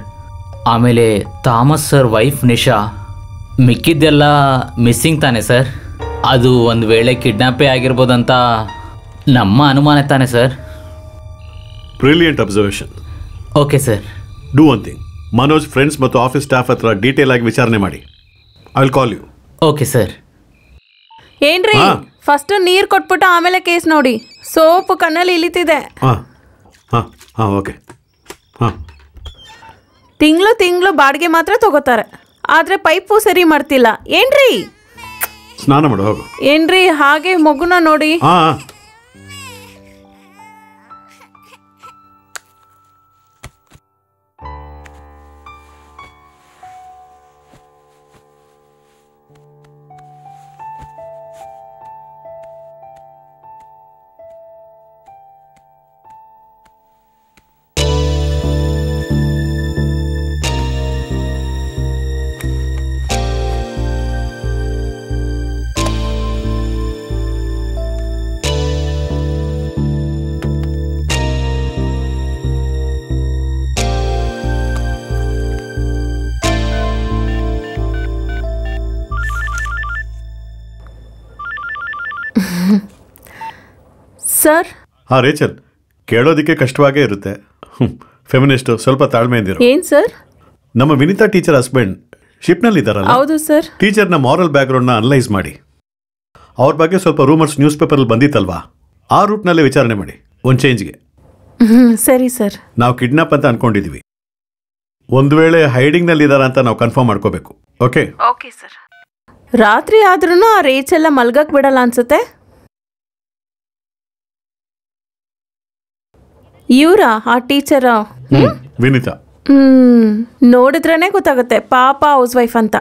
ಆಮೇಲೆ ಥಾಮಸ್ ಸರ್ ವೈಫ್ ನಿಶಾ. ಮಿಕ್ಕಿದ್ದೆಲ್ಲ ಮಿಸ್ಸಿಂಗ್ ತಾನೆ ಸರ್? ಅದು ಒಂದು ವೇಳೆ ಕಿಡ್ನಾಪೇ ಆಗಿರ್ಬೋದಂತ ನಮ್ಮ ಅನುಮಾನ ತಾನೆ sir? Brilliant observation. Okay sir. Do one thing, Manoj friends ಮತ್ತು ಆಫೀಸ್ ಸ್ಟಾಫ್ ಹತ್ರ ಡೀಟೇಲ್ ಆಗಿ ವಿಚಾರಣೆ ಮಾಡಿ. I will call you. Okay sir. ಏನ್ರಿ, ಫಸ್ಟ್ ನೀರ್ ಕೊಟ್ಬಿಟ್ಟು ಆಮೇಲೆ ಕೇಸ್ ನೋಡಿ. ಸೋಪು ಕಣ್ಣಲ್ಲಿ ಇಳಿತಿದೆ. ಓಕೆ. ತಿಂಗಳು ಬಾಡಿಗೆ ಮಾತ್ರ ತಗೋತಾರೆ, ಆದ್ರೆ ಪೈಪು ಸರಿ ಮಾಡ್ತಿಲ್ಲ. ಏನ್ರಿ? ಸ್ನಾನ ಮಾಡು ಹೋಗು. ಏನ್ರಿ ಹಾಗೆ ಮಗುನ ನೋಡಿ. ಸರ್. ರೇಚಲ್, ಕೇಳೋದಕ್ಕೆ ಕಷ್ಟವಾಗೇ ಇರುತ್ತೆ. ಫೆಮಿನಿಸ್ಟ್, ಸ್ವಲ್ಪ ತಾಳ್ಮೆಯಿಂದಿರು. ಏನ್ ಸರ್? ನಮ್ಮ ವಿನಿತಾ ಟೀಚರ್ ಹಸ್ಬೆಂಡ್ ಶಿಪ್ನಲ್ಲಿ ಇದ್ದಾರಲ್ಲ? ಹೌದು ಸರ್. ಟೀಚರ್ನ ಮಾರಲ್ ಬ್ಯಾಕ್ಗ್ರೌಂಡ್ನ ಅನಲೈಸ್ ಮಾಡಿ, ಅವ್ರ ಬಗ್ಗೆ ಸ್ವಲ್ಪ ರೂಮರ್ಸ್ ನ್ಯೂಸ್ ಪೇಪರಲ್ಲಿ ಬಂದಿತ್ತಲ್ವಾ, ಆ ರೂಟ್ನಲ್ಲೇ ವಿಚಾರಣೆ ಮಾಡಿ ಒಂದು ಚೇಂಜ್ಗೆ. ಸರಿ ಸರ್. ನಾವು ಕಿಡ್ನಾಪ್ ಅಂತ ಅನ್ಕೊಂಡಿದೀವಿ. ಒಂದು ವೇಳೆ ಹೈಡಿಂಗ್ನಲ್ಲಿ ಇದ್ದಾರ ಅಂತ ನಾವು ಕನ್ಫರ್ಮ್ ಮಾಡ್ಕೋಬೇಕು. ಓಕೆ? Okay sir. ರಾತ್ರಿ ಆದ್ರೂ ಆ ರೇಚ್ ಎಲ್ಲ ಮಲ್ಗಕ್ ಬಿಡಲ್ಲ ಅನ್ಸುತ್ತೆ. ಇವರಾ ಆ ಟೀಚರ್? ವಿನಿತಾ. ನೋಡಿದ್ರೇನೆ ಗೊತ್ತಾಗುತ್ತೆ, ಪಾಪ ಹೌಸ್ ವೈಫ್ ಅಂತ.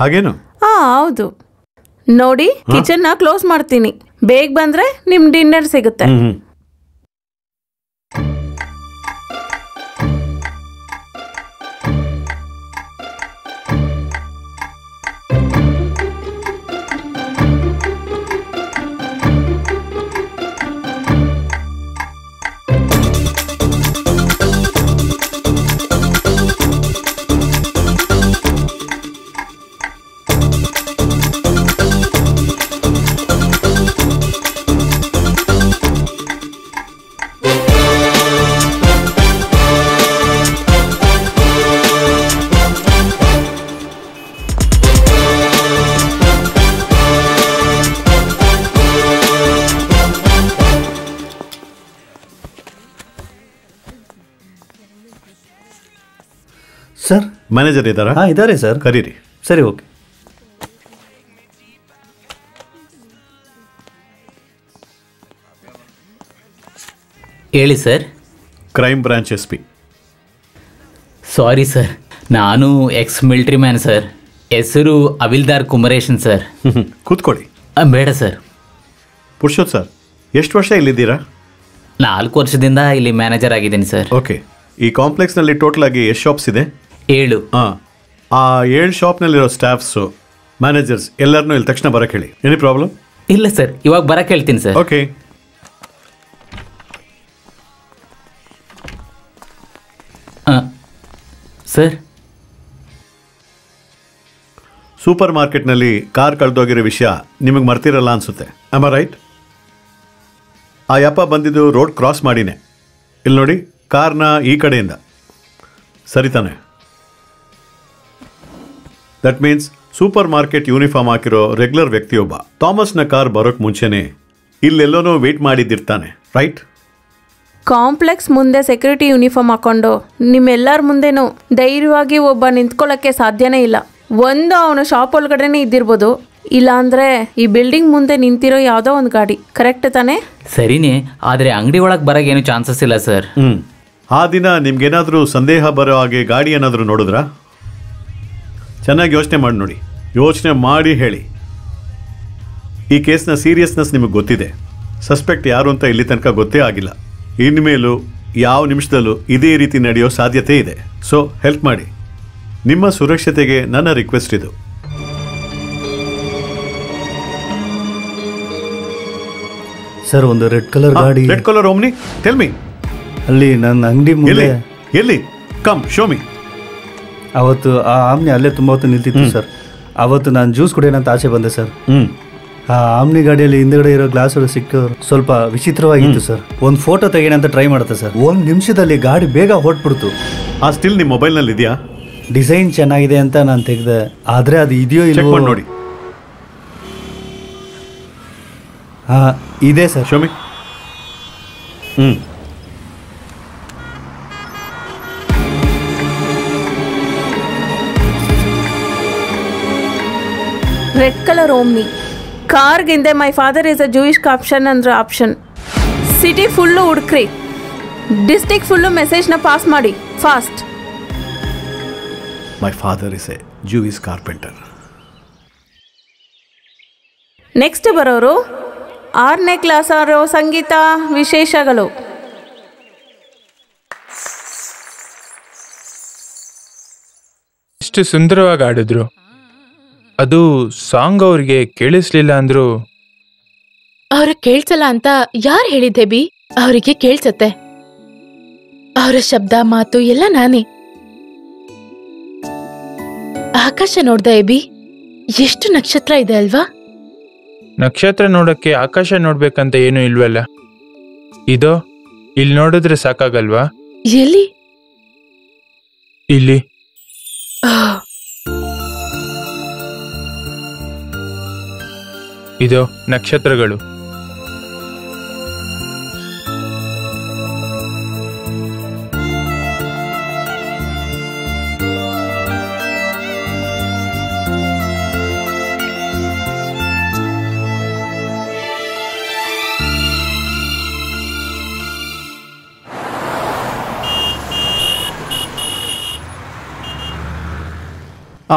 ಹಾಗೇನು? ಹೌದು. ನೋಡಿ, ಕಿಚನ್ ನ ಕ್ಲೋಸ್ ಮಾಡ್ತೀನಿ. ಬೇಗ ಬಂದ್ರೆ ನಿಮ್ ಡಿನ್ನರ್ ಸಿಗುತ್ತೆ. ಸರ್, ಮ್ಯಾನೇಜರ್ ಇದ್ದಾರಾ? ಇದ್ದಾರೆ ಸರ್. ಕರೀರಿ. ಸರಿ, ಓಕೆ. ಹೇಳಿ sir. Crime branch SP. Sorry sir, ನಾನು ಎಕ್ಸ್ ಮಿಲಿಟರಿ ಮ್ಯಾನ್ ಸರ್. ಹೆಸರು ಅವಿಲ್ದಾರ್ ಕುಮರೇಶನ್ ಸರ್. ಕೂತ್ಕೊಳ್ಳಿ. ಬೇಡ ಸರ್. ಪುರುಷೋತ್ ಸರ್, ಎಷ್ಟು ವರ್ಷ ಇಲ್ಲಿದ್ದೀರಾ? 4 ವರ್ಷದಿಂದ ಇಲ್ಲಿ ಮ್ಯಾನೇಜರ್ ಆಗಿದ್ದೀನಿ ಸರ್. ಓಕೆ. ಈ ಕಾಂಪ್ಲೆಕ್ಸ್ನಲ್ಲಿ ಟೋಟಲ್ ಆಗಿ ಎಷ್ಟು ಶಾಪ್ಸ್ ಇದೆ? 7. ಆ 7 ಶಾಪ್ನಲ್ಲಿರೋ ಸ್ಟಾಫ್ಸು, ಮ್ಯಾನೇಜರ್ಸ್ ಎಲ್ಲರನ್ನೂ ಇಲ್ಲಿ ತಕ್ಷಣ ಬರಕ್ಕೆ ಹೇಳಿ. Any problem? ಇಲ್ಲ ಸರ್, ಇವಾಗ ಬರಕ್ಕೆ ಹೇಳ್ತೀನಿ ಸರ್. ಓಕೆ. ಸರ್, ಸೂಪರ್ ಮಾರ್ಕೆಟ್ನಲ್ಲಿ ಕಾರ್ ಕಳೆದೋಗಿರೋ ವಿಷಯ ನಿಮಗೆ ಮರ್ತಿರಲ್ಲ ಅನ್ಸುತ್ತೆ. Am I right? ಆ ಯಪ್ಪ ಬಂದಿದ್ದು ರೋಡ್ ಕ್ರಾಸ್ ಮಾಡಿನೇ. ಇಲ್ಲಿ ನೋಡಿ, ಕಾರ್ನ ಈ ಕಡೆಯಿಂದ. ಸರಿ ತಾನೆ? That means super market uniform ಹಾಕಿರೋ ರೆಗ್ಯುಲರ್ ವ್ಯಕ್ತಿಯೊಬ್ಬ ಥಾಮಸ್ನ ಕಾರ್ ಬರೋಕ್ಕೆ ಮುಂಚೆನೇ ಇಲ್ಲೆಲ್ಲೋನೋ ವೇಟ್ ಮಾಡಿದ್ದಿರ್ತಾನೆ, ರೈಟ್? ಕಾಂಪ್ಲೆಕ್ಸ್ ಮುಂದೆ ಸೆಕ್ಯೂರಿಟಿ ಯೂನಿಫಾರ್ಮ್ ಹಾಕೊಂಡು ನಿಮ್ಮೆಲ್ಲರ ಮುಂದೆನೂ ಧೈರ್ಯವಾಗಿ ಒಬ್ಬ ನಿಂತ್ಕೊಳ್ಳೋಕ್ಕೆ ಸಾಧ್ಯನೇ ಇಲ್ಲ. ಒಂದು ಅವನು ಶಾಪ್ ಒಳಗಡೆನೇ ಇದ್ದಿರ್ಬೋದು, ಇಲ್ಲಾಂದ್ರೆ ಈ ಬಿಲ್ಡಿಂಗ್ ಮುಂದೆ ನಿಂತಿರೋ ಯಾವುದೋ ಒಂದು ಗಾಡಿ. ಕರೆಕ್ಟ್ ತಾನೇ? ಸರಿನೇ, ಆದರೆ ಅಂಗಡಿ ಒಳಗೆ ಬರೋಕೆ ಏನು ಚಾನ್ಸಸ್ ಇಲ್ಲ ಸರ್. ಆ ದಿನ ನಿಮ್ಗೇನಾದರೂ ಸಂದೇಹ ಬರೋ ಹಾಗೆ ಗಾಡಿ ಏನಾದರೂ ನೋಡಿದ್ರಾ? ಚೆನ್ನಾಗಿ ಯೋಚನೆ ಮಾಡಿ ನೋಡಿ. ಯೋಚನೆ ಮಾಡಿ ಹೇಳಿ. ಈ ಕೇಸ್ನ ಸೀರಿಯಸ್ನೆಸ್ ನಿಮಗೆ ಗೊತ್ತಿದೆ. ಸಸ್ಪೆಕ್ಟ್ ಯಾರು ಅಂತ ಇಲ್ಲಿ ತನಕ ಗೊತ್ತೇ ಆಗಿಲ್ಲ. ಇನ್ಮೇಲೂ ಯಾವ ನಿಮಿಷದಲ್ಲೂ ಇದೇ ರೀತಿ ನಡೆಯೋ ಸಾಧ್ಯತೆ ಇದೆ. ಸೊ ಹೆಲ್ಪ್ ಮಾಡಿ. ನಿಮ್ಮ ಸುರಕ್ಷತೆಗೆ ನನ್ನ ರಿಕ್ವೆಸ್ಟ್ ಇದು. ಸರ್ ಒಂದು ರೆಡ್ ಕಲರ್ ಗಾಡಿ. Red colour Omni, tell me. ಅಲ್ಲಿ ನನ್ನ ಅಂಗಡಿ ಮುಂದೆ. ಎಲ್ಲಿ? Come show me. ಅವತ್ತು ಆ ಆಮ್ನಿ ಅಲ್ಲೇ ತುಂಬ ಹೊತ್ತು ನಿಲ್ತಿತ್ತು ಸರ್. ಅವತ್ತು ನಾನು ಜ್ಯೂಸ್ ಕುಡಿಯೋಣಂತ ಆಚೆ ಬಂದೆ ಸರ್. ಆ ಆಮ್ನಿ ಗಾಡಿಯಲ್ಲಿ ಹಿಂದ್ಗಡೆ ಇರೋ ಗ್ಲಾಸ್ ಸಿಕ್ಕೋರು ಸ್ವಲ್ಪ ವಿಚಿತ್ರವಾಗಿತ್ತು ಸರ್. ಒಂದು ಫೋಟೋ ತೆಗೆಯೋಣ ಅಂತ ಟ್ರೈ ಮಾಡುತ್ತೆ ಸರ್. 1 ನಿಮಿಷದಲ್ಲಿ ಗಾಡಿ ಬೇಗ ಹೊರಟ್ಬಿಡ್ತು. ಆ ಸ್ಟಿಲ್ ನಿಮ್ಮ ಮೊಬೈಲ್ನಲ್ಲಿ ಇದೆಯಾ? ಡಿಸೈನ್ ಚೆನ್ನಾಗಿದೆ ಅಂತ ನಾನು ತೆಗೆದೆ, ಆದರೆ ಅದು ಇದೆಯೋ ಚೆಕ್ ಮಾಡಿ ಇಲ್ಲ ನೋಡಿ. ಹಾಂ ಇದೆ sir. Show me. Red colour Omni, ಕಾರ್ಗಿಂದೆ my father is a Jewish option ಅಂದ್ರೆ ಆಪ್ಷನ್. ಸಿಟಿ ಫುಲ್ಲು ಹುಡುಕ್ರಿ, ಡಿಸ್ಟಿಕ್ ಫುಲ್ಲು ಮೆಸೇಜ್ನ ಪಾಸ್ ಮಾಡಿ fast. My father is a Jewish carpenter. Next ಬರೋರು 6ನೇ ಕ್ಲಾಸ್ ಅವರು ಸಂಗೀತ ವಿಶೇಷಗಳು. ಎಷ್ಟು ಸುಂದರವಾಗಿ ಆಡಿದ್ರು. ಅದು ಸಾಂಗ್ ಅವ್ರಿಗೆ ಕೇಳಿಸ್ಲಿಲ್ಲ ಅಂದ್ರು. ಅವ್ರಿಗೆ ಕೇಳ್ಸಲ್ಲ ಅಂತ ಯಾರು ಹೇಳಿದ್ದೆ ಬಿ? ಅವರಿಗೆ ಕೇಳ್ಸತ್ತೆ. ಅವರ ಶಬ್ದ ಮಾತು ಎಲ್ಲ ನಾನೇ. ಆಕಾಶ ನೋಡ್ದ ಬಿ? ಎಷ್ಟು ನಕ್ಷತ್ರ ಇದೆ ಅಲ್ವಾ? ನಕ್ಷತ್ರ ನೋಡಕ್ಕೆ ಆಕಾಶ ನೋಡ್ಬೇಕಂತ ಏನು ಇಲ್ವಲ್ಲ. ಇದೋ ಇಲ್ಲಿ ನೋಡಿದ್ರೆ ಸಾಕಾಗಲ್ವಾ? ಎಲ್ಲಿ? ಇಲ್ಲಿ. ಇದೋ ನಕ್ಷತ್ರಗಳು.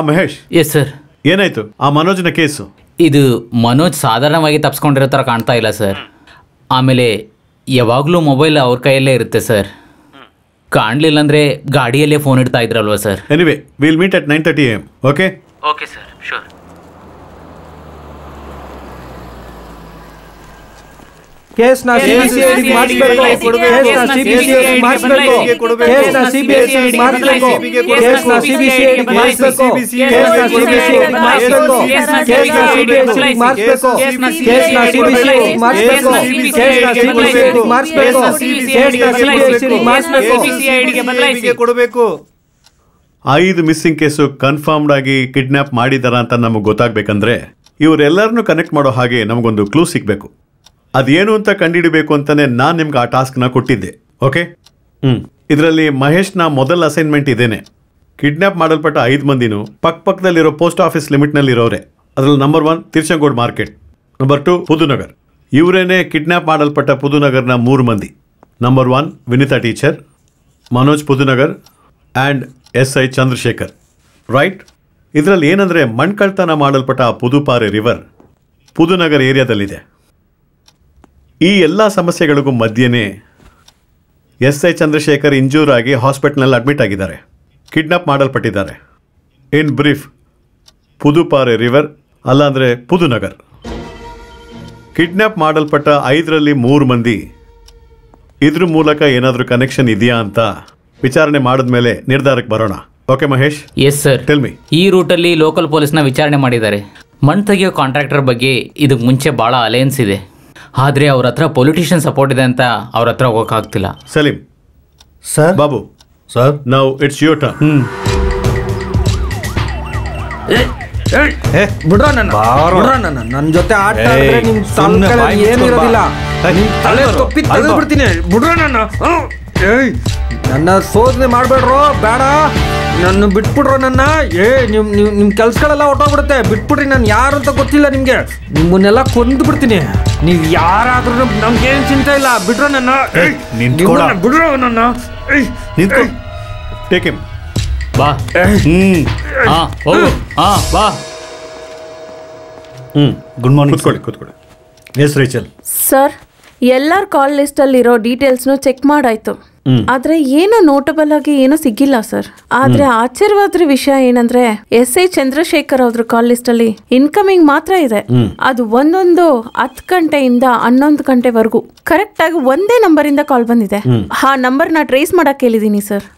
ಮಹೇಶ್. Yes sir. ಏನಾಯ್ತು ಆ ಮನೋಜ್ನ ಕೇಸು? ಇದು ಮನೋಜ್ ಸಾಧಾರಣವಾಗಿ ತಪ್ಸ್ಕೊಂಡಿರೋ ಥರ ಕಾಣ್ತಾ ಇಲ್ಲ ಸರ್. ಆಮೇಲೆ ಯಾವಾಗಲೂ ಮೊಬೈಲ್ ಅವ್ರ ಕೈಯಲ್ಲೇ ಇರುತ್ತೆ ಸರ್. ಕಾಣಲಿಲ್ಲ ಅಂದರೆ ಗಾಡಿಯಲ್ಲೇ ಫೋನ್ ಇಡ್ತಾ ಇದ್ರಲ್ವ sir. Anyway will meet at 9:30 AM. Okay okay sir, sure. ಕೇಸ್ನ ಸಿಬಿಸಿಐಡಿ ಮಾಡಿಸ್ಬೇಕು. ಕೇಸ್ನ ಸಿಬಿಸಿಐಡಿ ಮಾಡಿಸ್ಬೇಕು. ಕೇಸ್ನ ಸಿಬಿಸಿಐಡಿ ಮಾಡಿಸ್ಬೇಕು. ಕೇಸ್ನ ಸಿಬಿಸಿಐಡಿ ಮಾಡಿಸ್ಬೇಕು. ಕೇಸ್ನ ಸಿಬಿಸಿಐಡಿ ಮಾಡಿಸ್ಬೇಕು. ಕೇಸ್ನ ಸಿಬಿಸಿಐಡಿ ಮಾಡಿಸ್ಬೇಕು. ಕೇಸ್ನ ಸಿಬಿಸಿಐಡಿ ಮಾಡಿಸ್ಬೇಕು. ಕೇಸ್ನ ಸಿಬಿಸಿಐಡಿ ಮಾಡಿಸ್ಬೇಕು. ಕೇಸ್ನ ಸಿಬಿಸಿಐಡಿ ಮಾಡಿಸ್ಬೇಕು. ಸಿಬಿಸಿಐಡಿಗೆ ಬದಲಾಯಿಸಿ ಕೊಡಬೇಕು. 5 ಮಿಸ್ಸಿಂಗ್ ಕೇಸು ಕನ್ಫರ್ಮ್ಡ್ ಆಗಿ ಕಿಡ್ನಾಪ್ ಮಾಡಿದಾರ ಅಂತ ನಮಗೆ ಗೊತ್ತಾಗಬೇಕಂದ್ರೆ ಇವರೆಲ್ಲರನ್ನೂ ಕನೆಕ್ಟ್ ಮಾಡೋ ಹಾಗೆ ನಮಗೊಂದು ಕ್ಲೂ ಸಿಗಬೇಕು. ಅದೇನು ಅಂತ ಕಂಡುಹಿಡಬೇಕು ಅಂತಾನೆ ನಾನು ನಿಮ್ಗೆ ಆ ಟಾಸ್ಕ್ನ ಕೊಟ್ಟಿದ್ದೆ. ಓಕೆ ಇದರಲ್ಲಿ ಮಹೇಶ್ನ ಮೊದಲ ಅಸೈನ್ಮೆಂಟ್ ಇದೇನೆ. ಕಿಡ್ನಾಪ್ ಮಾಡಲ್ಪಟ್ಟ 5 ಮಂದಿನೂ ಪಕ್ಕದಲ್ಲಿರೋ ಪೋಸ್ಟ್ ಆಫೀಸ್ ಲಿಮಿಟ್ನಲ್ಲಿರೋರೆ. ಅದರಲ್ಲಿ number 1 Tiruchengode market, number 2 Pudunagar. ಇವರೇನೆ ಕಿಡ್ನಾಪ್ ಮಾಡಲ್ಪಟ್ಟ ಪುದುನಗರ್ನ 3 ಮಂದಿ. Number 1 Vinitha teacher, Manoj Pudunagar and SI Chandrashekar. Right. ಇದರಲ್ಲಿ ಏನಂದರೆ ಮಣ್ಕಳ್ತನ ಮಾಡಲ್ಪಟ್ಟ ಪುದುಪಾರೆ ರಿವರ್ ಪುದುನಗರ್ ಏರಿಯಾದಲ್ಲಿದೆ. ಈ ಎಲ್ಲ ಸಮಸ್ಯೆಗಳಿಗೂ ಮಧ್ಯೆನೇ SI ಚಂದ್ರಶೇಖರ್ ಇಂಜೂರ್ ಆಗಿ ಹಾಸ್ಪಿಟಲ್ನಲ್ಲಿ ಅಡ್ಮಿಟ್ ಆಗಿದ್ದಾರೆ, ಕಿಡ್ನಾಪ್ ಮಾಡಲ್ಪಟ್ಟಿದ್ದಾರೆ. ಇನ್ ಬ್ರೀಫ್, ಪುದುಪಾರೆ ರಿವರ್ ಅಲ್ಲಾಂದರೆ ಪುದುನಗರ್. ಕಿಡ್ನಾಪ್ ಮಾಡಲ್ಪಟ್ಟ 5ರಲ್ಲಿ 3 ಮಂದಿ ಇದ್ರ ಮೂಲಕ ಏನಾದರೂ ಕನೆಕ್ಷನ್ ಇದೆಯಾ ಅಂತ ವಿಚಾರಣೆ ಮಾಡಿದ್ಮೇಲೆ ನಿರ್ಧಾರಕ್ಕೆ ಬರೋಣ. Okay Mahesh? Yes sir. Tell me. ಈ ರೂಟಲ್ಲಿ ಲೋಕಲ್ ಪೊಲೀಸ್ನ ವಿಚಾರಣೆ ಮಾಡಿದ್ದಾರೆ. ಮಣ್ಣು ತೆಗೆಯೋ ಕಾಂಟ್ರಾಕ್ಟರ್ ಬಗ್ಗೆ ಇದಕ್ಕೆ ಮುಂಚೆ ಭಾಳ ಅಲಯನ್ಸ್ ಇದೆ. ಆದರೆ ಅವ್ರ ಹತ್ರ ಪೊಲಿಟಿಷಿಯನ್ ಸಪೋರ್ಟ್ ಇದೆ ಅಂತ ಅವ್ರ ಹತ್ರ ಹೋಗೋಕ್ಕಾಗ್ತಿಲ್ಲ. Salim sir. Babu sir. Now it's your turn. ಬಿಡ್ರ ನನ್ನ ಜೊತೆ ಆಟ ಆಡಿದ್ರೆ ನಿಮ್ ತಲೆಗಳಲ್ಲಿ ಏನಿರೋದಿಲ್ಲ. ನಿಮ್ ತಲೆ ತೊಪ್ಪಿ ತೆಗೆದ್ಬಿಡ್ತೀನಿ. ಬಿಡ್ರ ನನ್ನ ಶೋಧನೆ ಮಾಡ್ಬೇಡ್ರೋ, ಬೇಡ, ನನ್ನ ಬಿಟ್ಬಿಡ್ರೋ. ನನ್ನ ನಿಮ್ ಕೆಲ್ಸಗಳೆಲ್ಲ ಹೊಟ್ಟೋಗ್ಬಿಡುತ್ತೆ. ಬಿಟ್ಬಿಡ್ರಿ, ನಾನು ಯಾರು ಅಂತ ಗೊತ್ತಿಲ್ಲ ನಿಮ್ಗೆ. ನಿಮ್ಮನ್ನೆಲ್ಲ ಕೊಂದು ಬಿಡ್ತೀನಿ. ನೀವ್ ಯಾರಾದ್ರೂ ನಮ್ಗೇನ್ ಚಿಂತೆ ಇಲ್ಲ. ಬಿಡ್ರೋ ನನ್ನ, ಬಿಡ್ರೋ ನನ್ನ. Take him. ಬಾ. ಬಾ. Good morning. ಕೂತ್ಕೊಳ್ಳಿ. Yes Rachel. ಸರ್, ಎಲ್ಲರ ಕಾಲ್ ಲಿಸ್ಟಲ್ಲಿರೋ ಡೀಟೇಲ್ಸ್ನು ಚೆಕ್ ಮಾಡಾಯ್ತು. ಆದ್ರೆ ಏನು ನೋಟಬಲ್ ಆಗಿ ಏನೂ ಸಿಕ್ಕಿಲ್ಲ ಸರ್. ಆದ್ರೆ ಆಶ್ಚರ್ಯವಾದ ವಿಷಯ ಏನಂದ್ರೆ SI ಚಂದ್ರಶೇಖರ್ ಅವ್ರ ಕಾಲ್ ಲಿಸ್ಟ್ ಅಲ್ಲಿ ಇನ್ಕಮಿಂಗ್ ಮಾತ್ರ ಇದೆ. ಅದು ಒಂದೊಂದು 10 ಗಂಟೆಯಿಂದ 11 ಗಂಟೆವರೆಗೂ ಕರೆಕ್ಟ್ ಆಗಿ ಒಂದೇ ನಂಬರ್ ಇಂದ ಕಾಲ್ ಬಂದಿದೆ. ಆ ನಂಬರ್ ನ ಟ್ರೇಸ್ ಮಾಡಕ್ ಹೇಳಿದೀನಿ ಸರ್.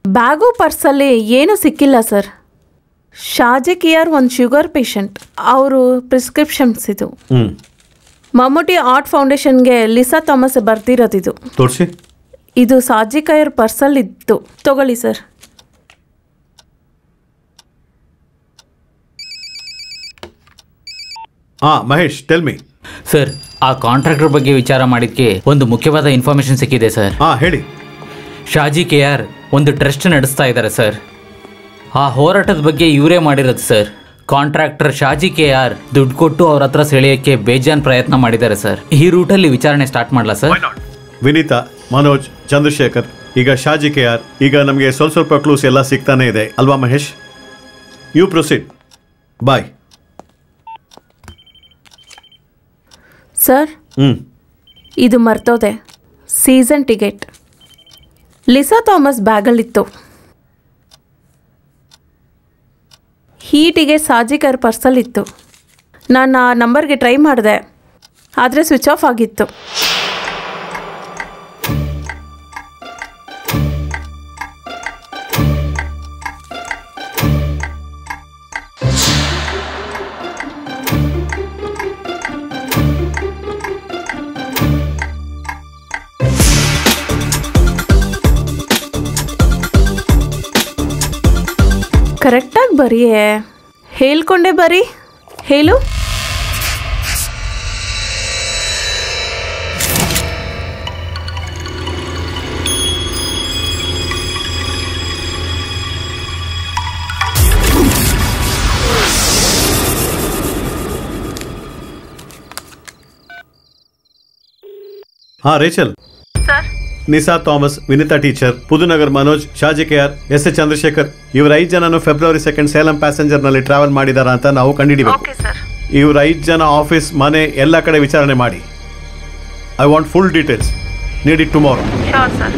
ಬ್ಯಾಗು ಪರ್ಸಲ್ಲಿ ಏನು ಸಿಕ್ಕಿಲ್ಲ ಸರ್. ಶಾಜಿಕಿಯಾರ್ ಒಂದು ಶುಗರ್ ಪೇಷಂಟ್, ಅವರು ಪ್ರಿಸ್ಕ್ರಿಪ್ಷನ್ಸ್ ಇದು. ಮಮ್ಮೂಟಿ ಆರ್ಟ್ ಫೌಂಡೇಶನ್ಗೆ ಲಿಸಾ ಥಾಮಸ್ ಬರ್ದಿರೋದಿದು. ತೋರಿಸಿ. ಇದು ಸಾಜಿಕೈರ್ ಪರ್ಸಲ್ ಇತ್ತು, ತಗೊಳ್ಳಿ sir. Mahesh tell me. Sir, ಆ ಕಾಂಟ್ರಾಕ್ಟರ್ ಬಗ್ಗೆ ವಿಚಾರ ಮಾಡಿದ್ಕೆ ಒಂದು ಮುಖ್ಯವಾದ ಇನ್ಫಾರ್ಮೇಶನ್ ಸಿಕ್ಕಿದೆ ಸರ್. ಹೇಳಿ. ಶಾಜಿ KR ಒಂದು ಟ್ರಸ್ಟ್ ನಡೆಸ್ತಾ ಇದ್ದಾರೆ ಸರ್. ಆ ಹೋರಾಟದ ಬಗ್ಗೆ ಇವರೇ ಮಾಡಿರೋದು ಸರ್. ಕಾಂಟ್ರಾಕ್ಟರ್ ಶಾಜಿ KR ದುಡ್ಡು ಕೊಟ್ಟು ಅವ್ರ ಹತ್ರ ಸೆಳೆಯೋಕ್ಕೆ ಬೇಜಾನ್ ಪ್ರಯತ್ನ ಮಾಡಿದ್ದಾರೆ ಸರ್. ಈ ರೂಟಲ್ಲಿ ವಿಚಾರಣೆ ಸ್ಟಾರ್ಟ್ ಮಾಡಲಾ ಸರ್? ವಿನೀತಾ, ಮನೋಜ್, ಚಂದ್ರಶೇಖರ್, ಈಗ ಶಾಜಿ KR, ಈಗ ನಮಗೆ ಸ್ವಲ್ಪ ಕ್ಲೂಸ್ ಎಲ್ಲ ಸಿಗ್ತಾನೆ ಇದೆ ಅಲ್ವಾ Mahesh? You proceed. Bye sir. ಇದು ಮರ್ತೋದೆ, ಸೀಸನ್ ಟಿಕೆಟ್ ಲಿಸಾ ಥಾಮಸ್ ಬ್ಯಾಗಲ್ಲಿತ್ತು. ಈ ಟಿಕೆಟ್ ಸಾಜಿಕರ್ ಪರ್ಸಲ್ ಇತ್ತು. ನಾನು ಆ ನಂಬರ್ಗೆ ಟ್ರೈ ಮಾಡಿದೆ, ಆದರೆ ಸ್ವಿಚ್ ಆಫ್ ಆಗಿತ್ತು. ಕರೆಕ್ಟಾಗಿ ಬರೀಯೇ, ಹೇಳ್ಕೊಂಡೆ ಬರೀ. ಹೇಳು. Rachel. Sir. Nisa Thomas, Vinitha teacher, Pudunagar Manoj, Shaji KR, SI Chandrashekar, ಇವ್ರ 5 ಜನನು February 2 ಸೇಲಂ ಪ್ಯಾಸೆಂಜರ್ ನಲ್ಲಿ ಟ್ರಾವೆಲ್ ಮಾಡಿದಾರ ಅಂತ ನಾವು ಕಂಡುಹಿಡಿಬೇಕು. ಇವ್ರ 5 ಜನ ಆಫೀಸ್, ಮನೆ ಎಲ್ಲ ಕಡೆ ವಿಚಾರಣೆ ಮಾಡಿ. I want full details. Need it tomorrow. Sure sir.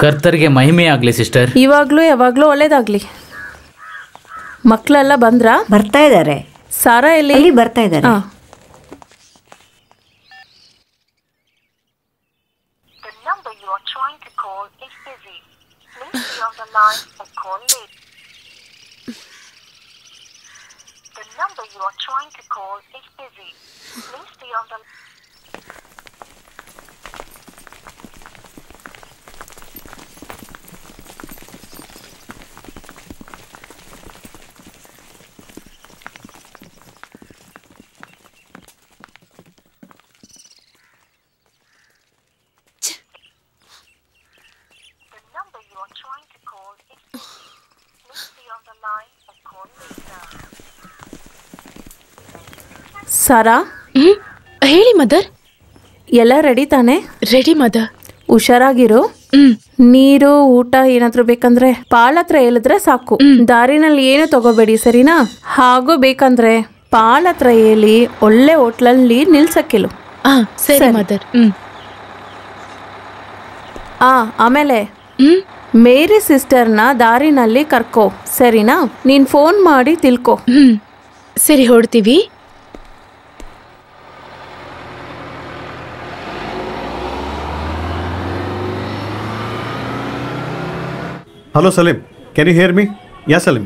ಕರ್ತರಿಗೆ ಮಹಿಮೆ ಆಗಲಿ ಸಿಸ್ಟರ್. ಇವಾಗ್ಲೂ ಯಾವಾಗ್ಲೂ ಒಳ್ಳೇದಾಗ್ಲಿ. ಮಕ್ಕಳೆಲ್ಲ ಬಂದ್ರಾ? ಬರ್ತಾ ಇದ್ದಾರೆ. ಸಾರಾ ಎಲ್ಲಿ? ಅಲ್ಲಿ ಬರ್ತಾ ಇದ್ದಾರೆ. ಸಾರಾ. ಹೇಳಿ ಮದರ್. ಎಲ್ಲ ರೆಡಿ ತಾನೆ? Ready mother. ಹುಷಾರಾಗಿರು. ನೀರು, ಊಟ ಏನಾದ್ರೂ ಬೇಕಂದ್ರೆ ಪಾಲ್ ಹತ್ರ ಹೇಳಿದ್ರೆ ಸಾಕು. ದಾರಿನಲ್ಲಿ ಏನು ತಗೋಬೇಡಿ, ಸರಿನಾ? ಹಾಗೂ ಬೇಕಂದ್ರೆ ಪಾಲ್ ಹತ್ರ ಹೇಳಿ ಒಳ್ಳೆ ಹೋಟ್ಲಲ್ಲಿ ನಿಲ್ಸಕ್ಕಿಲು. ಸರಿ ಮದರ್. ಆಮೇಲೆ ಮೇರಿ ಸಿಸ್ಟರ್ನ ದಾರಿನಲ್ಲಿ ಕರ್ಕೋ, ಸರಿನಾ? ನೀನ್ ಫೋನ್ ಮಾಡಿ ತಿಳ್ಕೊ. ಸರಿ, ಹೊಡ್ತೀವಿ. Hello Salim, can you hear me? Yeah Salim.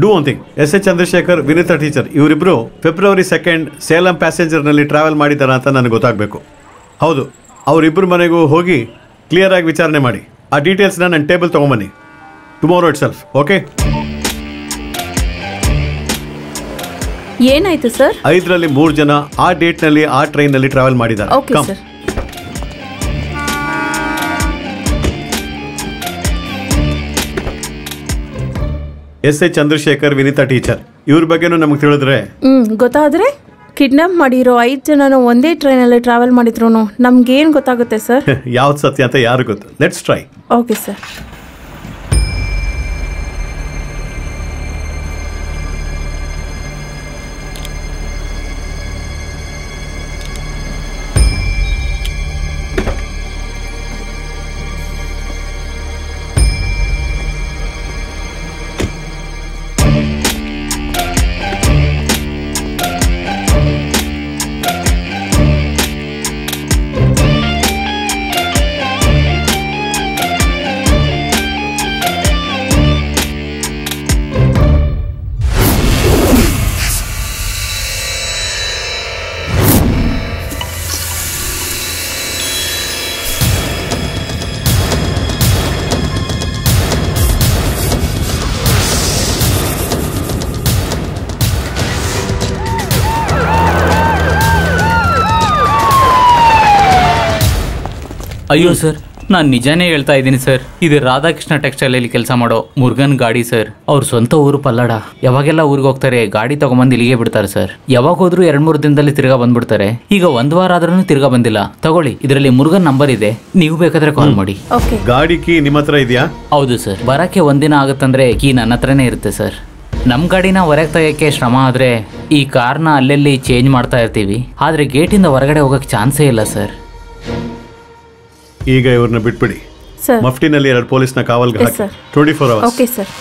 Do one thing. SI Chandrashekar, Vinitha teacher ಇವರಿಬ್ರು February 2 ಸೇಲಂ ಪ್ಯಾಸೆಂಜರ್ನಲ್ಲಿ ಟ್ರಾವೆಲ್ ಮಾಡಿದಾರ ಅಂತ ನನಗೆ ಗೊತ್ತಾಗಬೇಕು. ಹೌದು, ಅವರಿಬ್ಬರು ಮನೆಗೂ ಹೋಗಿ ಕ್ಲಿಯರ್ ಆಗಿ ವಿಚಾರಣೆ ಮಾಡಿ. ಆ ಡೀಟೇಲ್ಸ್ನ ನನ್ನ ಟೇಬಲ್ ತೊಗೊಂಬನ್ನಿ ಟುಮಾರೋ ಇಟ್ ಸೆಲ್ಫ್. ಓಕೆ? ಏನಾಯ್ತು ಸರ್? 5ರಲ್ಲಿ 3 ಜನ ಆ ಡೇಟ್ನಲ್ಲಿ ಆ ಟ್ರೈನ್ನಲ್ಲಿ ಟ್ರಾವೆಲ್ ಮಾಡಿದ್ದಾರೆ. Okay sir. SI Chandrashekar, Vinitha teacher ಇವ್ರ ಬಗ್ಗೆನೂ ನಮಗೆ ತಿಳಿದ್ರೆ ಗೊತ್ತಾದ್ರೆ ಕಿಡ್ನಾಪ್ ಮಾಡಿರೋ 5 ಜನನು ಒಂದೇ ಟ್ರೈನಲ್ಲಿ ಟ್ರಾವೆಲ್ ಮಾಡಿದ್ರು ನಮ್ಗೇನು ಗೊತ್ತಾಗುತ್ತೆ ಸರ್? ಯಾವ್ದು ಸತ್ಯ ಅಂತ ಯಾರು ಗೊತ್ತು. Let's try. Okay sir. ಅಯ್ಯೋ ಸರ್, ನಾನು ನಿಜಾನೇ ಹೇಳ್ತಾ ಇದ್ದೀನಿ ಸರ್. ಇದು ರಾಧಾಕೃಷ್ಣ ಟೆಕ್ಸ್ಟೈಲಲ್ಲಿ ಕೆಲಸ ಮಾಡೋ ಮುರುಗನ್ ಗಾಡಿ ಸರ್. ಅವ್ರ ಸ್ವಂತ ಊರು ಪಲ್ಲಡ. ಯಾವಾಗೆಲ್ಲ ಊರಿಗೆ ಹೋಗ್ತಾರೆ ಗಾಡಿ ತಗೊಂಬಂದು ಇಲ್ಲಿಗೆ ಬಿಡ್ತಾರೆ ಸರ್. ಯಾವಾಗ ಹೋದ್ರು 2-3 ದಿನದಲ್ಲಿ ತಿರ್ಗಾ ಬಂದ್ಬಿಡ್ತಾರೆ. ಈಗ 1 ವಾರ ಆದ್ರೂ ತಿರ್ಗಾ ಬಂದಿಲ್ಲ. ತಗೊಳ್ಳಿ, ಇದರಲ್ಲಿ ಮುರುಗನ್ ನಂಬರ್ ಇದೆ, ನೀವು ಬೇಕಾದ್ರೆ ಕಾಲ್ ಮಾಡಿ. ಗಾಡಿ ಕೀ ನಿಮ್ಮ ಹತ್ರ ಇದೆಯಾ? ಹೌದು ಸರ್. ಬರಕ್ಕೆ 1 ದಿನ ಆಗುತ್ತಂದ್ರೆ ಕೀ ನನ್ನ ಹತ್ರನೇ ಇರುತ್ತೆ ಸರ್. ನಮ್ಮ ಗಾಡಿನ ಹೊರಗೆ ತೆಗೋಕ್ಕೆ ಶ್ರಮ ಆದರೆ ಈ ಕಾರ್ನ ಅಲ್ಲೆಲ್ಲಿ ಚೇಂಜ್ ಮಾಡ್ತಾ ಇರ್ತೀವಿ. ಆದರೆ ಗೇಟಿಂದ ಹೊರಗಡೆ ಹೋಗೋಕ್ಕೆ ಚಾನ್ಸೇ ಇಲ್ಲ ಸರ್. ಈಗ ಇವ್ರನ್ನ ಬಿಟ್ಬಿಡಿ. ಮಫ್ಟಿನಲ್ಲಿ 2 ಪೊಲೀಸ್ನ ಕಾವಲ್ಗೆ ಹಾಕಿ 24 hours. Okay sir.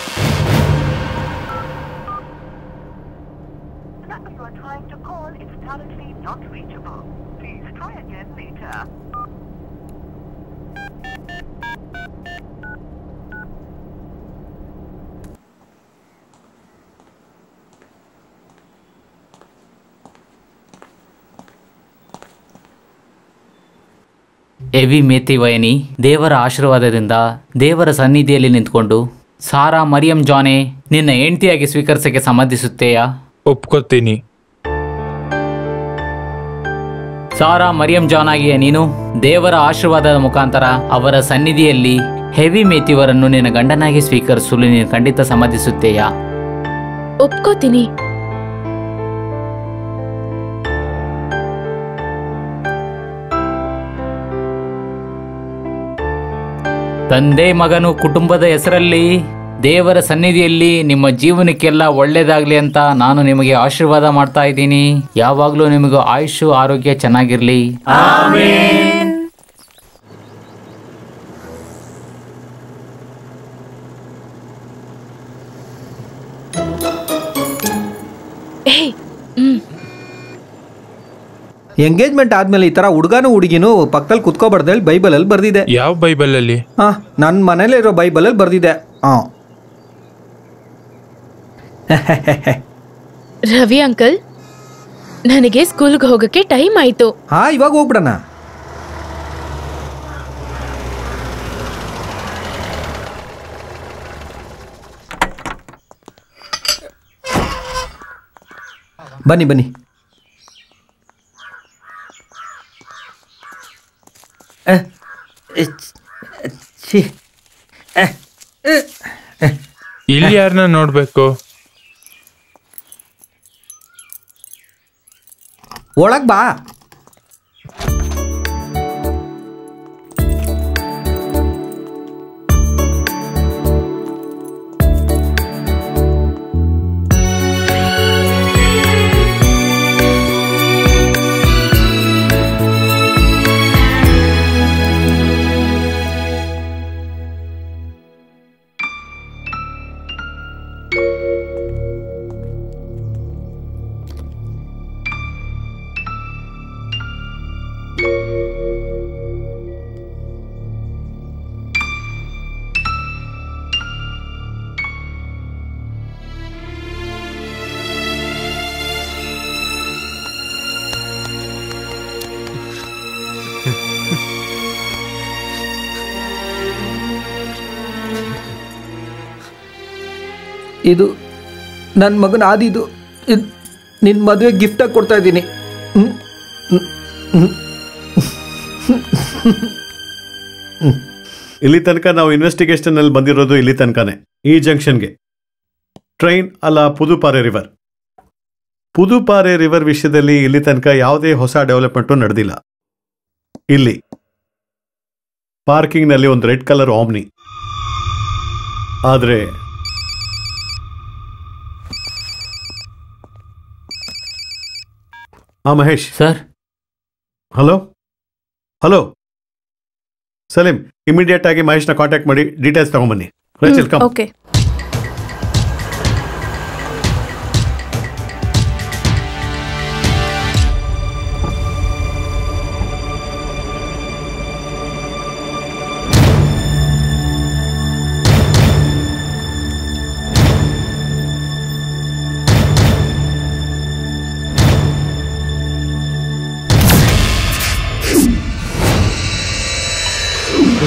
ಎವಿ ಮೇತಿ ವಯನಿ, ದೇವರ ಆಶೀರ್ವಾದದಿಂದ ದೇವರ ಸನ್ನಿಧಿಯಲ್ಲಿ ನಿಂತ್ಕೊಂಡು ಸಾರಾ ಮರಿಯಂ ಜಾನೆ ನಿನ್ನ ಹೆಂಡತಿಯಾಗಿ ಸ್ವೀಕರಿಸಕ್ಕೆ ಸಮ್ಮತಿಸುತ್ತೆಯಾ? ಒಪ್ಕೋತೀನಿ. ಸಾರಾ ಮರಿಯಂ ಜಾನ್ ಆಗಿಯೇ ನೀನು ದೇವರ ಆಶೀರ್ವಾದದ ಮುಖಾಂತರ ಅವರ ಸನ್ನಿಧಿಯಲ್ಲಿ ಹೆವಿ ಮೇತಿವರನ್ನು ನಿನ್ನ ಗಂಡನಾಗಿ ಸ್ವೀಕರಿಸಲು ನೀನು ಖಂಡಿತ ಸಮ್ಮತಿಸುತ್ತೆಯಾ? ಒಪ್ಕೋತೀನಿ. ತಂದೆ ಮಗನು ಕುಟುಂಬದ ಹೆಸರಲ್ಲಿ ದೇವರ ಸನ್ನಿಧಿಯಲ್ಲಿ ನಿಮ್ಮ ಜೀವನಕ್ಕೆಲ್ಲ ಒಳ್ಳೇದಾಗ್ಲಿ ಅಂತ ನಾನು ನಿಮಗೆ ಆಶೀರ್ವಾದ ಮಾಡ್ತಾ ಇದ್ದೀನಿ. ಯಾವಾಗಲೂ ನಿಮಗೆ ಆಯುಷು ಆರೋಗ್ಯ ಚೆನ್ನಾಗಿರ್ಲಿ. ಆಮೆನ್. ಎಂಗೇಜ್ಮೆಂಟ್ ಆದ್ಮೇಲೆ ಈ ತರ ಹುಡುಗನು ಹುಡುಗಿನೂ ಪಕ್ಕದಲ್ಲಿ ಕುತ್ಕೋಬಾರ್ದು ಬೈಬಲ್ ಅಲ್ಲಿ ಬರ್ದಿದೆ. ಯಾವ ಬೈಬಲ್ ಅಲ್ಲಿ? ನನ್ನ ಮನೇಲಿರೋ ಬೈಬಲ್ ಅಲ್ಲಿ ಬರ್ದಿದೆ. ರವಿ ಅಂಕಲ್, ನನಗೆ ಸ್ಕೂಲ್ಗೆ ಹೋಗಕ್ಕೆ ಟೈಮ್ ಆಯ್ತು. ಇವಾಗ ಹೋಗ್ಬಿಡಣ. ಬನ್ನಿ ಬನ್ನಿ. ಇಲ್ಲಿ ಯಾರನ್ನ ನೋಡ್ಬೇಕು? ಒಳಗ್ ಬಾ. ಇದು ನನ್ನ ಮಗನ ಆದಿದು. ನಿನ್ನ ಮದುವೆ ಗಿಫ್ಟಾಗಿ ಕೊಡ್ತಾ ಇದ್ದೀನಿ. ಇಲ್ಲಿ ತನಕ ನಾವು ಇನ್ವೆಸ್ಟಿಗೇಷನ್ ಅಲ್ಲಿ ಬಂದಿರೋದು ಇಲ್ಲಿ ತನಕನೇ. ಈ ಜಂಕ್ಷನ್ಗೆ ಟ್ರೈನ್ ಅಲ್ಲ ಪುದುಪಾರೆ ರಿವರ್. ಪುದುಪಾರೆ ರಿವರ್ ವಿಷಯದಲ್ಲಿ ಇಲ್ಲಿ ತನಕ ಯಾವುದೇ ಹೊಸ ಡೆವಲಪ್ಮೆಂಟು ನಡೆದಿಲ್ಲ. ಇಲ್ಲಿ ಪಾರ್ಕಿಂಗ್ನಲ್ಲಿ ಒಂದು ರೆಡ್ ಕಲರ್ ಆಮ್ನಿ. ಆದರೆ Mahesh sir. Hello hello Salim, immediate ಆಗಿ ಮಹೇಶ್ನ ಕಾಂಟ್ಯಾಕ್ಟ್ ಮಾಡಿ ಡೀಟೇಲ್ಸ್ ತಗೊಂಬನ್ನಿ. Rachel come. ಓಕೆ.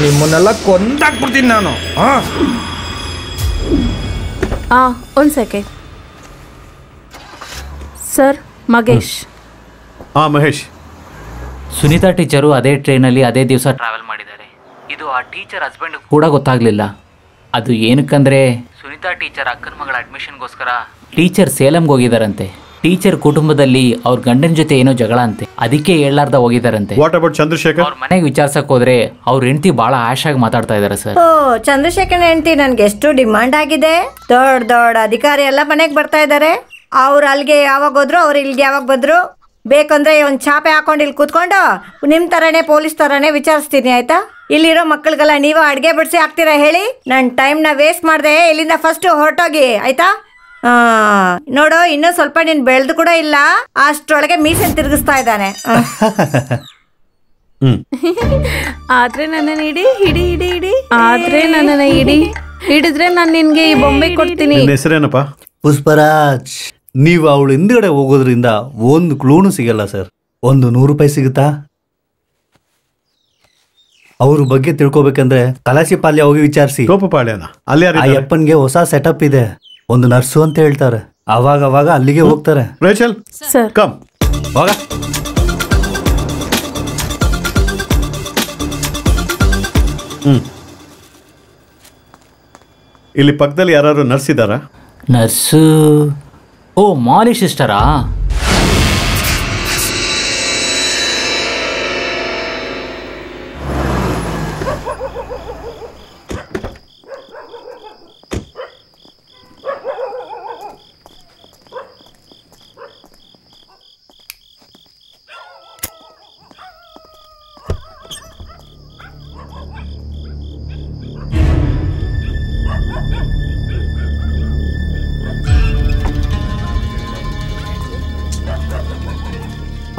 ನಿಮ್ಮನ್ನೆಲ್ಲ ಕೊಂದಾಕ್ಬಿಡ್ತೀನಿ ನಾನು. ಒಂದು second sir. Magesh. Mahesh. Sunitha teacher ಅದೇ ಟ್ರೈನಲ್ಲಿ ಅದೇ ದಿವಸ ಟ್ರಾವೆಲ್ ಮಾಡಿದ್ದಾರೆ. ಇದು ಆ ಟೀಚರ್ ಹಸ್ಬೆಂಡ್ ಕೂಡ ಗೊತ್ತಾಗ್ಲಿಲ್ಲ. ಅದು ಏನಕ್ಕಂದ್ರೆ ಸುನೀತಾ ಟೀಚರ್ ಅಕ್ಕನ ಮಗಳ ಅಡ್ಮಿಷನ್ಗೋಸ್ಕರ ಟೀಚರ್ ಸೇಲಂಗೆ ಹೋಗಿದಾರಂತೆ. ಟೀಚರ್ ಕುಟುಂಬದಲ್ಲಿ ಅವ್ರ ಗಂಡನ ಜೊತೆ ಏನೋ ಜಗಳ ಅಂತೆ, ಅದಕ್ಕೆ ಹೇಳಲಾರ್ದ ಹೋಗಿದಾರಂತೆ. What about Chandrashekar? ಅವ್ರ ಮನೆಗೆ ವಿಚಾರಿಸಕ್ ಹೋದ್ರೆ ಅವ್ರ ಹೆಂಡತಿ ಬಹಳ ಆಶಾಗಿ ಮಾತಾಡ್ತಾ ಇದಾರೆ ಸರ್. ಓ, ಚಂದ್ರಶೇಖರ್ ಹೆಂಡತಿ ನನ್ಗೆ ಎಷ್ಟು ಡಿಮಾಂಡ್ ಆಗಿದೆ. ದೊಡ್ಡ ದೊಡ್ಡ ಅಧಿಕಾರಿ ಎಲ್ಲ ಮನೆಗೆ ಬರ್ತಾ ಇದ್ದಾರೆ. ಅವ್ರು ಅಲ್ಲಿಗೆ ಯಾವಾಗ ಹೋದ್ರು, ಅವ್ರು ಇಲ್ಲಿಗೆ ಯಾವಾಗ ಬಂದ್ರು, ಬೇಕಂದ್ರೆ ಒಂದು ಚಾಪೆ ಹಾಕೊಂಡು ಇಲ್ಲಿ ಕೂತ್ಕೊಂಡು ನಿಮ್ ತರನೇ ಪೊಲೀಸ್ ತರನೇ ವಿಚಾರಿಸ್ತೀನಿ, ಆಯ್ತಾ? ಇಲ್ಲಿರೋ ಮಕ್ಕಳಿಗೆಲ್ಲ ನೀವು ಅಡ್ಗೆ ಬಿಡಿಸಿ ಹಾಕ್ತೀರಾ ಹೇಳಿ? ನನ್ನ ಟೈಮ್ನ ವೇಸ್ಟ್ ಮಾಡಿದೆ. ಇಲ್ಲಿಂದ ಫಸ್ಟ್ ಹೊರಟೋಗಿ, ಆಯ್ತಾ? ನೋಡು, ಇನ್ನೂ ಸ್ವಲ್ಪ ನೀನ್ ಬೆಳೆದು ಕೂಡ ಇಲ್ಲ, ಅಷ್ಟರೊಳಗೆ ಮೀಸೆ ತಿರುಗಿಸ್ತಾ ಇದ್ದಾನೆ. ಆದ್ರೆ ನನ್ನನ್ನ ಹಿಡಿ ಹಿಡಿ ಹಿಡಿ ಹಿಡಿ ಆದ್ರೆ ನನ್ನನ್ನ ಹಿಡಿದ್ರೆ ನಾನು ನಿನ್ಗೆ ಈ ಬೊಂಬೆ ಕೊಡ್ತೀನಿ. ಹೆಸರೇನಪ್ಪ? ಪುಷ್ಪರಾಜ್. ನೀವು ಅವಳು ಹಿಂದ್ಗಡೆ ಹೋಗೋದ್ರಿಂದ ಒಂದು ಕ್ಲೂನು ಸಿಗಲ್ಲ ಸರ್. ಒಂದು 100 ರೂಪಾಯಿ ಸಿಗುತ್ತಾ? ಅವ್ರ ಬಗ್ಗೆ ತಿಳ್ಕೊಬೇಕಂದ್ರೆ ಕಲಾಸಿ ಪಾಲ್ಯ ಹೋಗಿ ವಿಚಾರಿಸಿ. ಗೋಪಪಾಳ್ಯನ ಅಲ್ಲಿ ಆ ಅಪ್ಪನ್ಗೆ ಹೊಸ ಸೆಟಪ್ ಇದೆ. ಒಂದು ನರ್ಸು ಅಂತ ಹೇಳ್ತಾರೆ. ಅವಾಗ ಅಲ್ಲಿಗೆ ಹೋಗ್ತಾರೆ. Rachel sir, come. ಹೋಗ. ಇಲ್ಲಿ ಪಕ್ಕದಲ್ಲಿ ಯಾರು ನರ್ಸ್ ಇದ್ದಾರಾ? ನರ್ಸು? ಓ, ಮಾಲಿ ಸಿಸ್ಟರಾ?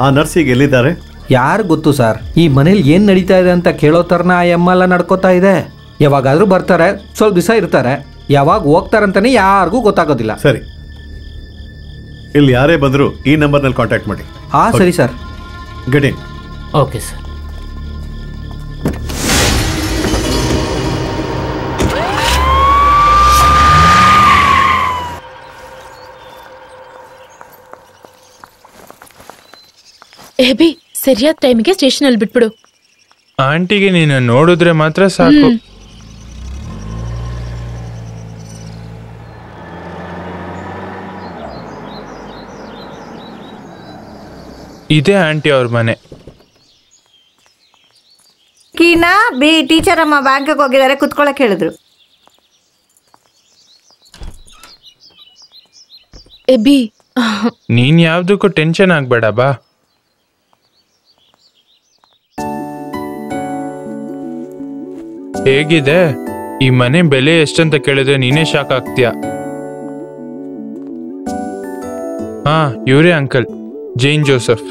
ಆ ನರ್ಸಿಗೆ ಎಲ್ಲಿದ್ದಾರೆ? ಯಾರು ಗೊತ್ತು ಸರ್. ಈ ಮನೇಲಿ ಏನು ನಡೀತಾ ಇದೆ ಅಂತ ಕೇಳೋ ಥರನ ಆ ಎಲ್ಲ ನಡ್ಕೋತಾ ಇದೆ. ಯಾವಾಗಾದ್ರೂ ಬರ್ತಾರೆ, ಸ್ವಲ್ಪ ದಿವಸ ಇರ್ತಾರೆ, ಯಾವಾಗ ಹೋಗ್ತಾರಂತಾನೆ ಯಾರಿಗೂ ಗೊತ್ತಾಗೋದಿಲ್ಲ. ಸರಿ, ಇಲ್ಲಿ ಯಾರೇ ಬಂದರೂ ಈ ನಂಬರ್ನಲ್ಲಿ ಕಾಂಟ್ಯಾಕ್ಟ್ ಮಾಡಿ. ಸರಿ sir. Get in. Okay sir. ಎಬಿ, ಸರಿಯಾದ ಟೈಮಿಗೆ ಸ್ಟೇಷನ್ ಅಲ್ಲಿ ಬಿಟ್ಬಿಡು. ಆಂಟಿಗೆ ನೀನು ನೋಡಿದ್ರೆ ಮಾತ್ರ ಸಾಕು. ಇದೇ ಆಂಟಿ ಅವ್ರ ಮನೆ. ಕೀನಾ ಬಿ ಟೀಚರ್ ಅಮ್ಮ ಬ್ಯಾಂಕ್ಗೆ ಹೋಗಿದ್ದಾರೆ, ಕುತ್ಕೊಳಕ್ ಹೇಳಿದ್ರು. ಎಬಿ, ನೀನ್ ಯಾವ್ದಕ್ಕೂ ಟೆನ್ಷನ್ ಆಗ್ಬೇಡ ಬಾ. ಹೇಗಿದೆ ಈ ಮನೆ ಬೆಲೆ ಎಷ್ಟಂತ ಕೇಳಿದ್ರೆ ನೀನೇ ಶಾಕ್ ಆಗ್ತೀಯ. ಇವರೇ ಅಂಕಲ್, ಜೈನ್ ಜೋಸೆಫ್.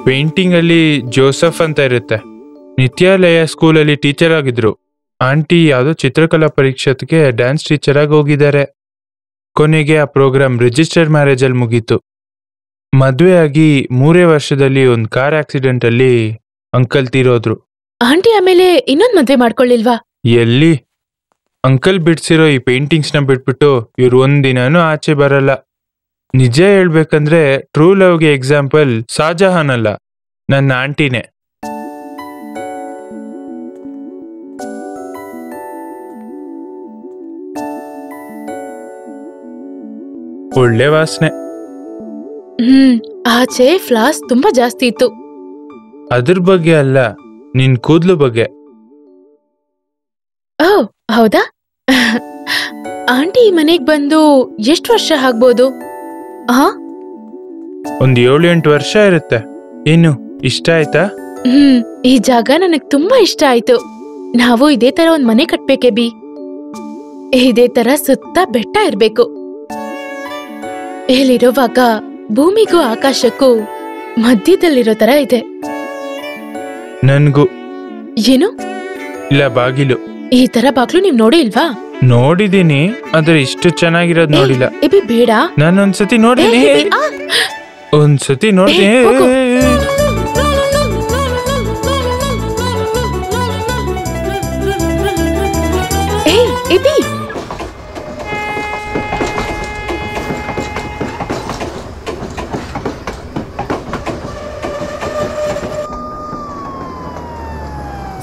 ಪೇಂಟಿಂಗ್ ಅಲ್ಲಿ ಜೋಸೆಫ್ ಅಂತ ಇರುತ್ತೆ. ನಿತ್ಯಾಲಯ ಸ್ಕೂಲಲ್ಲಿ ಟೀಚರ್ ಆಗಿದ್ರು. ಆಂಟಿ ಯಾವುದೋ ಚಿತ್ರಕಲಾ ಪರೀಕ್ಷೆಗೆ ಡ್ಯಾನ್ಸ್ ಟೀಚರ್ ಆಗಿ ಹೋಗಿದ್ದಾರೆ. ಕೊನೆಗೆ ಆ ಪ್ರೋಗ್ರಾಮ್ ರಿಜಿಸ್ಟರ್ ಮ್ಯಾರೇಜ್ ಅಲ್ಲಿ ಮುಗೀತು. ಮದುವೆ ಆಗಿ 3 ವರ್ಷದಲ್ಲಿ ಒಂದು ಕಾರ್ ಆಕ್ಸಿಡೆಂಟ್ ಅಲ್ಲಿ ಅಂಕಲ್ ತೀರೋದ್ರು. ಆಂಟಿ ಆಮೇಲೆ ಇನ್ನೊಂದ್ ಮದ್ವೆ ಮಾಡ್ಕೊಳ್ಳಿಲ್ವಾ? ಎಲ್ಲಿ, ಅಂಕಲ್ ಬಿಡ್ಸಿರೋ ಈ ಪೇಂಟಿಂಗ್ಸ್ ನ ಬಿಟ್ಬಿಟ್ಟು ಇವ್ರು ಒಂದಿನಾನು ಆಚೆ ಬರಲ್ಲ. ನಿಜ ಹೇಳ್ಬೇಕಂದ್ರೆ ಟ್ರೂ ಲವ್ಗೆ ಎಕ್ಸಾಂಪಲ್ ಶಾಜಹಾನ್ ಅಲ್ಲ, ನನ್ನ ಆಂಟಿನೇ. ಒಳ್ಳೆ ವಾಸನೆ. ಆಚೆ ಫ್ಲಾಸ್ ತುಂಬಾ ಜಾಸ್ತಿ ಇತ್ತು. ಅದ್ರ ಬಗ್ಗೆ ಅಲ್ಲ, ನಿನ್ ಕೂದ್ಲು ಬಗ್ಗೆ. ಓ ಹೌದಾ? ಆಂಟಿ ಈ ಮನೆಗ್ ಬಂದು ಎಷ್ಟು ವರ್ಷ ಆಗ್ಬೋದು? ಒಂದ್ 7-8 ವರ್ಷ ಇರುತ್ತೆ. ಏನು ಇಷ್ಟ ಆಯ್ತಾ? ಈ ಜಾಗ ನನಗ್ ತುಂಬಾ ಇಷ್ಟ ಆಯ್ತು. ನಾವು ಇದೇ ತರ ಒಂದ್ ಮನೆ ಕಟ್ಬೇಕೆ ಬಿ. ಇದೇ ತರ ಸುತ್ತ ಬೆಟ್ಟ ಇರ್ಬೇಕು. ಇಲ್ಲಿರುವಾಗ ಭೂಮಿಗೂ ಆಕಾಶಕ್ಕೂ ಮಧ್ಯದಲ್ಲಿರೋ ತರ ಇದೆ. ನನ್ಗೂ. ಏನು? ಇಲ್ಲ, ಬಾಗಿಲು. ಈ ತರ ಬಾಗ್ಲು ನೀವ್ ನೋಡಿ ಇಲ್ವಾ? ನೋಡಿದೀನಿ, ಆದ್ರೆ ಇಷ್ಟು ಚೆನ್ನಾಗಿರೋದ್ ನೋಡಿಲ್ಲ. ಬೇಡ, ನಾನೊಂದ್ಸತಿ ನೋಡಿದೀನಿ. ಒಂದ್ಸತಿ ನೋಡಿದೀನಿ.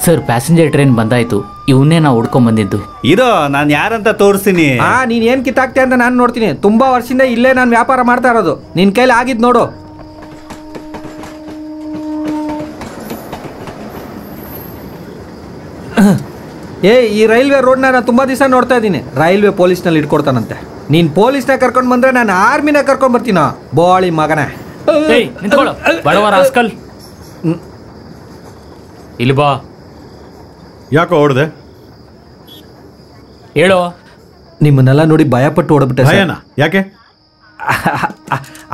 ಸರ್, ಪ್ಯಾಸೆಂಜರ್ ಟ್ರೈನ್ ಬಂದಾಯ್ತು. ಇವನ್ನೇ ನಾವು ಹುಡ್ಕೊಂಡ್ ಬಂದಿದ್ದು. ಇದೋ ನಾನು ಯಾರಂತ ತೋರಿಸ್ತೀನಿ. ನೀನ್ ಏನ್ ಕಿತ್ತಾಕ್ತೆ ಅಂತ ನಾನು ನೋಡ್ತೀನಿ. ತುಂಬಾ ವರ್ಷದಿಂದ ಇಲ್ಲೇ ನಾನು ವ್ಯಾಪಾರ ಮಾಡ್ತಾ ಇರೋದು. ನಿನ್ ಕೈಲಿ ಆಗಿದ್ ನೋಡು. ಈ ರೈಲ್ವೆ ರೋಡ್ನ ನಾನು ತುಂಬಾ ದಿವಸ ನೋಡ್ತಾ ಇದ್ದೀನಿ. ರೈಲ್ವೆ ಪೊಲೀಸ್ನಲ್ಲಿ ಇಟ್ಕೊಡ್ತಾನಂತೆ. ನೀನ್ ಪೊಲೀಸ್ನ ಕರ್ಕೊಂಡ್ ಬಂದ್ರೆ ನಾನು ಆರ್ಮಿನ ಕರ್ಕೊಂಡ್ ಬರ್ತೀನ. ಬೋಳಿ ಮಗನ. ಇಲ್ಲಿ ಬಾ. ಯಾಕೋ ಓಡ್ದೆ? ಹೇಳೋ. ನಿಮ್ಮನ್ನೆಲ್ಲ ನೋಡಿ ಭಯಪಟ್ಟು ಓಡ್ಬಿಟ್ಟೆ. ಭಯನಾ? ಯಾಕೆ?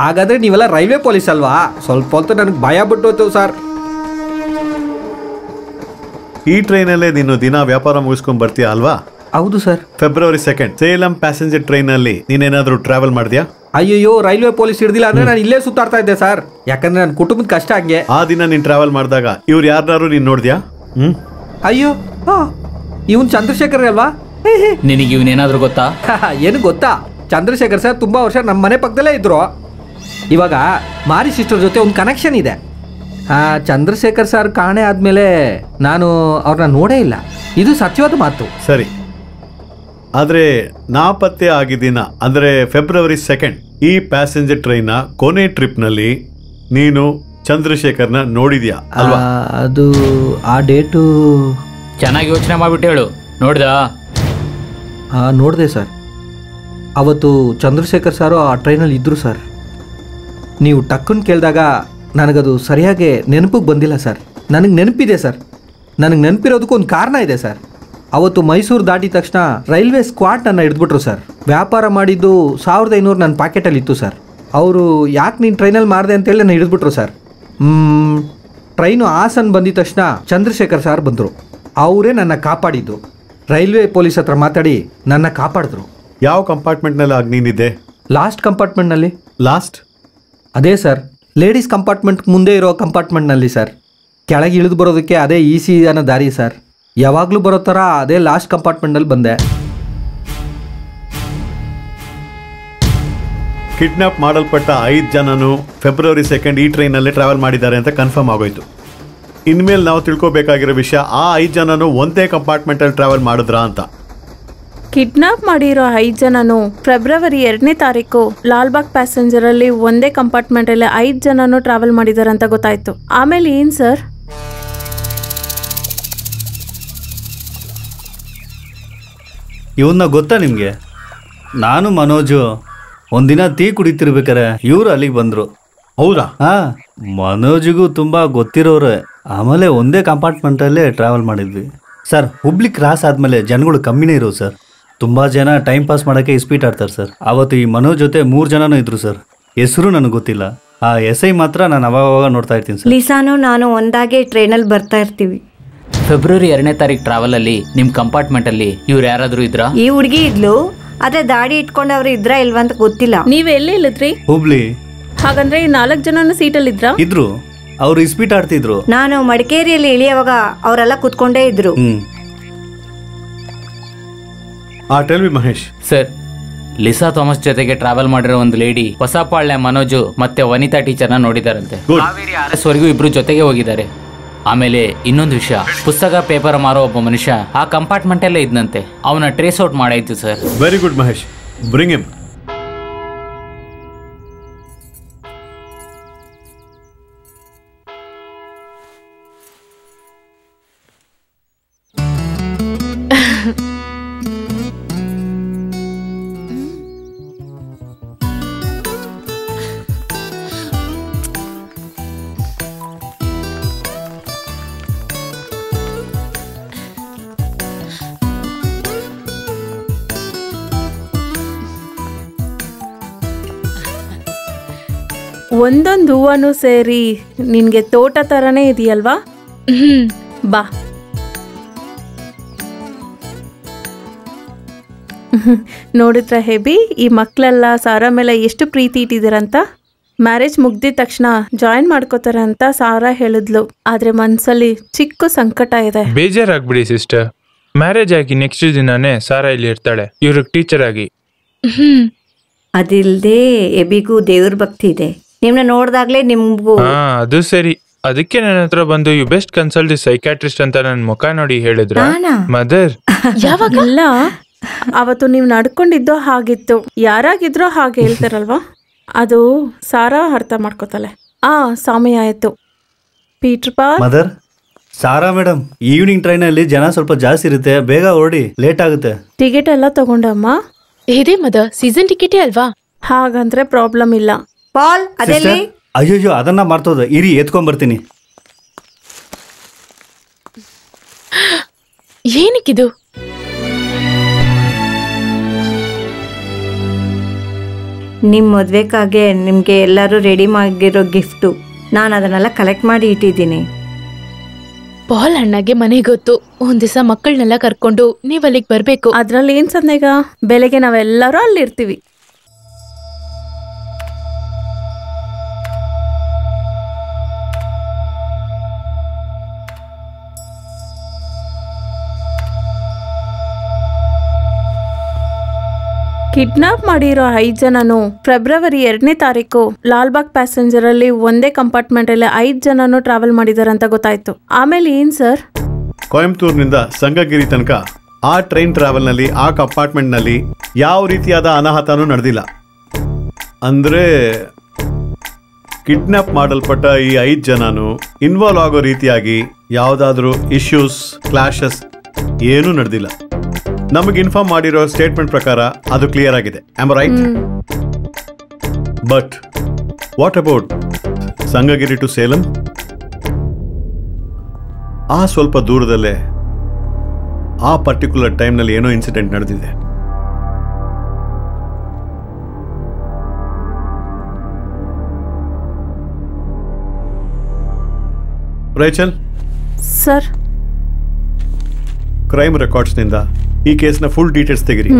ಹಾಗಾದ್ರೆ ನೀವೆಲ್ಲ ರೈಲ್ವೆ ಪೊಲೀಸ್ ಅಲ್ವಾ? ಸ್ವಲ್ಪ ಹೊತ್ತು ನನಗೆ ಭಯ ಬಿಟ್ಟೋಯ್ತು ಸರ್. ಈ ಟ್ರೈನಲ್ಲೇ ನೀನು ದಿನ ವ್ಯಾಪಾರ ಮುಗಿಸ್ಕೊಂಡ್ ಬರ್ತೀಯ ಅಲ್ವಾ? ಹೌದು sir. February 2 Salem passenger train ನಲ್ಲಿ ನೀನೇನಾದ್ರೂ ಟ್ರಾವೆಲ್ ಮಾಡಿದ್ಯಾ? ಅಯ್ಯೋ, ರೈಲ್ವೆ ಪೊಲೀಸ್ ಹಿಡ್ದಿಲ್ಲ ಅಂದ್ರೆ ನಾನು ಇಲ್ಲೇ ಸುತ್ತಾಡ್ತಾ ಇದ್ದೆ ಸರ್. ಯಾಕಂದ್ರೆ ನನ್ನ ಕುಟುಂಬದ ಕಷ್ಟ ಹಂಗೆ. ಆ ದಿನ ನೀನ್ ಟ್ರಾವೆಲ್ ಮಾಡಿದಾಗ ಇವ್ರು ಯಾರು ನೀನ್ ನೋಡಿದ್ಯಾ? ಅಯ್ಯೋ, ಇವನ್ ಚಂದ್ರಶೇಖರ್ ಅಲ್ವಾ? ನಿನಗೆ ಇವನೇನಾದ್ರೂ ಗೊತ್ತಾ? ಏನು ಗೊತ್ತಾ? ಚಂದ್ರಶೇಖರ್ ಸರ್ ತುಂಬಾ ವರ್ಷ ನಮ್ಮ ಮನೆ ಪಕ್ಕದಲ್ಲೇ ಇದ್ರು. ಇವಾಗ ಮಾರಿ ಸಿಸ್ಟರ್ ಜೊತೆ ಒಂದು ಕನೆಕ್ಷನ್ ಇದೆ. ಚಂದ್ರಶೇಖರ್ ಸರ್ ಕಾಣೆ ಆದ್ಮೇಲೆ ನಾನು ಅವ್ರನ್ನ ನೋಡೇ ಇಲ್ಲ. ಇದು ಸತ್ಯವಾದ ಮಾತು. ಸರಿ, ಆದ್ರೆ ನಾಪತ್ತೆ ಆಗಿದ್ದೀನ ಅಂದ್ರೆ ಫೆಬ್ರವರಿ 2 ಈ ಪ್ಯಾಸೆಂಜರ್ ಟ್ರೈನ್ ನ ಕೊನೆ ಟ್ರಿಪ್ ನಲ್ಲಿ ನೀನು ಚಂದ್ರಶೇಖರ್ನ ನೋಡಿದ್ಯಾ ಅಲ್ವಾ? ಅದು ಆ ಡೇಟು ಚೆನ್ನಾಗಿ ಯೋಚನೆ ಮಾಡ್ಬಿಟ್ಟು ಹೇಳು. ನೋಡ್ದಾ? ನೋಡಿದೆ ಸರ್. ಅವತ್ತು ಚಂದ್ರಶೇಖರ್ ಸಾರು ಆ ಟ್ರೈನಲ್ಲಿ ಇದ್ರು ಸರ್. ನೀವು ಟಕ್ಕನ್ ಕೇಳಿದಾಗ ನನಗದು ಸರಿಯಾಗಿ ನೆನಪಿಗೆ ಬಂದಿಲ್ಲ ಸರ್. ನನಗೆ ನೆನಪಿದೆ ಸರ್. ನನಗೆ ನೆನಪಿರೋದಕ್ಕೂ ಒಂದು ಕಾರಣ ಇದೆ ಸರ್. ಅವತ್ತು ಮೈಸೂರು ದಾಟಿದ ತಕ್ಷಣ ರೈಲ್ವೆ ಸ್ಕ್ವಾಡ್ ನನ್ನ ಹಿಡಿದ್ಬಿಟ್ರು ಸರ್. ವ್ಯಾಪಾರ ಮಾಡಿದ್ದು 1500 ನನ್ನ ಪ್ಯಾಕೆಟಲ್ಲಿ ಇತ್ತು ಸರ್. ಅವರು ಯಾಕೆ ನೀನು ಟ್ರೈನಲ್ಲಿ ಮಾಡಿದೆ ಅಂತೇಳಿ ನನ್ನ ಹಿಡಿದ್ಬಿಟ್ರು ಸರ್. ಟ್ರೈನು ಹಾಸನ್ ಬಂದಿದ ತಕ್ಷಣ ಚಂದ್ರಶೇಖರ್ ಸಾರ್ ಬಂದರು. ಅವರೇ ನನ್ನ ಕಾಪಾಡಿದ್ದು. ರೈಲ್ವೆ ಪೊಲೀಸ್ ಹತ್ರ ಮಾತಾಡಿ ನನ್ನ ಕಾಪಾಡಿದ್ರು. ಯಾವ ಕಂಪಾರ್ಟ್ಮೆಂಟ್ನಲ್ಲಿ ಆಗ ನೀನಿದ್ದೆ? ಲಾಸ್ಟ್ ಕಂಪಾರ್ಟ್ಮೆಂಟ್ನಲ್ಲಿ. ಲಾಸ್ಟ್? ಅದೇ ಸರ್, ಲೇಡೀಸ್ ಕಂಪಾರ್ಟ್ಮೆಂಟ್ ಮುಂದೆ ಇರೋ ಕಂಪಾರ್ಟ್ಮೆಂಟ್ನಲ್ಲಿ ಸರ್. ಕೆಳಗೆ ಇಳಿದು ಬರೋದಕ್ಕೆ ಅದೇ ಈಸಿ ಅನ್ನೋ ದಾರಿ ಸರ್. ಯಾವಾಗಲೂ ಬರೋ ಥರ ಅದೇ ಲಾಸ್ಟ್ ಕಂಪಾರ್ಟ್ಮೆಂಟ್ನಲ್ಲಿ ಬಂದೆ. ಕಿಡ್ನಾಪ್ ಮಾಡಲ್ಪಟ್ಟ 5 ಜನನು ಫೆಬ್ರವರಿ 2 ಈ ಟ್ರೈನಲ್ಲಿ ಟ್ರಾವೆಲ್ ಮಾಡಿದ್ದಾರೆ ಅಂತ ಕನ್ಫರ್ಮ್ ಆಗೋಯ್ತು. ಇನ್ಮೇಲೆ ನಾವು ತಿಳ್ಕೊಬೇಕಾಗಿರೋ ವಿಷಯ, ಆ 5 ಜನನು ಒಂದೇ ಕಂಪಾರ್ಟ್ಮೆಂಟಲ್ಲಿ ಟ್ರಾವೆಲ್ ಮಾಡಿದ್ರಾ ಅಂತ. ಕಿಡ್ನಾಪ್ ಮಾಡಿರೋ 5 ಜನನು ಫೆಬ್ರವರಿ 2ನೇ ತಾರೀಕು ಲಾಲ್ಬಾಗ್ ಪ್ಯಾಸೆಂಜರ್ ಅಲ್ಲಿ ಒಂದೇ ಕಂಪಾರ್ಟ್ಮೆಂಟ್ ಅಲ್ಲಿ 5 ಜನನು ಟ್ರಾವೆಲ್ ಮಾಡಿದಾರೆ ಅಂತ ಗೊತ್ತಾಯ್ತು. ಆಮೇಲೆ ಏನ್ ಸರ್? ಇವನ್ನ ಗೊತ್ತಾ ನಿಮಗೆ? ನಾನು ಮನೋಜು ಒಂದಿನ ಟೀ ಕುಡಿತಿರ್ಬೇಕಾರೆ ಇವರು ಅಲ್ಲಿಗೆ ಬಂದರು. ಹೌದಾ? ಮನೋಜಿಗೂ ತುಂಬ ಗೊತ್ತಿರೋರೆ. ಆಮೇಲೆ ಒಂದೇ ಕಂಪಾರ್ಟ್ಮೆಂಟಲ್ಲೇ ಟ್ರಾವೆಲ್ ಮಾಡಿದ್ವಿ ಸರ್. ಹುಬ್ಳಿ ಕ್ರಾಸ್ ಆದಮೇಲೆ ಜನಗಳು ಕಮ್ಮಿನೇ ಇರೋದು ಸರ್. ತುಂಬ ಜನ ಟೈಮ್ ಪಾಸ್ ಮಾಡೋಕ್ಕೆ ಇಸ್ಪೀಟ್ ಆಡ್ತಾರೆ ಸರ್. ಅವತ್ತು ಈ ಮನೋಜ್ ಜೊತೆ 3 ಜನನೂ ಇದ್ರು ಸರ್. ಹೆಸರು ನನಗೆ ಗೊತ್ತಿಲ್ಲ. ಆ ಎಸ್ಐ ಮಾತ್ರ ನಾನು ಅವಾಗ ನೋಡ್ತಾ ಇರ್ತೀನಿ ಸರ್. ಲಿಸಾನು ನಾನು ಒಂದಾಗೆ ಟ್ರೈನಲ್ಲಿ ಬರ್ತಾ ಇರ್ತೀವಿ. ಫೆಬ್ರವರಿ 2ನೇ ತಾರೀಕು ಟ್ರಾವೆಲ್ ಅಲ್ಲಿ ನಿಮ್ಮ ಕಂಪಾರ್ಟ್ಮೆಂಟ್ ಅಲ್ಲಿ ಇವ್ರು ಯಾರಾದ್ರೂ ಇದ್ರಾ? ಈ ಹುಡುಗಿ ಇದ್ಲು. ಅದೇ ದಾಡಿ ಇಟ್ಕೊಂಡವ್ರು ಇದ್ರಾ ಇಲ್ವಾ ಅಂತ ಗೊತ್ತಿಲ್ಲ. ನೀವ್ ಎಲ್ಲಿ ಇಲ್ಲಿದ್ರಿ? ಹುಬ್ಳಿ. ಹಾಗಂದ್ರೆ ಈ 4 ಜನನು ಸೀಟಲ್ಲಿ ಇದ್ರಾ? ಇದ್ರು. ಅವ್ರು ಇಸ್ಪೀಟ್ ಆಡ್ತಿದ್ರು. ನಾನು ಮಡಿಕೇರಿಯಲ್ಲಿ ಇಳಿಯುವಾಗ ಅವರೆಲ್ಲ ಕೂತ್ಕೊಂಡೇ ಇದ್ರು. Tell me Mahesh. Sir, Lisa Thomas ಜೊತೆಗೆ ಟ್ರಾವೆಲ್ ಮಾಡಿರೋ ಒಂದು ಲೇಡಿ ಹೊಸಪಾಳ್ಯ ಮನೋಜು ಮತ್ತೆ ವನಿತಾ ಟೀಚರ್ನ ನೋಡಿದಾರಂತೆ. ವರೆಗೂ ಇಬ್ರು ಜೊತೆಗೆ ಹೋಗಿದ್ದಾರೆ. ಆಮೇಲೆ ಇನ್ನೊಂದು ವಿಷಯ, ಪುಸ್ತಕ ಪೇಪರ್ ಮಾರೋ ಒಬ್ಬ ಮನುಷ್ಯ ಆ ಕಂಪಾರ್ಟ್ಮೆಂಟ್ ಅಲ್ಲೇ ಇದ್ನಂತೆ. ಅವನ ಟ್ರೇಸ್ ಔಟ್ ಮಾಡಾಯ್ತು sir. Very good Mahesh, bring him. ಒಂದೊಂದು ಹೂವನು ಸೇರಿ ನಿನ್ಗೆ ತೋಟ ತರನೇ ಇದೆಯಲ್ವಾ? ಬಾ. ನೋಡಿದ್ರ ಹೇಬಿ, ಈ ಮಕ್ಕಳೆಲ್ಲ ಸಾರಾ ಮೇಲೆ ಎಷ್ಟು ಪ್ರೀತಿ ಇಟ್ಟಿದ್ದೀರಂತ. ಮ್ಯಾರೇಜ್ ಮುಗ್ದಿದ ತಕ್ಷಣ ಜಾಯಿನ್ ಮಾಡ್ಕೋತಾರೆ ಅಂತ ಸಾರಾ ಹೇಳಿದ್ಲು. ಆದ್ರೆ ಮನ್ಸಲ್ಲಿ ಚಿಕ್ಕ ಸಂಕಟ ಇದೆ. ಬೇಜಾರಾಗ್ಬಿಡಿ ಸಿಸ್ಟರ್, ಮ್ಯಾರೇಜ್ ಆಗಿ ನೆಕ್ಸ್ಟ್ ದಿನಾನೇ ಸಾರಾ ಇಲ್ಲಿ ಇರ್ತಾಳೆ, ಇವ್ರಿಗೆ ಟೀಚರ್ ಆಗಿ. ಅದಿಲ್ದೆ ಎಬಿಗೂ ದೇವ್ರ ಭಕ್ತಿ ಇದೆ. ನಿಮ್ನ ನೋಡ್ದಾಗ್ಲೇ ನಿಮ್ಗೂ. ಅದು ಸರಿ, ಅದಕ್ಕೆ ನನ್ನ ಹತ್ರ ಬಂದು ಯು ಬೆಸ್ಟ್ ಕನ್ಸಲ್ಟ್ ಸೈಕ್ಯಾಟ್ರಿಸ್ಟ್ ಅಂತ ನನ್ನ ಮುಖ ನೋಡಿ ಹೇಳಿದ್ರ ಮದರ್. ಯಾವಾಗಲ್ಲ ಅವತ್ತು ನೀವು ನಡ್ಕೊಂಡಿದ್ದೋ ಹಾಗಿತ್ತು, ಯಾರಾಗಿದ್ರೋ ಹಾಗೆ ಹೇಳ್ತಾರಲ್ವಾ, ಅದು ಸಾರಾ ಅರ್ಥ ಮಾಡ್ಕೋತಾಳೆ. ಸಮಯ ಆಯ್ತು. Peter Paul mother. Sara madam, evening train ಅಲ್ಲಿ ಜನ ಸ್ವಲ್ಪ ಜಾಸ್ತಿ ಇರುತ್ತೆ, ಬೇಗ ಹೊರಡಿ, ಲೇಟ್ ಆಗುತ್ತೆ. ಟಿಕೆಟ್ ಎಲ್ಲ ತಗೊಂಡಮ್ಮ? ಇದೆ ಮದರ್, ಸೀಸನ್ ಟಿಕೆಟೇ ಅಲ್ವಾ? ಹಾಗಂದ್ರೆ ಪ್ರಾಬ್ಲಮ್ ಇಲ್ಲ. ಪಾಲ್ ಅದೆಲ್ಲಿ? ಅಯ್ಯೋ ಅದನ್ನ ಮಾಡ್ತೋದ, ಇರಿ ಎತ್ಕೊಂಡ್ ಬರ್ತೀನಿ. ಏನಕ್ಕಿದು? ನಿಮ್ಮ ಮದ್ವೆಕಾಗೆ ನಿಮ್ಗೆ ಎಲ್ಲರೂ ರೆಡಿ ಮಾಡಿರೋ ಗಿಫ್ಟು. ನಾನು ಅದನ್ನೆಲ್ಲ ಕಲೆಕ್ಟ್ ಮಾಡಿ ಇಟ್ಟಿದ್ದೀನಿ. ಪಾಲ್ ಅಣ್ಣಗೆ ಮನೆ ಗೊತ್ತು, ಒಂದ್ ದಿವಸ ಮಕ್ಕಳನ್ನೆಲ್ಲ ಕರ್ಕೊಂಡು ನೀವ್ ಅಲ್ಲಿಗೆ ಬರ್ಬೇಕು. ಅದ್ರಲ್ಲಿ ಏನ್ ಸಂದೇಹ, ಬೆಳಗ್ಗೆ ನಾವೆಲ್ಲರೂ ಅಲ್ಲಿರ್ತೀವಿ. ಕಿಡ್ನಾಪ್ ಮಾಡಿರೋ 5 ಜನನು ಫೆಬ್ರವರಿ 2ನೇ ತಾರೀಕು ಲಾಲ್ಬಾಗ್ ಪ್ಯಾಸೆಂಜರ್ ಅಲ್ಲಿ ಒಂದೇ ಕಂಪಾರ್ಟ್ಮೆಂಟ್ ಅಲ್ಲಿ 5 ಜನನು ಟ್ರಾವೆಲ್ ಮಾಡಿದಾರೆ ಅಂತ ಗೊತ್ತಾಯ್ತು. ಆಮೇಲೆ ಏನ್ ಸರ್? ಕೊಯಂಬತ್ತೂರಿನಿಂದ ಸಂಗಗಿರಿ ತನಕ ಆ ಟ್ರೈನ್ ಟ್ರಾವೆಲ್ ನಲ್ಲಿ ಆ ಕಂಪಾರ್ಟ್ಮೆಂಟ್ ನಲ್ಲಿ ಯಾವ ರೀತಿಯಾದ ಅನಾಹುತನೂ ನಡೆದಿಲ್ಲ. ಅಂದ್ರೆ ಕಿಡ್ನಾಪ್ ಮಾಡಲ್ಪಟ್ಟ ಈ 5 ಜನನು ಇನ್ವಾಲ್ವ್ ಆಗೋ ರೀತಿಯಾಗಿ ಯಾವುದಾದ್ರೂ ಇಶ್ಯೂಸ್, ಕ್ಲಾಶಸ್ ಏನೂ ನಡೆದಿಲ್ಲ. ನಮಗೆ ಇನ್ಫಾರ್ಮ್ ಮಾಡಿರೋ ಸ್ಟೇಟ್ಮೆಂಟ್ ಪ್ರಕಾರ ಅದು ಕ್ಲಿಯರ್ ಆಗಿದೆ. Am right? But what about Sankagiri to Salem? ಆ ಸ್ವಲ್ಪ ದೂರದಲ್ಲೇ ಆ ಪರ್ಟಿಕ್ಯುಲರ್ ಟೈಮ್ನಲ್ಲಿ ಏನೋ ಇನ್ಸಿಡೆಂಟ್ ನಡೆದಿದೆ. ರೇಚಲ್ ಸರ್, ಕ್ರೈಮ್ ರೆಕಾರ್ಡ್ಸ್ನಿಂದ ಈ ಕೇಸ್ನ ಫುಲ್ ಡೀಟೇಲ್ಸ್ ತೆಗಿರಿ.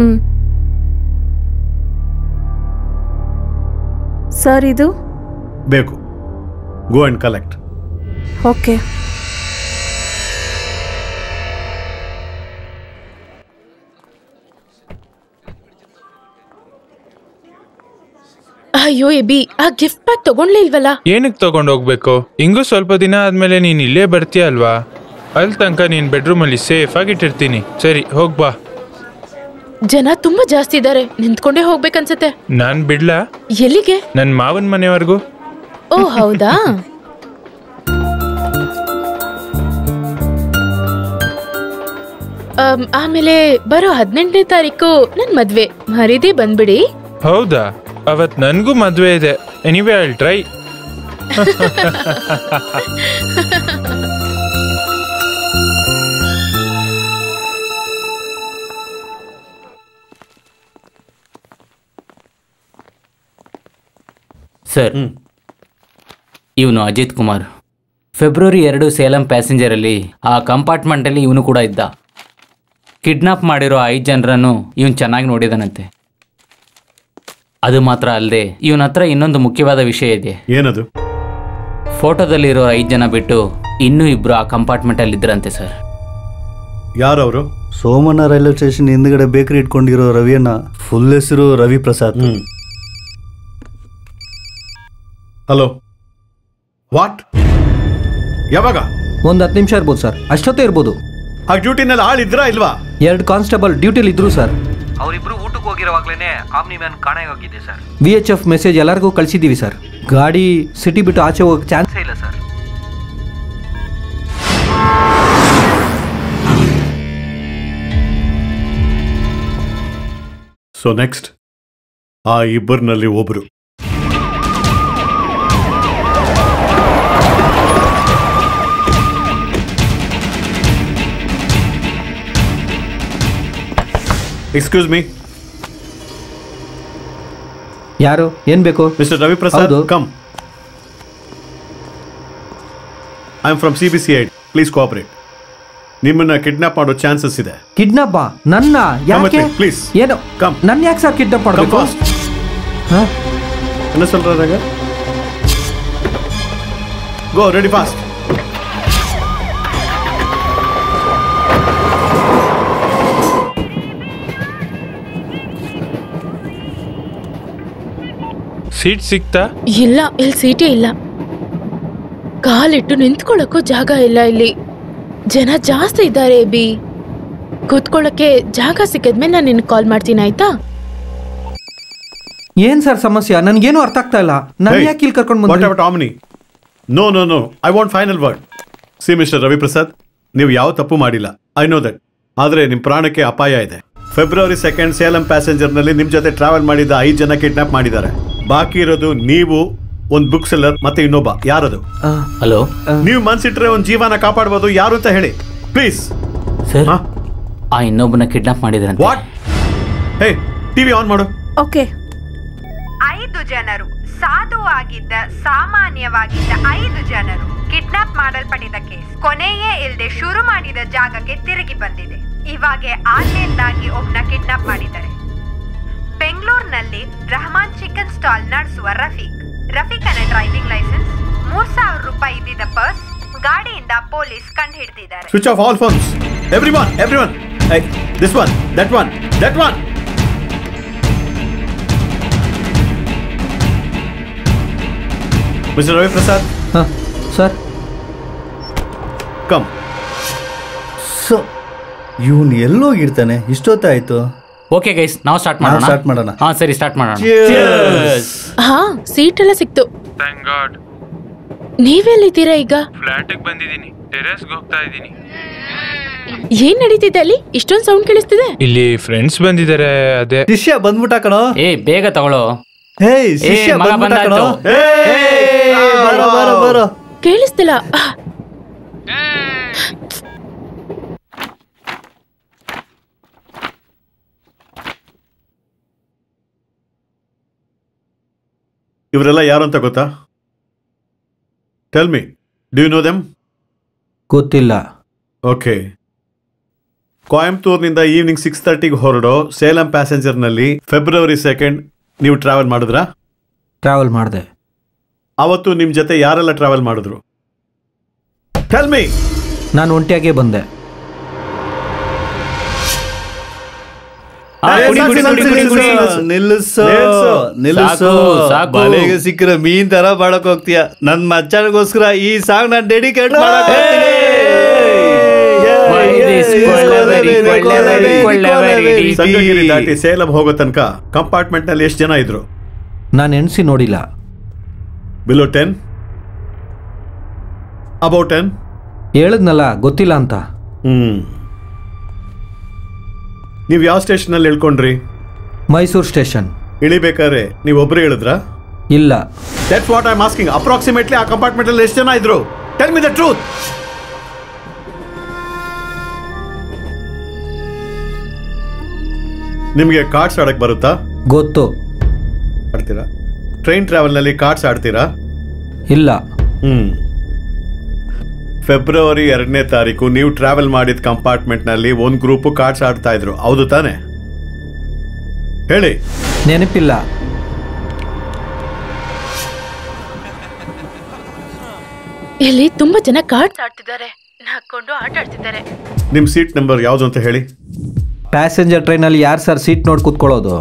ಸರ್ ಇದು ಬೇಕು. Go and collect. ಓಕೆ. ಅಯ್ಯೋ ಎಬಿ, ಆ ಗಿಫ್ಟ್ ಪ್ಯಾಕ್ ತಗೊಂಡ್ಲೇ ಇಲ್ವಲ್ಲ? ಏನಕ್ಕೆ ತಗೊಂಡ್ ಹೋಗ್ಬೇಕು? ಹಿಂಗೂ ಸ್ವಲ್ಪ ದಿನ ಆದ್ಮೇಲೆ ನೀನ್ ಇಲ್ಲೇ ಬರ್ತೀಯ ಅಲ್ವಾ? ಅಲ್ಲಿ ತನಕ ನೀನ್ ಬೆಡ್ರೂಮ್ ಅಲ್ಲಿ ಸೇಫ್ ಆಗಿಟ್ಟಿರ್ತೀನಿ. ಸರಿ, ಹೋಗ್ಬಾ. ಜನ ತುಂಬಾ ಜಾಸ್ತಿ ಇದಾರೆ, ನಿಂತ್ಕೊಂಡೇ ಹೋಗ್ಬೇಕನ್ಸತ್ತೆ. ನಾನ್ ಬಿಡ್ಲಾ? ಎಲ್ಲಿಗೆ? ನನ್ ಮಾವನ್ ಮನೆವರೆಗೂ. ಓ ಹೌದಾ? ಆಮೇಲೆ ಬರೋ 18ನೇ ತಾರೀಕು ನನ್ ಮದ್ವೆ, ಮರೀದೇ ಬಂದ್ಬಿಡಿ. ಹೌದಾ? ಅವತ್ ನನ್ಗೂ ಮದ್ವೆ ಇದೆ. Anyway I will try. Sir, ಇವನು ಅಜಿತ್ ಕುಮಾರ್. ಫೆಬ್ರವರಿ 2 ಸೇಲಂ ಪ್ಯಾಸೆಂಜರಲ್ಲಿ ಆ ಕಂಪಾರ್ಟ್ಮೆಂಟಲ್ಲಿ ಇವನು ಕೂಡ ಇದ್ದ. ಕಿಡ್ನಾಪ್ ಮಾಡಿರೋ 5 ಜನರನ್ನು ಇವನು ಚೆನ್ನಾಗಿ ನೋಡಿದಾನಂತೆ. ಅದು ಮಾತ್ರ ಅಲ್ಲದೆ ಇವನ ಹತ್ರ ಇನ್ನೊಂದು ಮುಖ್ಯವಾದ ವಿಷಯ ಇದೆ. ಏನದು? ಫೋಟೋದಲ್ಲಿರೋ 5 ಜನ ಬಿಟ್ಟು ಇನ್ನೂ 2 ಆ ಕಂಪಾರ್ಟ್ಮೆಂಟಲ್ಲಿ ಇದ್ರಂತೆ ಸರ್. ಯಾರವರು? ಸೋಮಣ್ಣ ರೈಲ್ವೆ ಸ್ಟೇಷನ್ ಹಿಂದ್ಗಡೆ ಬೇಕರಿ ಇಟ್ಕೊಂಡಿರೋ ರವಿಯನ್ನ. ಫುಲ್ ಹೆಸರು ರವಿ ಪ್ರಸಾದ್. Hello, what? ಯಾವಾಗ? ಒಂದು 10 ನಿಮಿಷ ಇರ್ಬೋದು ಸರ್, ಅಷ್ಟೊತ್ತೇ ಇರ್ಬೋದು. ಆ ಡ್ಯೂಟಿನಲ್ಲಿ ಆಳಿದ್ರಾ ಇಲ್ವಾ? 2 ಕಾನ್ಸ್ಟೇಬಲ್ ಡ್ಯೂಟಿಲಿ ಇದ್ರು ಸರ್. ಅವರಿಬ್ರು ಊಟಕ್ಕೆ ಹೋಗಿರೋವಾಗ್ಲೇನೆ ಆಮ್ನಿ ವ್ಯಾನ್ ಕಾಣೆಯಾಗಿದೆ ಸರ್. VHF ಮೆಸೇಜ್ ಎಲ್ಲರಿಗೂ ಕಳಿಸಿದ್ದೀವಿ ಸರ್. ಗಾಡಿ ಸಿಟಿ ಬಿಟ್ಟು ಆಚೆ ಹೋಗಕ್ಕೆ ಚಾನ್ಸ್ ಇಲ್ಲ ಸರ್. ಸೊ ನೆಕ್ಸ್ಟ್ ಆ ಇಬ್ಬರಿನಲ್ಲಿ ಒಬ್ರು ಎಕ್ಸ್ಕ್ಯೂಸ್ ಮೀ. ಯಾರು? ಏನ್ ಬೇಕು? Mister Ravi Prasad, come. I am from CBCID. Please cooperate. ನಿಮ್ಮನ್ನ ಕಿಡ್ನಾಪ್ ಮಾಡೋ ಚಾನ್ಸಸ್ ಇದೆ. ಕಿಡ್ನಾಪ್? ನನ್ನ ಯಾಕೆ? ಪ್ಲೀಸ್ ಏನು ಕಮ್. ನನ್ನ ಯಾಕೆ ಸರ್ ಕಿಡ್ನಾಪ್ ಮಾಡಬೇಕು? என்ன சொல்றாங்க? Go, ready fast. ಸೀಟ್ ಸಿಕ್ತಾ? ಇಲ್ಲ, ಇಲ್ಲಿ ಸೀಟೇ ಇಲ್ಲ. ಕಾಲಿಟ್ಟು ನಿಂತ್ಕೊಳ್ಳಕ್ಕೂ ಜಾಗ ಇಲ್ಲ. ಇಲ್ಲಿ ಜನ ಜಾಸ್ತಿ ಇದ್ದಾರೆ. ಬಿ ಕೂತ್ಕೊಳ್ಳಕ್ಕೆ ಜಾಗ ಸಿಕ್ಕಿದ್ಮೇಲೆ ನಾನು ನಿನ್ಗೆ ಕಾಲ್ ಮಾಡ್ತೀನಿ, ಆಯ್ತಾ? ಏನ್ ಸರ್ ಸಮಸ್ಯೆ? ನನ್ಗೇನು ಅರ್ಥ ಆಗ್ತಾ ಇಲ್ಲ. ನಾನು ಯಾಕೆ ಇಲ್ಲಿ ಕರ್ಕೊಂಡು ಬಂದೆ? What about Omni? No no no, I want final word. See mister Raviprasad, ನೀವು ಯಾವ ತಪ್ಪು ಮಾಡಿಲ್ಲ, ಐ ನೋ ದಟ್. ಆದ್ರೆ ನಿಮ್ಮ ಪ್ರಾಣಕ್ಕೆ ಅಪಾಯ ಇದೆ. February 2nd ಸೇಲಂ ಪ್ಯಾಸೆಂಜರ್ ನಲ್ಲಿ ನಿಮ್ ಜೊತೆ ಟ್ರಾವೆಲ್ ಮಾಡಿದ 5 ಜನ ಕಿಡ್ನಾಪ್ ಮಾಡಿದ್ದಾರೆ. ಬಾಕಿ ಇರೋದು ನೀವು, ಒಂದು ಬುಕ್ ಸೆಲ್ಲರ್, ಮತ್ತೆ ಇನ್ನೊಬ್ಬ. ಯಾರದು? ಹಲೋ, ನೀವು ಮನ್ಸಿಟ್ರೆ ಒಂದು ಜೀವನ ಕಾಪಾಡಬಹುದು. ಯಾರು ಅಂತ ಹೇಳಿ ಪ್ಲೀಸ್. ಸರ್, ಆ ಇನ್ನೊಬ್ಬನ ಕಿಡ್ನಾಪ್ ಮಾಡಿದ್ರೆ. ವಾಟ್? ಹೇ, ಟಿವಿ ಆನ್ ಮಾಡು. ಓಕೆ. 5 ಜನರು ಸಾಧುವಾಗಿದ್ದ ಸಾಮಾನ್ಯವಾಗಿದ್ದ 5 ಜನರು ಕಿಡ್ನಾಪ್ ಮಾಡಲ್ಪಟ್ಟಿದ್ದ ಕೇಸ್ ಕೊನೆಯೇ ಇಲ್ಲದೆ ಶುರು ಮಾಡಿದ ಜಾಗಕ್ಕೆ ತಿರುಗಿ ಬಂದಿದೆ. ಇವಾಗೆ ಆನ್ಲೈನ್ದಾಗಿ ಒಬ್ನ ಕಿಡ್ನಾಪ್ ಮಾಡಿದ್ದಾರೆ. ಬೆಂಗಳೂರಿನಲ್ಲಿ ರಹಮಾನ್ ಚಿಕನ್ ಸ್ಟಾಲ್ ನಡೆಸುವ ರಫೀಕನ ಡ್ರೈವಿಂಗ್ ಲೈಸೆನ್ಸ್, 3000 ರೂಪಾಯಿ ಇದ್ದಿದ್ದ ಪರ್ಸ್, ಗಾಡಿಯಿಂದ ಪೊಲೀಸ್ ಕಂಡು ಹಿಡಿದಿದ್ದಾರೆ. Switch off all phones. Everyone. Hey, this one, that one. Mr. Ravi Prasad. Sir. Come. So ಇವನು ಎಲ್ಲೋಗಿರ್ತಾನೆ? ಇಷ್ಟೊತ್ತಾಯ್ತು. ಓಕೆ ಗೈಸ್, ನಾವು ಸ್ಟಾರ್ಟ್ ಮಾಡೋಣ. ಹಾ ಸರಿ, ಸ್ಟಾರ್ಟ್ ಮಾಡೋಣ. ಹಾ, ಸೀಟ್ ಎಲ್ಲ ಸಿಕ್ತು. Thank god. ನೀವೆಲ್ಲಿದ್ದೀರಾ ಈಗ? ಫ್ಲಾಟಿಗೆ ಬಂದಿದ್ದೀನಿ. ಟೆರೆಸ್ಗೆ ಹೋಗ್ತಾ ಇದ್ದೀನಿ. ಏನ್ ನಡೀತಿದೆ ಅಲ್ಲಿ? ಇಷ್ಟೊಂದು ಸೌಂಡ್ ಕೇಳಿಸ್ತಿದೆ. ಇಲ್ಲಿ ಫ್ರೆಂಡ್ಸ್ ಬಂದಿದ್ದಾರೆ. ಅದೇ ಶಿಷ್ಯ ಬಂದ್ಬಿಟ್ಟ ಕಣೋ. ಏ, ಬೇಗ ತಗೊಳ್ಳೋ. ಹೇ, ಶಿಷ್ಯ ಬಂದ್ಬಿಟ್ಟ ಕಣೋ. ಬರೋ. ಕೇಳಿಸ್ತಿಲ್ಲ. ಇವರೆಲ್ಲ ಯಾರು ಅಂತ ಗೊತ್ತಾ? Tell me, do you know them? ಗೊತ್ತಿಲ್ಲ. ಓಕೆ. ಕೊಯಂಬತ್ತೂರ್ನಿಂದ ಈವ್ನಿಂಗ್ 6:30ಗೆ ಹೊರಡೋ ಸೇಲಂ ಪ್ಯಾಸೆಂಜರ್ನಲ್ಲಿ February 2nd ನೀವು ಟ್ರಾವೆಲ್ ಮಾಡಿದ್ರಾ? ಟ್ರಾವೆಲ್ ಮಾಡಿದೆ. ಅವತ್ತು ನಿಮ್ಮ ಜೊತೆ ಯಾರೆಲ್ಲ ಟ್ರಾವೆಲ್ ಮಾಡಿದ್ರು? Tell me. ನಾನು ಒಂಟಿಯಾಗೇ ಬಂದೆ. ನಿಲ್ಲಿಸು. ಬಲೆಗೆ ಸಿಕ್ಕರೆ ಮೀನ್ ತರ ಬಾಳಕ್ ಹೋಗ್ತೀಯ. ನನ್ ಮಚ್ಚನಿಗೋಸ್ಕರ ಈ ಸಾಂಗ್ ನಾನು ಡೆಡಿಕೇಟ್ ಸಂಗಗಿರಿ ದಾಟಿ ಸೇಲಂ ಹೋಗೋ ತನಕ ಕಂಪಾರ್ಟ್ಮೆಂಟ್ ನಲ್ಲಿ ಎಷ್ಟು ಜನ ಇದ್ರು? ನಾನು ಎಣಿಸಿ ನೋಡಿಲ್ಲ. ಬಿಲೋ 10? ಅಬೌಟ್ 10? ಹೇಳಿದ್ನಲ್ಲ, ಗೊತ್ತಿಲ್ಲ ಅಂತ. ನೀವು ಯಾವ ಸ್ಟೇಷನ್ ಅಲ್ಲಿ ಇಳ್ಕೊಂಡ್ರಿ? ಮೈಸೂರು ಸ್ಟೇಷನ್. ಇಳಿಬೇಕಾದ್ರೆ ನೀವು ಒಬ್ರು ಹೇಳಿದ್ರಾ? ಇಲ್ಲ. That's what I am asking. Approximately ಆ ಕಂಪಾರ್ಟ್ಮೆಂಟ್ ಅಲ್ಲಿ ಎಷ್ಟು ಜನ ಇದ್ರು? Tell me the truth. ನಿಮಗೆ ಕಾರ್ಡ್ಸ್ ಆಡಕ್ ಬರುತ್ತಾ? ಗೊತ್ತು. ಆಡ್ತೀರಾ? ಟ್ರೈನ್ ಟ್ರಾವೆಲ್ ನಲ್ಲಿ ಕಾರ್ಡ್ಸ್ ಆಡ್ತೀರಾ? ಇಲ್ಲ. February 2ನೇ ತಾರೀಕು ನೀವು ಟ್ರಾವೆಲ್ ಮಾಡಿದ ಕಂಪಾರ್ಟ್ಮೆಂಟ್ ನಲ್ಲಿ ಒಂದು ಗ್ರೂಪ್ ಕಾರ್ಡ್ಸ್ ಆಡ್ತಾ ಇದ್ರು, ಹೌದು ತಾನೆ? ಹೇಳಿ. ನೆನಪಿಲ್ಲ. ಇಲ್ಲಿ ತುಂಬಾ ಜನ ಕಾರ್ಡ್ಸ್ ಆಡ್ತಿದ್ದಾರೆ, ಹಾಕೊಂಡು ಆಟ ಆಡ್ತಿದ್ದಾರೆ. ನಿಮ್ ಸೀಟ್ ನಂಬರ್ ಯಾವ್ದು ಅಂತ ಹೇಳಿ. ಪ್ಯಾಸೆಂಜರ್ ಟ್ರೈನ್ ಅಲ್ಲಿ ಯಾರು ಸರ್ ಸೀಟ್ ನೋಡಿ ಕೂತ್ಕೊಳ್ಳೋದು?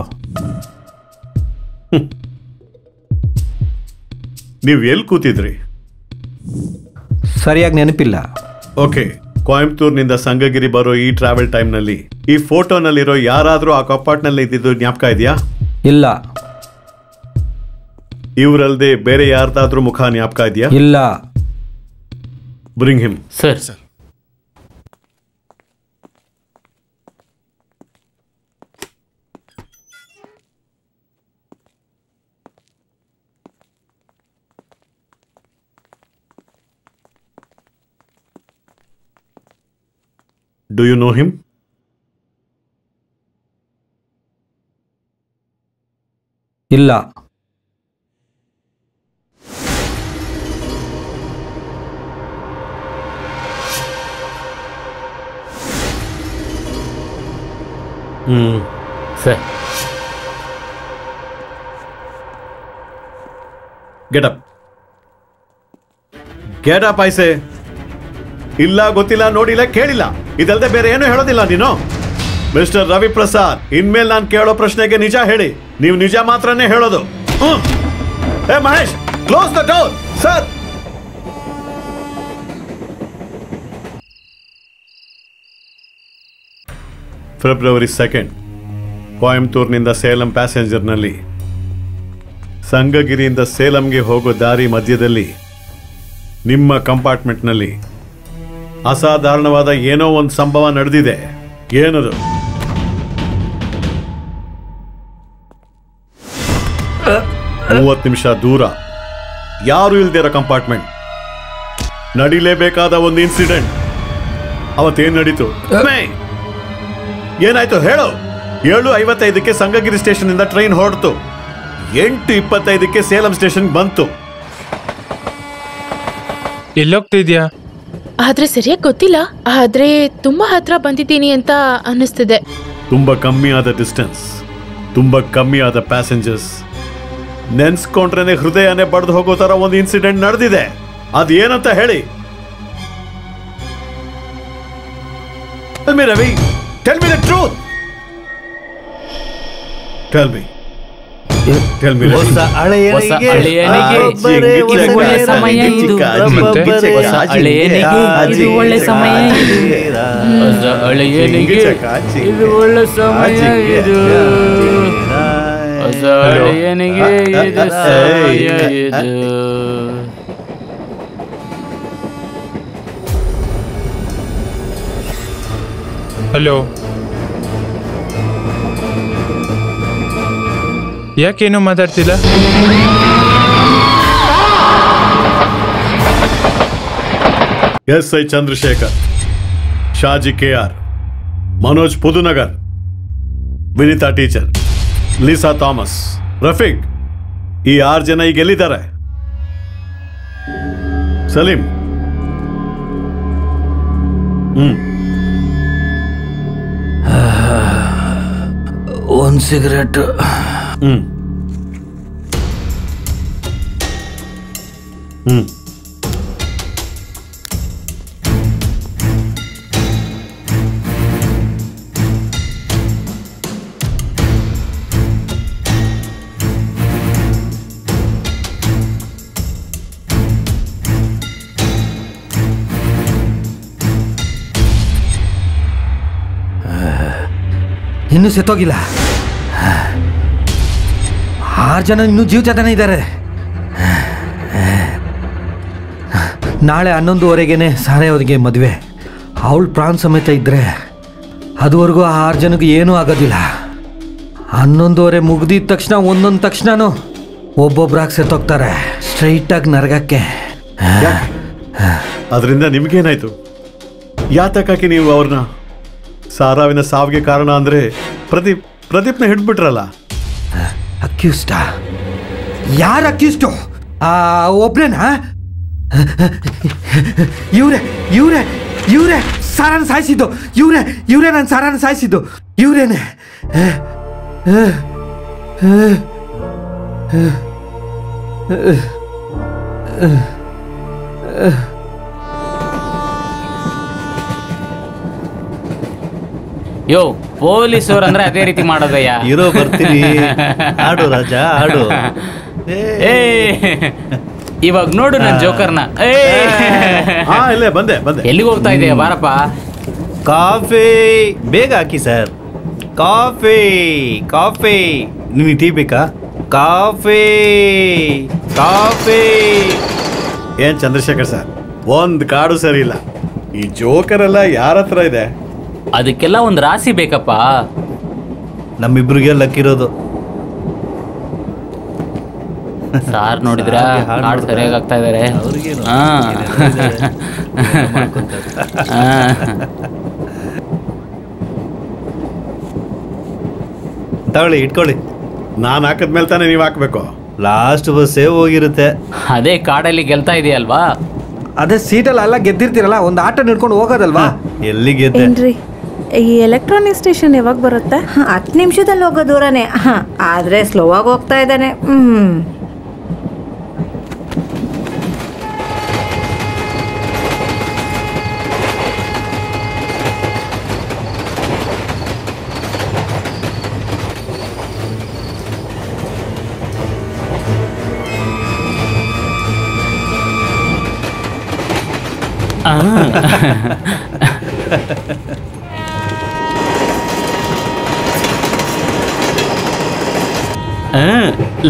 ನೀವು ಎಲ್ಲಿ ಕೂತಿದ್ರಿ? ಸರಿಯಾಗಿ ನೆನಪಿಲ್ಲ. ಓಕೆ. ಕೊಯಂಬತ್ತೂರ್ನಿಂದ ಸಂಗಗಿರಿ ಬರೋ ಈ ಟ್ರಾವೆಲ್ ಟೈಮ್ ನಲ್ಲಿ ಈ ಫೋಟೋನಲ್ಲಿರೋ ಯಾರಾದ್ರೂ ಆ ಕಂಪಾರ್ಟ್ ನಲ್ಲಿ ಇದ್ದಿದ್ದು ಜ್ಞಾಪಕ ಇದೆಯಾ? ಇಲ್ಲ. ಇವರಲ್ದೆ ಬೇರೆ ಯಾರ್ದಾದ್ರೂ ಮುಖ ಜ್ಞಾಪಕ ಇದೆಯಾ? ಇಲ್ಲ. Bring him. Sir. Do you know him? ಇಲ್ಲ. ಸರ್ ಗೆಟಪ್ ಗೆಟಪ್ ಐಸೆ. ಇಲ್ಲ ಗೊತ್ತಿಲ್ಲ ನೋಡಿಲ್ಲ ಕೇಳಿಲ್ಲ ಇದಲ್ದೆ ಬೇರೆ ಏನು ಹೇಳೋದಿಲ್ಲ ನೀನು. ಮಿಸ್ಟರ್ ರವಿ ಪ್ರಸಾದ್, ಇನ್ಮೇಲೆ ನಾನು ಕೇಳೋ ಪ್ರಶ್ನೆಗೆ ನಿಜ ಹೇಳಿ. ನೀವು ನಿಜ ಮಾತ್ರನೇ ಹೇಳೋದು. ಏ Mahesh, close the door. Sir, February 2 ಕೊಯಂಬತ್ತೂರಿನಿಂದ ಸೇಲಂ ಪ್ಯಾಸೆಂಜರ್ನಲ್ಲಿ ಸಂಗಗಿರಿಯಿಂದ ಸೇಲಂಗೆ ಹೋಗೋ ದಾರಿ ಮಧ್ಯದಲ್ಲಿ ನಿಮ್ಮ ಕಂಪಾರ್ಟ್ಮೆಂಟ್ನಲ್ಲಿ ಅಸಾಧಾರಣವಾದ ಏನೋ ಒಂದು ಸಂಭವ ನಡೆದಿದೆ. ಏನದು? ಮೂವತ್ತು ನಿಮಿಷ ದೂರ ಯಾರು ಇಲ್ದಿರೋ ಕಂಪಾರ್ಟ್ಮೆಂಟ್, ನಡಿಲೇಬೇಕಾದ ಒಂದು ಇನ್ಸಿಡೆಂಟ್. ಅವತ್ತೇನ್ ನಡೀತು? ಏನಾಯ್ತು ಹೇಳು. 7:55ಕ್ಕೆ ಸಂಗಗಿರಿ ಸ್ಟೇಷನ್ ಇಂದ ಟ್ರೈನ್ ಹೊರಡ್ತು. 8:25ಕ್ಕೆ ಸೇಲಂ ಸ್ಟೇಷನ್ ಬಂತು. ಎಲ್ಲೋಗ್ತಿದ್ಯಾ? ಆದ್ರೆ ಸರಿಯಾಗಿ ಗೊತ್ತಿಲ್ಲ, ಆದ್ರೆ ತುಂಬಾ ಹತ್ರ ಬಂದಿದ್ದೀನಿ ಅಂತ ಅನ್ನಿಸ್ತಿದೆ. ತುಂಬಾ ಕಮ್ಮಿ ಆದ ಡಿಸ್ಟೆನ್ಸ್, ತುಂಬಾ ಕಮ್ಮಿ ಆದ ಪ್ಯಾಸೆಂಜರ್ಸ್, ನೆನ್ಸ್ಕೊಂಡ್ರೇನೆ ಹೃದಯನೇ ಬಡ್ದು ಹೋಗೋ ತರ ಒಂದು ಇನ್ಸಿಡೆಂಟ್ ನಡೆದಿದೆ. ಅದೇನಂತ ಹೇಳಿ. Tell me, Ravi. Tell me the truth. Tell me. Tell me. ಹೊಸ ಹಳೆಯನಿಗೆ ಇದು ಒಳ್ಳೆ ಸಮಯ, ಇದು ಹೊಸ ಹಳೆಯನಿಗೆ ಇದು ಒಳ್ಳೆ ಸಮಯ, ಹೊಸ ಹಳೆಯನಿಗೆ ಇದು ಒಳ್ಳೆ ಸಮಯ, ಇದು ಹೊಸ ಹಳೆಯನಿಗೆ ಇದು ಸಮಯ, ಇದು. ಹಲೋ, ಯಾಕೇನು ಮಾತಾಡ್ತಿಲ್ಲ? SI Chandrasekhar, Shaji KR, Manoj Pudunagar, Vinita teacher, Lisa Thomas, Rafeeq, ಈ 6 ಜನ ಈಗ ಎಲ್ಲಿದ್ದಾರೆ? ಸಲೀಂ, ಒಂದು ಸಿಗರೇಟ್. ಇನ್ನೂ ಸೆತ್ತೋಗಿಲ್ಲ. 6 ಜನ ಇನ್ನೂ ಜೀವಜಾತನೇ ಇದ್ದಾರೆ. ನಾಳೆ 11:15ಗೆ ಸಾರೆಯವರಿಗೆ ಮದುವೆ. ಅವಳು ಪ್ರಾಣ ಸಮೇತ ಇದ್ದರೆ ಅದುವರೆಗೂ ಆ 6 ಜನಕ್ಕೆ ಏನೂ ಆಗೋದಿಲ್ಲ. 11:15 ಮುಗ್ದಿದ ತಕ್ಷಣ ಒಂದೊಂದು ತಕ್ಷಣನೂ ಒಬ್ಬೊಬ್ರಾಗಿ ಸೆತ್ತೋಗ್ತಾರೆ, ಸ್ಟ್ರೈಟಾಗಿ ನರಗಕ್ಕೆ. ಅದರಿಂದ ನಿಮ್ಗೇನಾಯ್ತು? ಯಾತಕ್ಕಾಕಿ ನೀವು ಅವ್ರನ್ನ ಸಾರಾವಿನ ಸಾವಿಗೆ ಕಾರಣ ಅಂದ್ರೆ ಪ್ರದೀಪ್ನ ಹಿಡ್ಬಿಟ್ರಲ್ಲ. ಅಕ್ಯೂಸ್ಟಾ? ಯಾರು ಅಕ್ಯೂಸ್ಟು? ಒಬ್ರೇನಾ? ಇವ್ರೆ ಸಾರಾನ ಸಾಯಿಸಿದ್ದು. ಇವ್ರೇ ನಾನು ಸಾರಾನ ಸಾಯಿಸಿದ್ದು. ಇವ್ರೇನೆ. ಯೋ, ಪೊಲೀಸವ್ರು ಅಂದ್ರೆ ಅದೇ ರೀತಿ ಮಾಡೋದಯ್ಯ. ಇರೋ ಬರ್ತೀನಿ. ಆಡು ರಾಜ ಆಡು. ಇವಾಗ ನೋಡು ನನ್ನ ಜೋಕರ್ನ. ಇಲ್ಲೇ ಬಂದೆ. ಎಲ್ಲಿಗೆ ಹೋಗ್ತಾ ಇದೆಯಾ? ಬಾರಪ್ಪ. ಕಾಫಿ ಬೇಗ ಹಾಕಿ ಸರ್. ಕಾಫಿ. ನಿಮಗೆ ಟೀ ಬೇಕಾ? ಕಾಫಿ. ಏನ್ ಚಂದ್ರಶೇಖರ್ ಸರ್, ಒಂದ್ ಕಾಡು ಸರಿ ಇಲ್ಲ. ಈ ಜೋಕರ್ ಎಲ್ಲ ಯಾರ ಹತ್ರ ಇದೆ? ಅದಕ್ಕೆಲ್ಲ ಒಂದು ರಾಶಿ ಬೇಕಪ್ಪ. ನಮ್ಮಿಬ್ರಿಗೆ ಲಕ್ಕಿರೋದು. ಸಾರ್ ನೋಡಿದ್ರ ಕಾಡು ಸರಿಯಾಗಿ ಆಗ್ತಾ ಇದಾರೆ. ತಗೊಳ್ಳಿ, ಇಟ್ಕೊಳ್ಳಿ. ನಾನು ಹಾಕದ್ಮೇಲೆ ತಾನೇ ನೀವು ಹಾಕ್ಬೇಕು. ಲಾಸ್ಟ್ ಬಸ್ಸೇ ಹೋಗಿರುತ್ತೆ. ಅದೇ ಕಾಡಲ್ಲಿ ಗೆಲ್ತಾ ಇದೆಯಲ್ವಾ? ಅದೇ ಸೀಟಲ್ಲಿ ಎಲ್ಲ ಗೆದ್ದಿರ್ತೀರಲ್ಲ, ಒಂದು ಆಟ ನಿಡ್ಕೊಂಡು ಹೋಗೋದಲ್ವಾ? ಎಲ್ಲಿ ಗೆದ್ದೆ? ಈ ಎಲೆಕ್ಟ್ರಾನಿಕ್ ಸ್ಟೇಷನ್ ಯಾವಾಗ ಬರುತ್ತೆ? 10 ನಿಮಿಷದಲ್ಲಿ ಹೋಗೋ ದೂರನೇ. ಆದ್ರೆ ಸ್ಲೋ ಆಗಿ ಹೋಗ್ತಾ ಇದ್ದಾನೆ.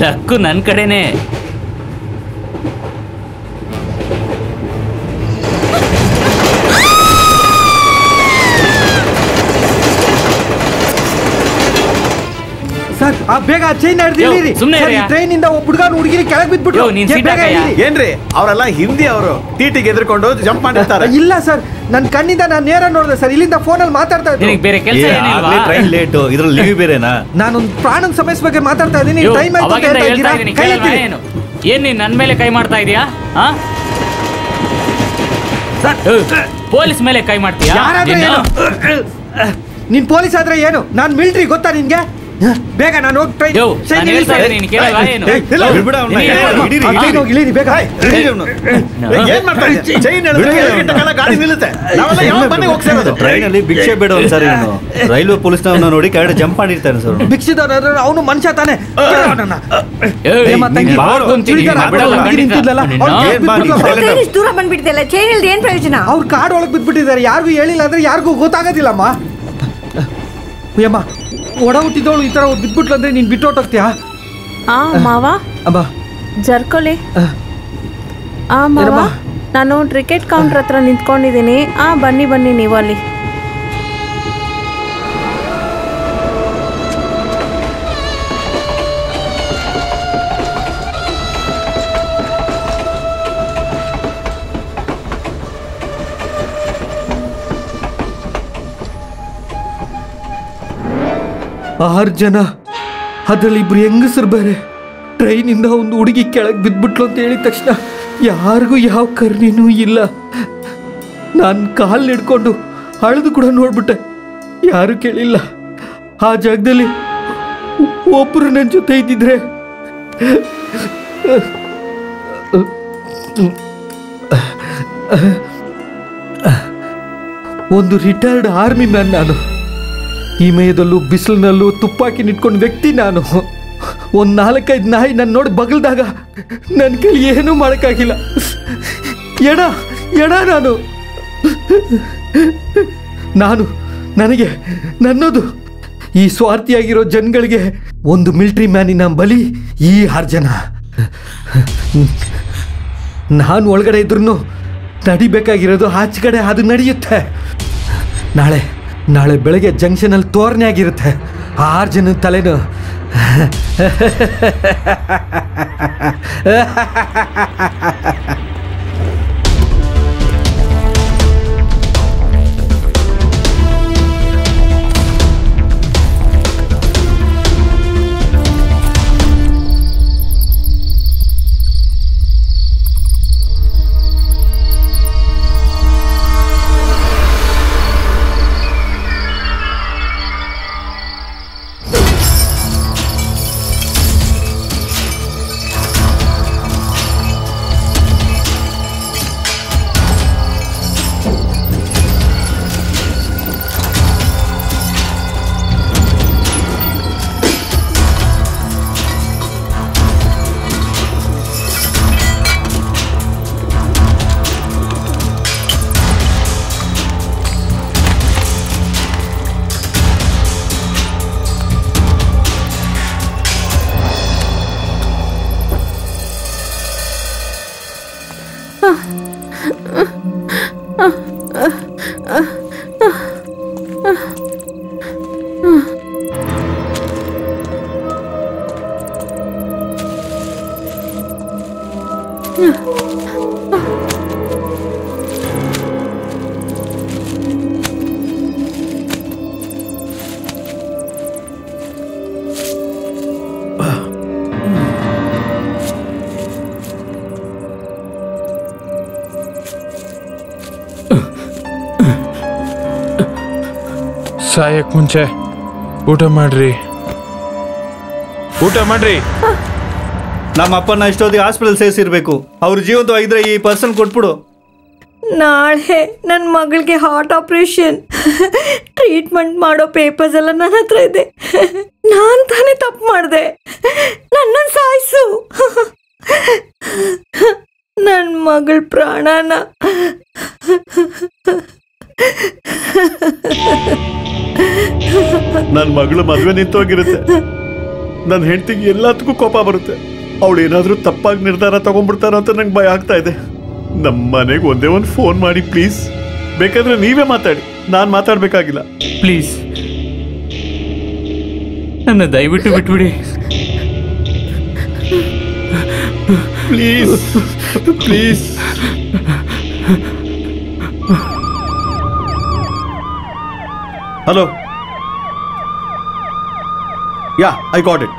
ಲಕ್ಕು ನನ್ನ ಕಡೆನೆ. ಸರ್ ಬೇಗ ಚೈನ್ ಹಿಡಿದಿರಿ. ಟ್ರೈನ್ ಇಂದ ಒಬ್ಬ ಹುಡುಗನ ಹುಡುಗಿರಿ ಕೆಳಗೆ ಬಿದ್ಬಿಟ್ಟು. ಏನ್ರಿ ಅವರೆಲ್ಲ ಹಿಂದಿ ಅವರು ಟಿಟಿಗೆ ಎದ್ಕೊಂಡು ಜಂಪ್ ಮಾಡಿರ್ತಾರೆ. ಇಲ್ಲ ಸರ್, ನನ್ನ ಕಣ್ಣಿಂದ ನಾನು ನೇರ ನೋಡಿದೆ ಸರ್. ಇಲ್ಲಿಂದ ಫೋನಲ್ಲಿ ಮಾತಾಡ್ತಾ ಇದ್ದೀನಿ. ಬೇರೆ ಕೆಲಸ ಏನಿಲ್ವಾ? ಟ್ರೈನ್ ಲೇಟ್, ಇದ್ರಲ್ಲಿ ಲೀವ್ ಬೇರೆನಾ? ನಾನೊಂದು ಪ್ರಾಣದ ಸಮಸ್ಯೆ ಬಗ್ಗೆ ಮಾತಾಡ್ತಾ ಇದ್ದೀನಿ. ಟೈಮ್ ಆಯ್ತು ಅಂತ ಹೇಳ್ತಾ ಇದ್ದೀರಾ? ಏನ್ ನೀನ್ ನನ್ನ ಮೇಲೆ ಕೈ ಮಾಡ್ತಾ ಇದೀಯಾ? ಪೊಲೀಸ್ ಮೇಲೆ ಕೈ ಮಾಡ್ತೀಯಾ? ನೀನ್ ಪೊಲೀಸ್ ಆದ್ರೆ ಏನು? ನಾನ್ ಮಿಲಿಟರಿ, ಗೊತ್ತಾ ನಿನ್ಗೆ? ಬೇಗ ನಾನು ಹೋಗಿ ಟ್ರೈನ್ ಟ್ರೈನಲ್ಲಿ ಭಿಕ್ಷೆ ಬೇಡ ಸರ್. ರೈಲ್ವೆ ಪೊಲೀಸ್ನವನ್ನ ನೋಡಿ ಕೆಳಗಡೆ ಜಂಪ್ ಮಾಡಿರ್ತಾನೆ ಸರ್. ಭಿಕ್ಷಿದವನು ಅವನು ಮನುಷ್ಯ ತಾನೆ. ದೂರ ಬಂದ್ಬಿಟ್ಟಿದೆಲ್ಲ, ಚೈನ್ ಇಲ್ದ ಏನ್ ಪ್ರಯೋಜನ? ಅವ್ರು ಕಾಡು ಒಳಗೆ ಬಿದ್ಬಿಟ್ಟಿದ್ದಾರೆ. ಯಾರಿಗೂ ಹೇಳಿಲ್ಲ ಅಂದ್ರೆ ಯಾರಿಗೂ ಗೊತ್ತಾಗೋದಿಲ್ಲಮ್ಮ. ಅಯ್ಯಮ್ಮ, ಒಡ ಹುಟ್ಟಿದವಳು ಈ ತರ ಬಿದ್ಬಿಟ್ಲು ಅಂದ್ರೆ ನೀನ್ ಬಿಟ್ಟೋಗ್ತೀಯಾ? ಮಾವ ಜರ್ಕೊಲಿ. ಮಾವ, ನಾನು ಟಿಕೆಟ್ ಕೌಂಟರ್ ಹತ್ರ ನಿಂತ್ಕೊಂಡಿದ್ದೀನಿ. ಬನ್ನಿ ಬನ್ನಿ ನೀವು ಅಲ್ಲಿ. ಆರು ಜನ, ಅದ್ರಲ್ಲಿ ಇಬ್ರು ಹೆಂಗಸರು ಬೇರೆ. ಟ್ರೈನಿಂದ ಒಂದು ಹುಡುಗಿ ಕೆಳಗೆ ಬಿದ್ಬಿಟ್ಲು ಅಂತ ಹೇಳಿದ ತಕ್ಷಣ ಯಾರಿಗೂ ಯಾವ ಕರ್ಣಿನೂ ಇಲ್ಲ. ನಾನು ಕಾಲು ಹಿಡ್ಕೊಂಡು ಅಳೆದು ಕೂಡ ನೋಡ್ಬಿಟ್ಟೆ, ಯಾರು ಕೇಳಿಲ್ಲ. ಆ ಜಾಗದಲ್ಲಿ ಒಬ್ಬರು ನನ್ನ ಜೊತೆ ಇದ್ದಿದ್ರೆ ಒಂದು ರಿಟೈರ್ಡ್ ಆರ್ಮಿ ಮ್ಯಾನ್ ನಾನು. ಈ ಮಯದಲ್ಲೂ ಬಿಸಿಲಿನಲ್ಲೂ ತುಪ್ಪಾಕಿ ನಿಟ್ಕೊಂಡು ವ್ಯಕ್ತಿ ನಾನು. ಒಂದು 4-5 ನಾಯಿ ನನ್ನ ನೋಡಿ ಬಗಲ್ದಾಗ ನನ್ನ ಕೈಲಿ ಏನೂ ಮಾಡೋಕ್ಕಾಗಿಲ್ಲ. ಎಡ ನಾನು ನನಗೆ ನನ್ನದು ಈ ಸ್ವಾರ್ಥಿಯಾಗಿರೋ ಜನಗಳಿಗೆ ಒಂದು ಮಿಲಿಟರಿ ಮ್ಯಾನಿನ ಬಲಿ ಈ 6 ಜನ. ನಾನು ಒಳಗಡೆ ಇದ್ರೂ ನಡಿಬೇಕಾಗಿರೋದು ಆಚೆ ಕಡೆ, ಅದು ನಡೆಯುತ್ತೆ. ನಾಳೆ ಬೆಳಗ್ಗೆ ಜಂಕ್ಷನಲ್ಲಿ ತೋರಣೆ ಆಗಿರುತ್ತೆ. 6 ಜನ ತಲೆನು ಸಾಯಕ್ ಮುಂಚೆ ಊಟ ಮಾಡ್ರಿ. ನಮ್ಮ ಅಪ್ಪನ ಇಷ್ಟೊತ್ತಿಗೆ ಹಾಸ್ಪಿಟಲ್ ಸೇರಿಸಿರ್ಬೇಕು. ಅವ್ರ ಜೀವಂತವಾಗಿದ್ರೆ ಈ ಪರ್ಸನ್ ಕೊಟ್ಬಿಡು. ನಾಳೆ ನನ್ನ ಮಗಳಿಗೆ ಹಾರ್ಟ್ ಆಪರೇಷನ್, ಟ್ರೀಟ್ಮೆಂಟ್ ಮಾಡೋ ಪೇಪರ್ಸ್ ಎಲ್ಲ ನನ್ನ ಹತ್ರ ಇದೆ. ನಾನು ತಾನೇ ತಪ್ಪು ಮಾಡಿದೆ, ನನ್ನನ್ನು ಸಾಯಿಸು. ನನ್ನ ಮಗಳ ಪ್ರಾಣನ ನನ್ನ ಮಗಳು ಮದುವೆ ನಿಂತೋಗಿರುತ್ತೆ. ನನ್ನ ಹೆಂಡತಿಗೆ ಎಲ್ಲದಕ್ಕೂ ಕೋಪ ಬರುತ್ತೆ. ಅವಳು ಏನಾದರೂ ತಪ್ಪಾಗಿ ನಿರ್ಧಾರ ತಗೊಂಡ್ಬಿಡ್ತಾರ ಅಂತ ನಂಗೆ ಭಯ ಆಗ್ತಾ ಇದೆ. ನಮ್ಮ ಮನೆಗೆ ಒಂದೇ ಒಂದು ಫೋನ್ ಮಾಡಿ ಪ್ಲೀಸ್. ಬೇಕಾದ್ರೆ ನೀವೇ ಮಾತಾಡಿ, ನಾನು ಮಾತಾಡ್ಬೇಕಾಗಿಲ್ಲ. ಪ್ಲೀಸ್ ನನ್ನ ದಯವಿಟ್ಟು ಬಿಟ್ಬಿಡಿ. Please please. Hello, yeah I got it.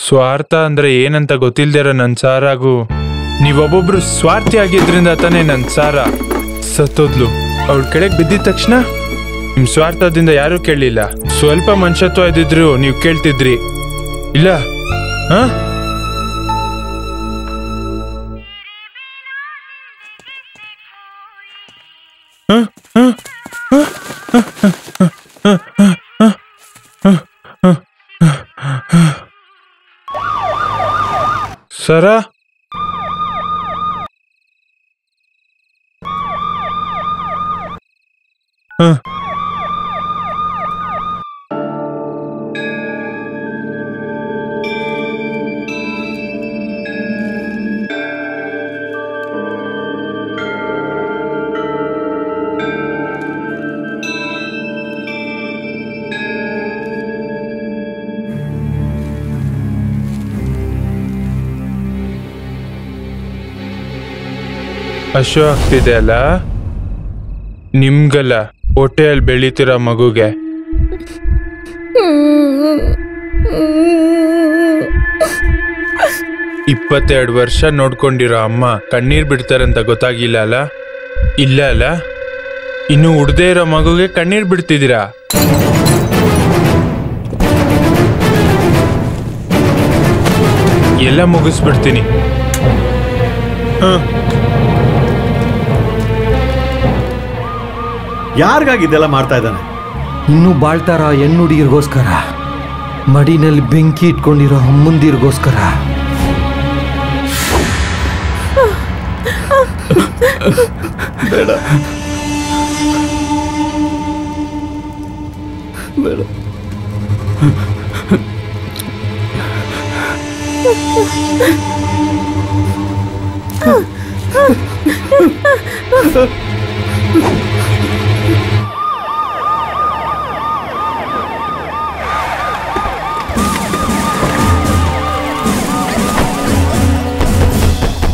ಸ್ವಾರ್ಥ ಅಂದ್ರೆ ಏನಂತ ಗೊತ್ತಿಲ್ದಿರ ನನ್ ಸಾರಾಗು ನೀವೊಬ್ಬೊಬ್ರು ಸ್ವಾರ್ಥಿ ಆಗಿದ್ರಿಂದ ತಾನೇ ನನ್ ಸಾರ ಸತ್ತೋದ್ಲು. ಅವಳ ಕೆಳಗೆ ಬಿದ್ದಿದ ತಕ್ಷಣ ನಿಮ್ ಸ್ವಾರ್ಥದಿಂದ ಯಾರೂ ಕೇಳಲಿಲ್ಲ. ಸ್ವಲ್ಪ ಮನುಷ್ಯತ್ವ ಇದ್ದಿದ್ರು ನೀವು ಕೇಳ್ತಿದ್ರಿ ಇಲ್ಲ. ಹ ಸರಾ ಹಶು ಆಗ್ತಿದೆ ಅಲ್ಲ ನಿಮ್ಗಲ್ಲ, ಹೊಟ್ಟೆಯಲ್ಲಿ ಬೆಳೀತಿರೋ ಮಗುಗೆ. 22 ವರ್ಷ ನೋಡ್ಕೊಂಡಿರೋ ಅಮ್ಮ ಕಣ್ಣೀರ್ ಬಿಡ್ತಾರಂತ ಗೊತ್ತಾಗಿಲ್ಲ ಅಲ್ಲ? ಇಲ್ಲ ಅಲ್ಲ? ಇನ್ನು ಉಡ್ದೇ ಇರೋ ಮಗುಗೆ ಕಣ್ಣೀರ್ ಬಿಡ್ತಿದ್ದೀರಾ? ಎಲ್ಲ ಮುಗಿಸ್ಬಿಡ್ತೀನಿ. ಯಾರಿಗಾಗಿ ಇದೆಲ್ಲ ಮಾಡ್ತಾ ಇದ್ದಾನೆ? ಇನ್ನೂ ಬಾಳ್ತಾರ ಹೆಣ್ಣುಡಿಯರಿಗೋಸ್ಕರ, ಮಡಿನಲ್ಲಿ ಬೆಂಕಿ ಇಟ್ಕೊಂಡಿರೋ ಅಮ್ಮಂದಿರಿಗೋಸ್ಕರ. ಬೇಡ ಬೇಡ.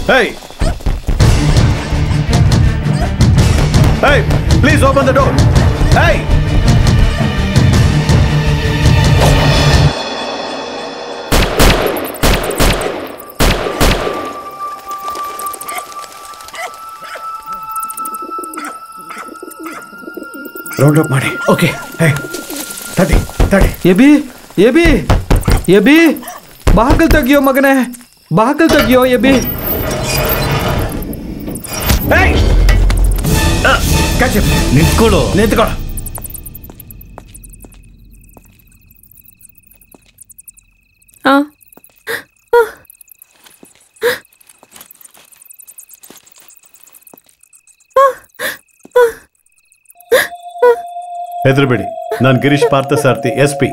Hey! Hey! Please open the door! Hey! Round up ಮಾಡಿ. ಓಕೆ. ಹೇ ತಡಿ ತಡಿ. ಎಬಿ ಎಬಿ ಎಬಿ, ಬಾಕಲ್ ತೆಗಿಯೋ ಮಗನೇ, ಬಾಕಲ್ ತೆಗಿಯೋ ಎಬಿ. ನಿಂತ್ಕೊಳ್ಳು. ನಿಂತ್ಕೊಳ್ಳ. ಹೆದರಬೇಡಿ, ನಾನು ಗಿರೀಶ್ ಪಾರ್ಥಸಾರಥಿ, SP.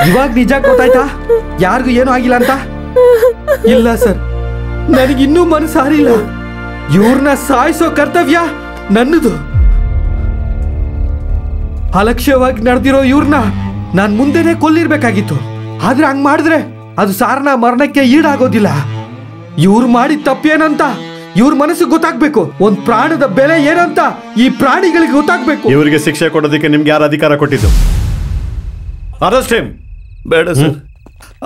ಇವಾಗ ನಿಜ ಗೊತ್ತಾಯ್ತಾ ಯಾರಿಗೂ ಏನೂ ಆಗಿಲ್ಲ ಅಂತ? ಇಲ್ಲ ಸರ್, ನನಗಿನ್ನೂ ಮನಸ್ಸಾರಿಲ್ಲ. ಇವ್ರನ್ನ ಸಾಯಿಸೋ ಕರ್ತವ್ಯ ನನ್ನದು. ಅಲಕ್ಷ್ಯವಾಗಿ ನಡೆದಿರೋ ಇವ್ರನ್ನ ನಾನ್ ಮುಂದೆನೆ ಕೊಲ್ಲಿರ್ಬೇಕಾಗಿತ್ತು. ಆದ್ರೆ ಹಂಗ್ ಮಾಡಿದ್ರೆ ಅದು ಸಾರನ ಮರಣಕ್ಕೆ ಈಡಾಗೋದಿಲ್ಲ. ಇವ್ರು ಮಾಡಿದ ತಪ್ಪೇನಂತ ಇವ್ರ ಮನಸ್ಸಿಗೆ ಗೊತ್ತಾಗ್ಬೇಕು ಒಂದ್ ಪ್ರಾಣದ ಬೆಲೆ ಏನಂತ ಈ ಪ್ರಾಣಿಗಳಿಗೆ ಗೊತ್ತಾಗ್ಬೇಕು. ಇವರಿಗೆ ಶಿಕ್ಷೆ ಕೊಡೋದಕ್ಕೆ ನಿಮ್ಗೆ ಯಾರು ಅಧಿಕಾರ ಕೊಟ್ಟಿದ್ದು? Arrest him. ಬೇಡ ಸರ್,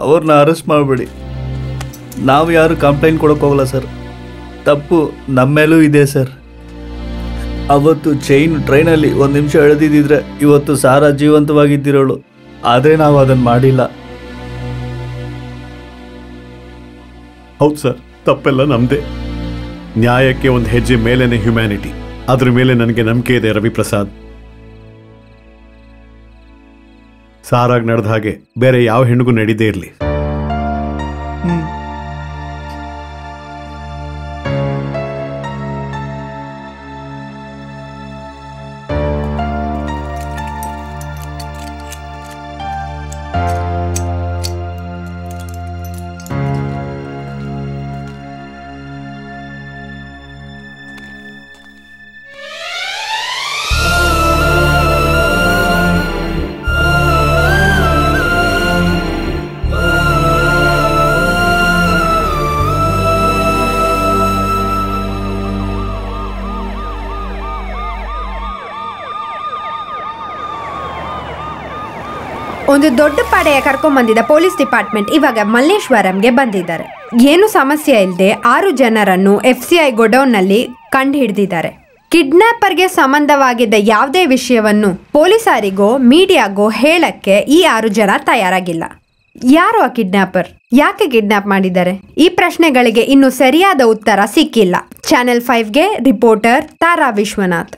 ಅವ್ರನ್ನ ಅರೆಸ್ಟ್ ಮಾಡಬೇಡಿ. ನಾವು ಯಾರು ಕಂಪ್ಲೇಂಟ್ ಕೊಡೋಕೆ ಹೋಗಲ್ಲ ಸರ್. ತಪ್ಪು ನಮ್ಮ ಮೇಲೂ ಇದೆ ಸರ್. ಅವತ್ತು ಚೈನ್ ಟ್ರೈನಲ್ಲಿ 1 ನಿಮಿಷ ಎಳೆದಿದ್ದಿದ್ರೆ ಇವತ್ತು ಸಾರಾ ಜೀವಂತವಾಗಿದ್ದಿರೋಳು. ಆದರೆ ನಾವು ಅದನ್ನು ಮಾಡಿಲ್ಲ. ಹೌದು ಸರ್, ತಪ್ಪೆಲ್ಲ ನಮ್ದೇ. ನ್ಯಾಯಕ್ಕೆ ಒಂದು ಹೆಜ್ಜೆ ಮೇಲೇನೆ ಹ್ಯುಮ್ಯಾನಿಟಿ. ಅದ್ರ ಮೇಲೆ ನನಗೆ ನಂಬಿಕೆ ಇದೆ ರವಿಪ್ರಸಾದ್. ಸಾರಾಗ್ ನಡೆದ ಹಾಗೆ ಬೇರೆ ಯಾವ ಹೆಣ್ಣಿಗೂ ನಡೀದೇ ಇರಲಿ. ಒಂದು ದೊಡ್ಡ ಪಡೆಯ ಕರ್ಕೊಂಡ್ಬಂದಿದ್ದ ಪೊಲೀಸ್ ಡಿಪಾರ್ಟ್ಮೆಂಟ್ ಇವಾಗ ಮಲ್ಲೇಶ್ವರಂಗೆ ಬಂದಿದ್ದಾರೆ. ಏನು ಸಮಸ್ಯೆ ಇಲ್ಲದೆ 6 ಜನರನ್ನು FCI ಗೋಡೌನ್ನಲ್ಲಿ ಕಂಡು ಹಿಡಿದಿದ್ದಾರೆ. ಕಿಡ್ನಾಪರ್ಗೆ ಸಂಬಂಧವಾಗಿದ್ದ ಯಾವುದೇ ವಿಷಯವನ್ನು ಪೊಲೀಸರಿಗೋ ಮೀಡಿಯಾಗೋ ಹೇಳಕ್ಕೆ ಈ 6 ಜನ ತಯಾರಾಗಿಲ್ಲ. ಯಾರು ಆ ಕಿಡ್ನಾಪರ್? ಯಾಕೆ ಕಿಡ್ನಾಪ್ ಮಾಡಿದ್ದಾರೆ? ಈ ಪ್ರಶ್ನೆಗಳಿಗೆ ಇನ್ನೂ ಸರಿಯಾದ ಉತ್ತರ ಸಿಕ್ಕಿಲ್ಲ. ಚಾನೆಲ್ 5ಗೆ ರಿಪೋರ್ಟರ್ ತಾರಾ ವಿಶ್ವನಾಥ್.